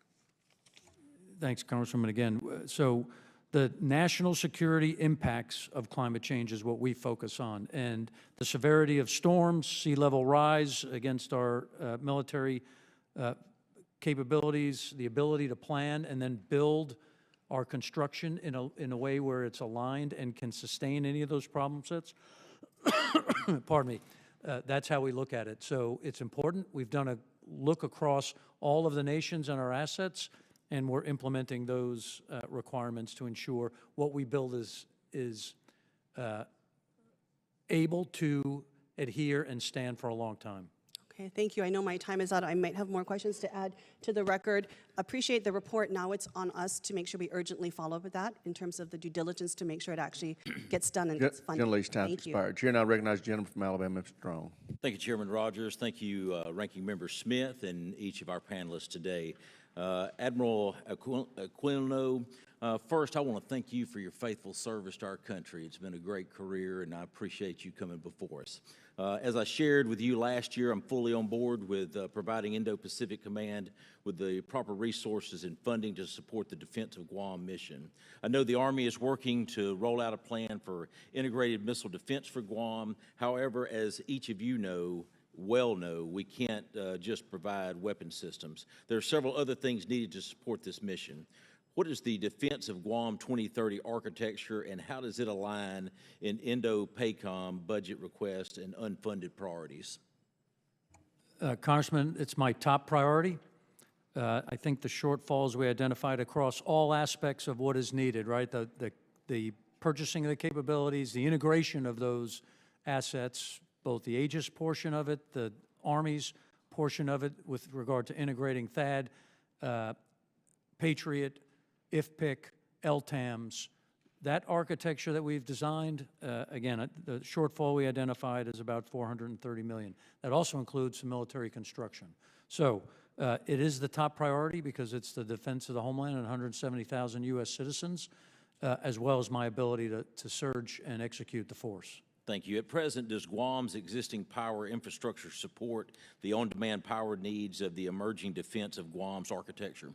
Thanks, Congresswoman, again. So the national security impacts of climate change is what we focus on, and the severity of storms, sea level rise against our military capabilities, the ability to plan and then build our construction in a way where it's aligned and can sustain any of those problem sets. pardon me, that's how we look at it. So it's important. We've done a look across all of the nations and our assets, and we're implementing those requirements to ensure what we build is able to adhere and stand for a long time. Okay, thank you. I know my time is out. I might have more questions to add to the record. Appreciate the report. Now it's on us to make sure we urgently follow up with that in terms of the due diligence to make sure it actually gets done and gets funded. Gentlelady's time expired. Chair now recognizes the gentleman from Alabama, Mr. Strong. Thank you, Chairman Rogers. Thank you, Ranking Member Smith, and each of our panelists today. Admiral Aquilino, first, I want to thank you for your faithful service to our country. It's been a great career, and I appreciate you coming before us. As I shared with you last year, I'm fully on board with providing Indo-Pacific Command with the proper resources and funding to support the defense of Guam mission. I know the Army is working to roll out a plan for integrated missile defense for Guam. However, as each of you know, we can't just provide weapon systems. There are several other things needed to support this mission. What is the Defense of Guam 2030 architecture, and how does it align in Indo-PACOM budget requests and unfunded priorities? Congressman, it's my top priority. I think the shortfalls we identified across all aspects of what is needed, right? The purchasing of the capabilities, the integration of those assets, both the Aegis portion of it, the Army's portion of it with regard to integrating THAAD, Patriot, IFPC, LTAMs, that architecture that we've designed, again, the shortfall we identified is about $430 million. That also includes some military construction. So it is the top priority because it's the defense of the homeland and 170,000 U.S. citizens, as well as my ability to surge and execute the force. Thank you. At present, does Guam's existing power infrastructure support the on-demand power needs of the emerging defense of Guam's architecture?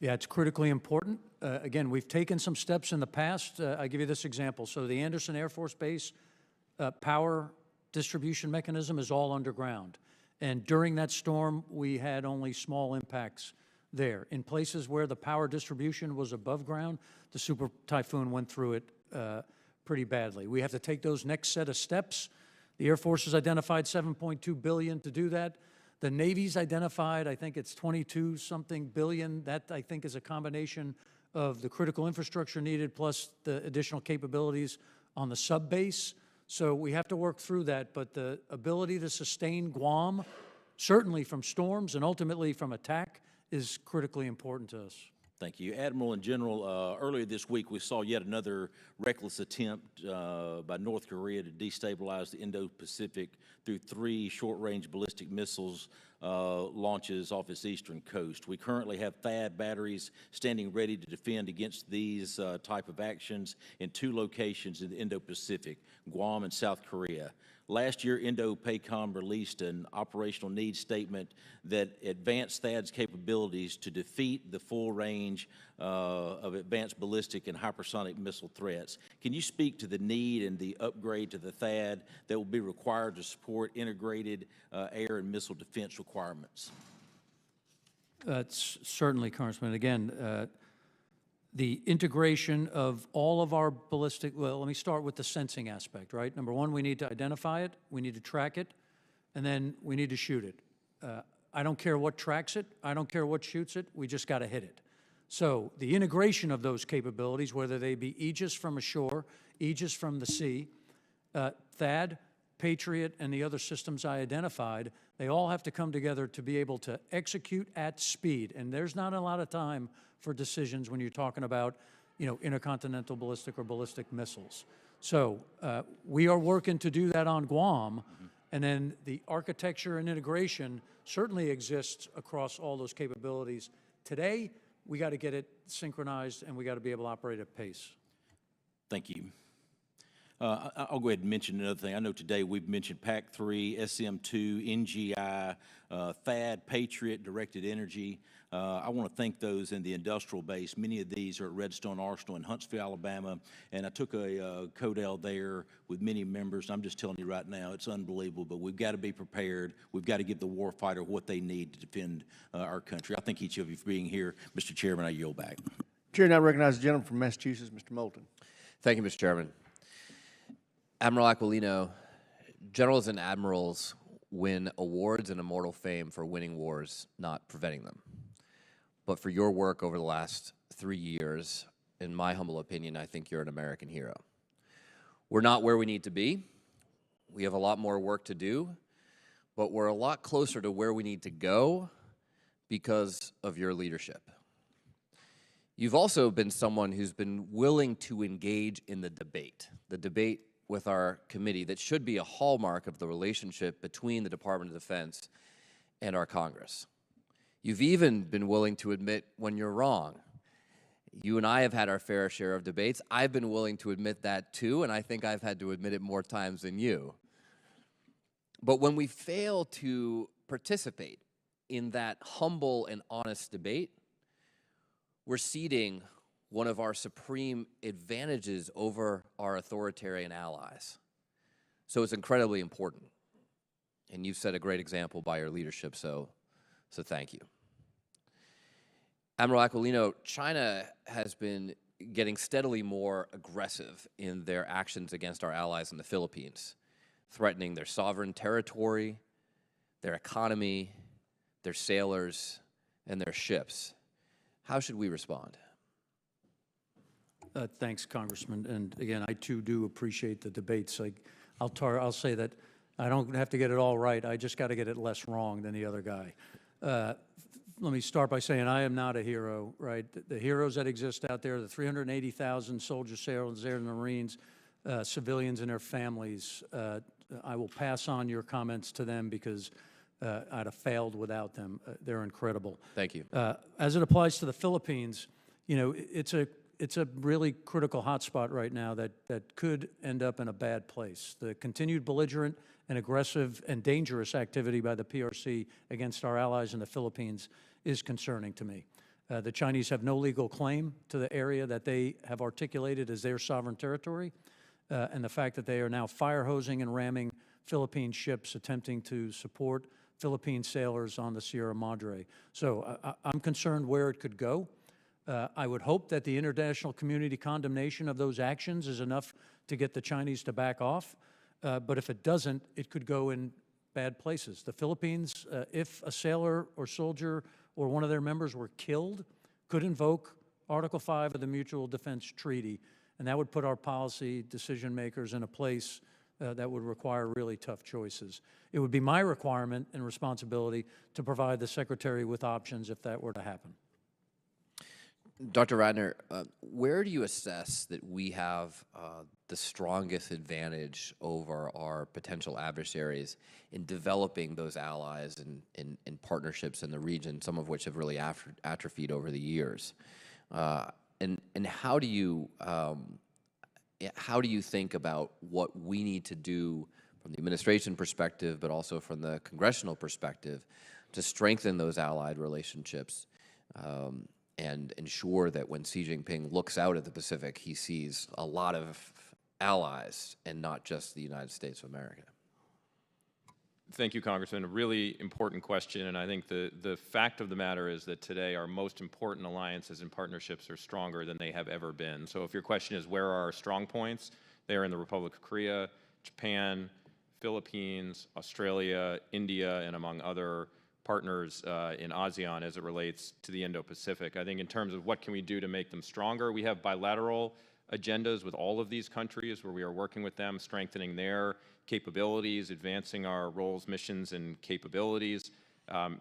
Yeah, it's critically important. Again, we've taken some steps in the past. I'll give you this example. So the Anderson Air Force Base power distribution mechanism is all underground. And during that storm, we had only small impacts there. In places where the power distribution was above ground, the super typhoon went through it pretty badly. We have to take those next set of steps. The Air Force has identified $7.2 billion to do that. The Navy's identified, I think it's 22-something billion. That, I think, is a combination of the critical infrastructure needed plus the additional capabilities on the sub-base. So we have to work through that, but the ability to sustain Guam, certainly from storms and ultimately from attack, is critically important to us. Thank you. Admiral and General, earlier this week we saw yet another reckless attempt by North Korea to destabilize the Indo-Pacific through 3 short-range ballistic missiles launches off its eastern coast. We currently have THAAD batteries standing ready to defend against these type of actions in 2 locations in the Indo-Pacific, Guam and South Korea. Last year, Indo-PACOM released an operational needs statement that advanced THAAD's capabilities to defeat the full range of advanced ballistic and hypersonic missile threats. Can you speak to the need and the upgrade to the THAAD that will be required to support integrated air and missile defense requirements? Certainly, Congressman. Again, the integration of all of our ballistic, well, let me start with the sensing aspect, right? Number one, we need to identify it, we need to track it, and then we need to shoot it. I don't care what tracks it, I don't care what shoots it, we just got to hit it. So the integration of those capabilities, whether they be Aegis from ashore, Aegis from the sea, THAAD, Patriot, and the other systems I identified, they all have to come together to be able to execute at speed. And there's not a lot of time for decisions when you're talking about, intercontinental ballistic or ballistic missiles. So we are working to do that on Guam, and then the architecture and integration certainly exists across all those capabilities. Today, we got to get it synchronized, and we got to be able to operate at pace. Thank you. I'll go ahead and mention another thing. I know today we've mentioned PAC-3, SM-2, NGI, THAAD, Patriot, Directed Energy. I want to thank those in the industrial base. Many of these are at Redstone Arsenal in Huntsville, Alabama, and I took a CODEL there with many members. I'm just telling you right now, it's unbelievable, but we've got to be prepared. We've got to give the warfighter what they need to defend our country. I thank each of you for being here. Mr. Chairman, I yield back. Chair now recognizes the gentleman from Massachusetts, Mr. Moulton. Thank you, Mr. Chairman. Admiral Aquilino, generals and admirals win awards and immortal fame for winning wars, not preventing them. But for your work over the last 3 years, in my humble opinion, I think you're an American hero. We're not where we need to be. We have a lot more work to do, but we're a lot closer to where we need to go because of your leadership. You've also been someone who's been willing to engage in the debate with our committee that should be a hallmark of the relationship between the Department of Defense and our Congress. You've even been willing to admit when you're wrong. You and I have had our fair share of debates. I've been willing to admit that too, and I think I've had to admit it more times than you. But when we fail to participate in that humble and honest debate, we're ceding one of our supreme advantages over our authoritarian allies. So it's incredibly important. And you've set a great example by your leadership, so thank you. Admiral Aquilino, China has been getting steadily more aggressive in their actions against our allies in the Philippines, threatening their sovereign territory, their economy, their sailors, and their ships. How should we respond? Thanks, Congressman. And again, I too do appreciate the debates. I'll say that I don't have to get it all right. I just got to get it less wrong than the other guy. Let me start by saying I am not a hero, right? The heroes that exist out there, the 380,000 soldiers, sailors, air and Marines, civilians and their families, I will pass on your comments to them because I'd have failed without them. They're incredible. Thank you. As it applies to the Philippines, you know, it's a really critical hotspot right now that could end up in a bad place. The continued belligerent and aggressive and dangerous activity by the PRC against our allies in the Philippines is concerning to me. The Chinese have no legal claim to the area that they have articulated as their sovereign territory, and the fact that they are now fire hosing and ramming Philippine ships attempting to support Philippine sailors on the Sierra Madre. So I'm concerned where it could go. I would hope that the international community condemnation of those actions is enough to get the Chinese to back off. But if it doesn't, it could go in bad places. The Philippines, if a sailor or soldier or one of their members were killed, could invoke Article 5 of the Mutual Defense Treaty, and that would put our policy decision makers in a place that would require really tough choices. It would be my requirement and responsibility to provide the Secretary with options if that were to happen. Dr. Ratner, where do you assess that we have the strongest advantage over our potential adversaries in developing those allies and partnerships in the region, some of which have really atrophied over the years? And how do you think about what we need to do from the administration perspective, but also from the congressional perspective, to strengthen those allied relationships and ensure that when Xi Jinping looks out at the Pacific, he sees a lot of allies and not just the United States of America? Thank you, Congressman. A really important question, and I think the fact of the matter is that today our most important alliances and partnerships are stronger than they have ever been. So if your question is where are our strong points, they are in the Republic of Korea, Japan, Philippines, Australia, India, and among other partners in ASEAN as it relates to the Indo-Pacific. I think in terms of what can we do to make them stronger, we have bilateral agendas with all of these countries where we are working with them, strengthening their capabilities, advancing our roles, missions, and capabilities,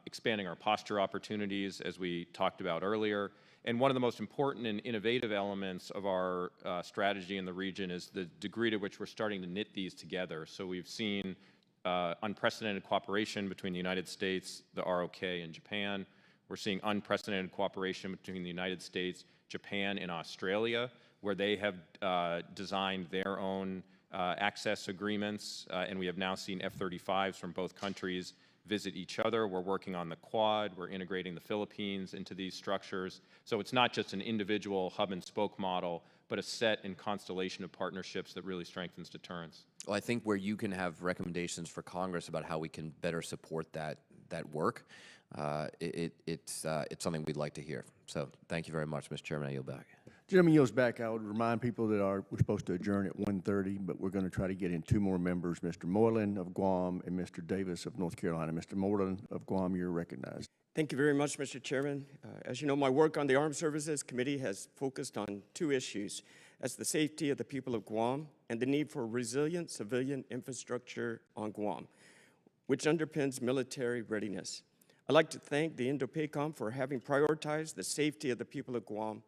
expanding our posture opportunities, as we talked about earlier. And one of the most important and innovative elements of our strategy in the region is the degree to which we're starting to knit these together. So we've seen unprecedented cooperation between the United States, the ROK, and Japan. We're seeing unprecedented cooperation between the United States, Japan, and Australia, where they have designed their own access agreements, and we have now seen F-35s from both countries visit each other. We're working on the Quad. We're integrating the Philippines into these structures. So it's not just an individual hub and spoke model, but a set and constellation of partnerships that really strengthens deterrence. Well, I think where you can have recommendations for Congress about how we can better support that work, it's something we'd like to hear. So thank you very much, Mr. Chairman. I yield back. Gentlemen, yields back. I would remind people that we're supposed to adjourn at 1:30, but we're going to try to get in two more members, Mr. Moylan of Guam and Mr. Davis of North Carolina. Mr. Moylan of Guam, you're recognized. Thank you very much, Mr. Chairman. As you know, my work on the Armed Services Committee has focused on two issues. That's the safety of the people of Guam and the need for resilient civilian infrastructure on Guam, which underpins military readiness. I'd like to thank the Indo-PACOM for having prioritized the safety of the people of Guam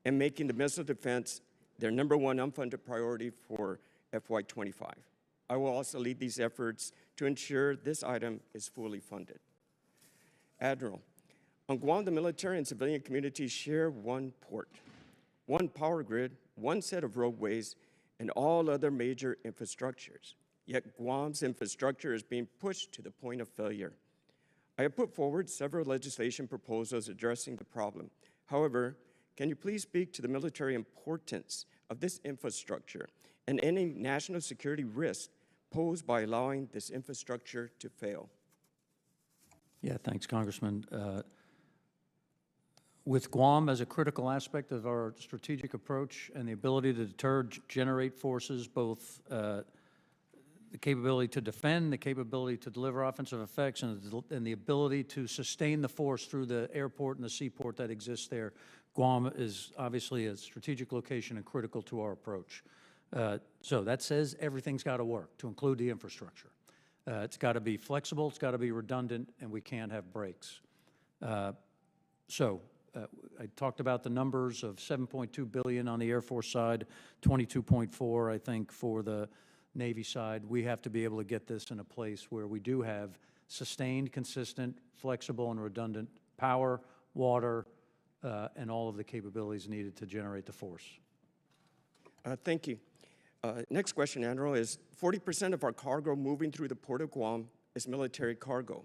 and making the missile defense their #1 unfunded priority for FY25. I will also lead these efforts to ensure this item is fully funded. Admiral, on Guam, the military and civilian communities share one port, one power grid, one set of roadways, and all other major infrastructures. Yet Guam's infrastructure is being pushed to the point of failure. I have put forward several legislation proposals addressing the problem. However, can you please speak to the military importance of this infrastructure and any national security risk posed by allowing this infrastructure to fail? Yeah, thanks, Congressman. With Guam as a critical aspect of our strategic approach and the ability to deter, generate forces, both the capability to defend, the capability to deliver offensive effects, and the ability to sustain the force through the airport and the seaport that exists there, Guam is obviously a strategic location and critical to our approach. So that says everything's got to work, to include the infrastructure. It's got to be flexible, it's got to be redundant, and we can't have breaks. I talked about the numbers of $7.2 billion on the Air Force side, 22.4, I think, for the Navy side. We have to be able to get this in a place where we do have sustained, consistent, flexible, and redundant power, water, and all of the capabilities needed to generate the force. Thank you. Next question, Admiral, is 40% of our cargo moving through the Port of Guam is military cargo.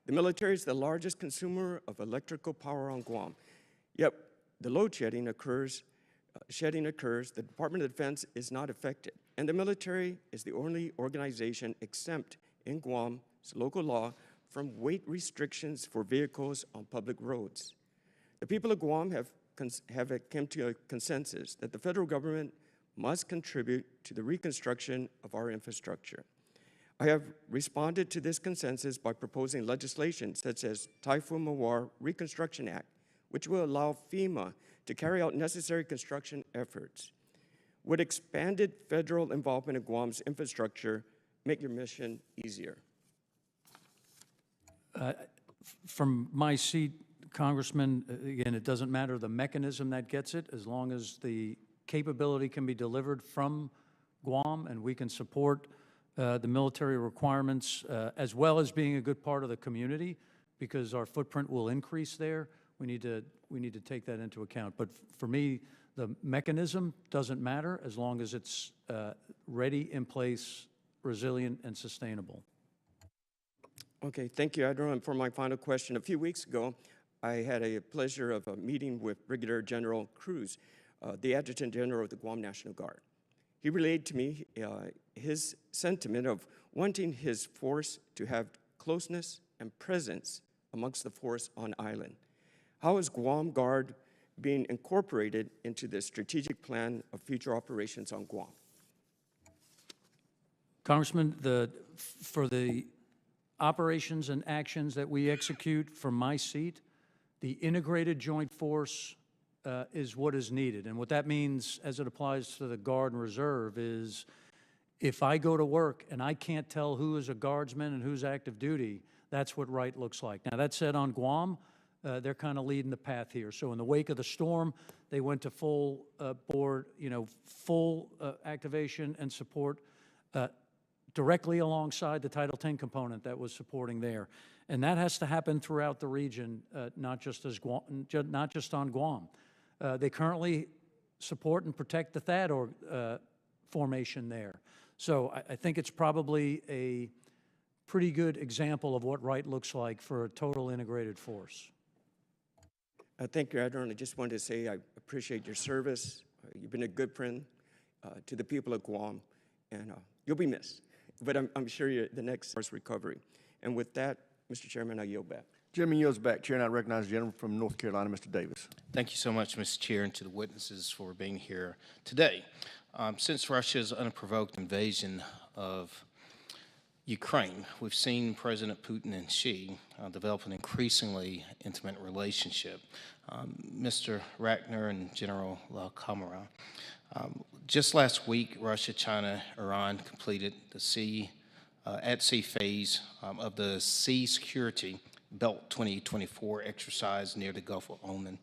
The military is the largest consumer of electrical power on Guam. Yet the load shedding occurs, the Department of Defense is not affected, and the military is the only organization exempt in Guam's local law from weight restrictions for vehicles on public roads. The people of Guam have come to a consensus that the federal government must contribute to the reconstruction of our infrastructure. I have responded to this consensus by proposing legislation such as Typhoon Mawar Reconstruction Act, which will allow FEMA to carry out necessary construction efforts. Would expanded federal involvement in Guam's infrastructure make your mission easier? From my seat, Congressman, again, it doesn't matter the mechanism that gets it, as long as the capability can be delivered from Guam and we can support the military requirements as well as being a good part of the community, because our footprint will increase there. We need to take that into account. But for me, the mechanism doesn't matter as long as it's ready, in place, resilient, and sustainable. Okay, thank you, Admiral. And for my final question, a few weeks ago, I had a pleasure of a meeting with Brigadier General Cruz, the Adjutant General of the Guam National Guard. He relayed to me his sentiment of wanting his force to have closeness and presence amongst the force on island. How is Guam Guard being incorporated into the strategic plan of future operations on Guam? Congressman, for the operations and actions that we execute from my seat, the integrated joint force is what is needed. And what that means as it applies to the Guard and Reserve is if I go to work and I can't tell who is a Guardsman and who's active duty, that's what right looks like. Now, that said, on Guam, they're kind of leading the path here. So in the wake of the storm, they went to full board, full activation and support directly alongside the Title X component that was supporting there. And that has to happen throughout the region, not just on Guam. They currently support and protect the THAAD formation there. So I think it's probably a pretty good example of what right looks like for a total integrated force. Thank you, Admiral. I just wanted to say I appreciate your service. You've been a good friend to the people of Guam, and you'll be missed. But I'm sure you're the next recovery. And with that, Mr. Chairman, I yield back. Gentleman yields back. Chair, and I recognize the gentleman from North Carolina, Mr. Davis. Thank you so much, Mr. Chair, and to the witnesses for being here today. Since Russia's unprovoked invasion of Ukraine, we've seen President Putin and Xi develop an increasingly intimate relationship. Mr. Ratner and General LaCamera, just last week, Russia, China, Iran completed the at-sea phase of the Sea Security Belt 2024 exercise near the Gulf of Oman.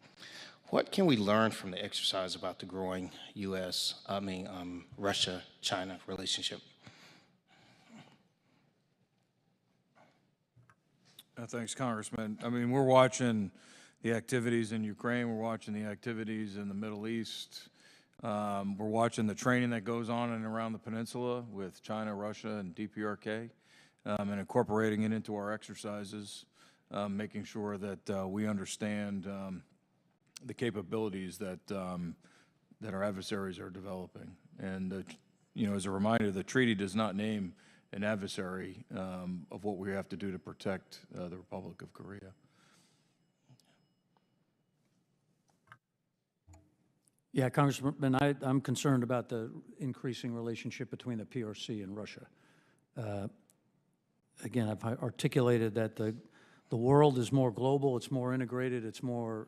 What can we learn from the exercise about the growing Russia-China relationship? Thanks, Congressman. I mean, we're watching the activities in Ukraine. We're watching the activities in the Middle East. We're watching the training that goes on and around the peninsula with China, Russia, and DPRK, and incorporating it into our exercises, making sure that we understand the capabilities that that our adversaries are developing. And you know, as a reminder, the treaty does not name an adversary of what we have to do to protect the Republic of Korea. Yeah, Congressman, I'm concerned about the increasing relationship between the PRC and Russia. Again, I've articulated that the world is more global, it's more integrated, it's more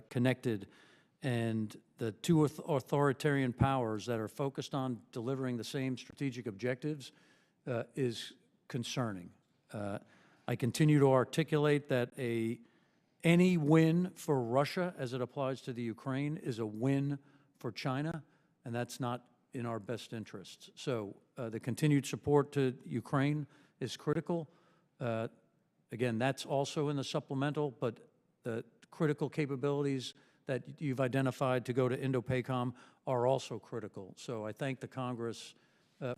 connected, and the two authoritarian powers that are focused on delivering the same strategic objectives is concerning. I continue to articulate that any win for Russia as it applies to the Ukraine is a win for China, and that's not in our best interests. So the continued support to Ukraine is critical. Again, that's also in the supplemental, but the critical capabilities that you've identified to go to Indo-PACOM are also critical. So I thank the Congress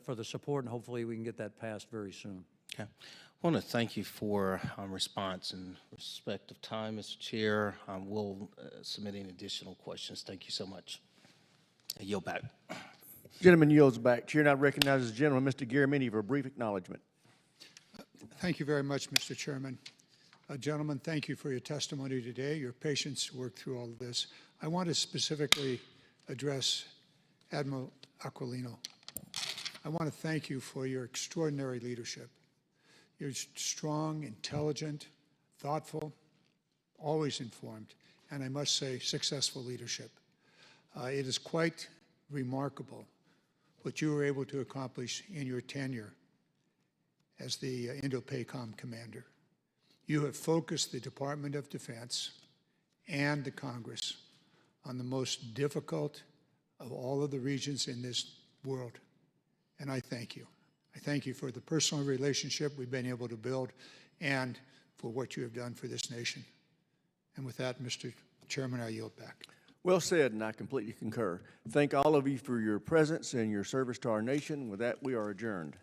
for the support, and hopefully we can get that passed very soon. Okay. I want to thank you for response. In respect of time, Mr. Chair, we'll submit any additional questions. Thank you so much. I yield back. Gentleman yields back. Chair now recognizes the gentleman, Mr. Garamendi, for a brief acknowledgement. Thank you very much, Mr. Chairman. Gentlemen, thank you for your testimony today, your patience to work through all of this. I want to specifically address Admiral Aquilino. I want to thank you for your extraordinary leadership. You're strong, intelligent, thoughtful, always informed, and I must say, successful leadership. It is quite remarkable what you were able to accomplish in your tenure as the Indo-PACOM commander. You have focused the Department of Defense and the Congress on the most difficult of all of the regions in this world, and I thank you. I thank you for the personal relationship we've been able to build and for what you have done for this nation. And with that, Mr. Chairman, I yield back. Well said, and I completely concur. Thank all of you for your presence and your service to our nation. With that, we are adjourned.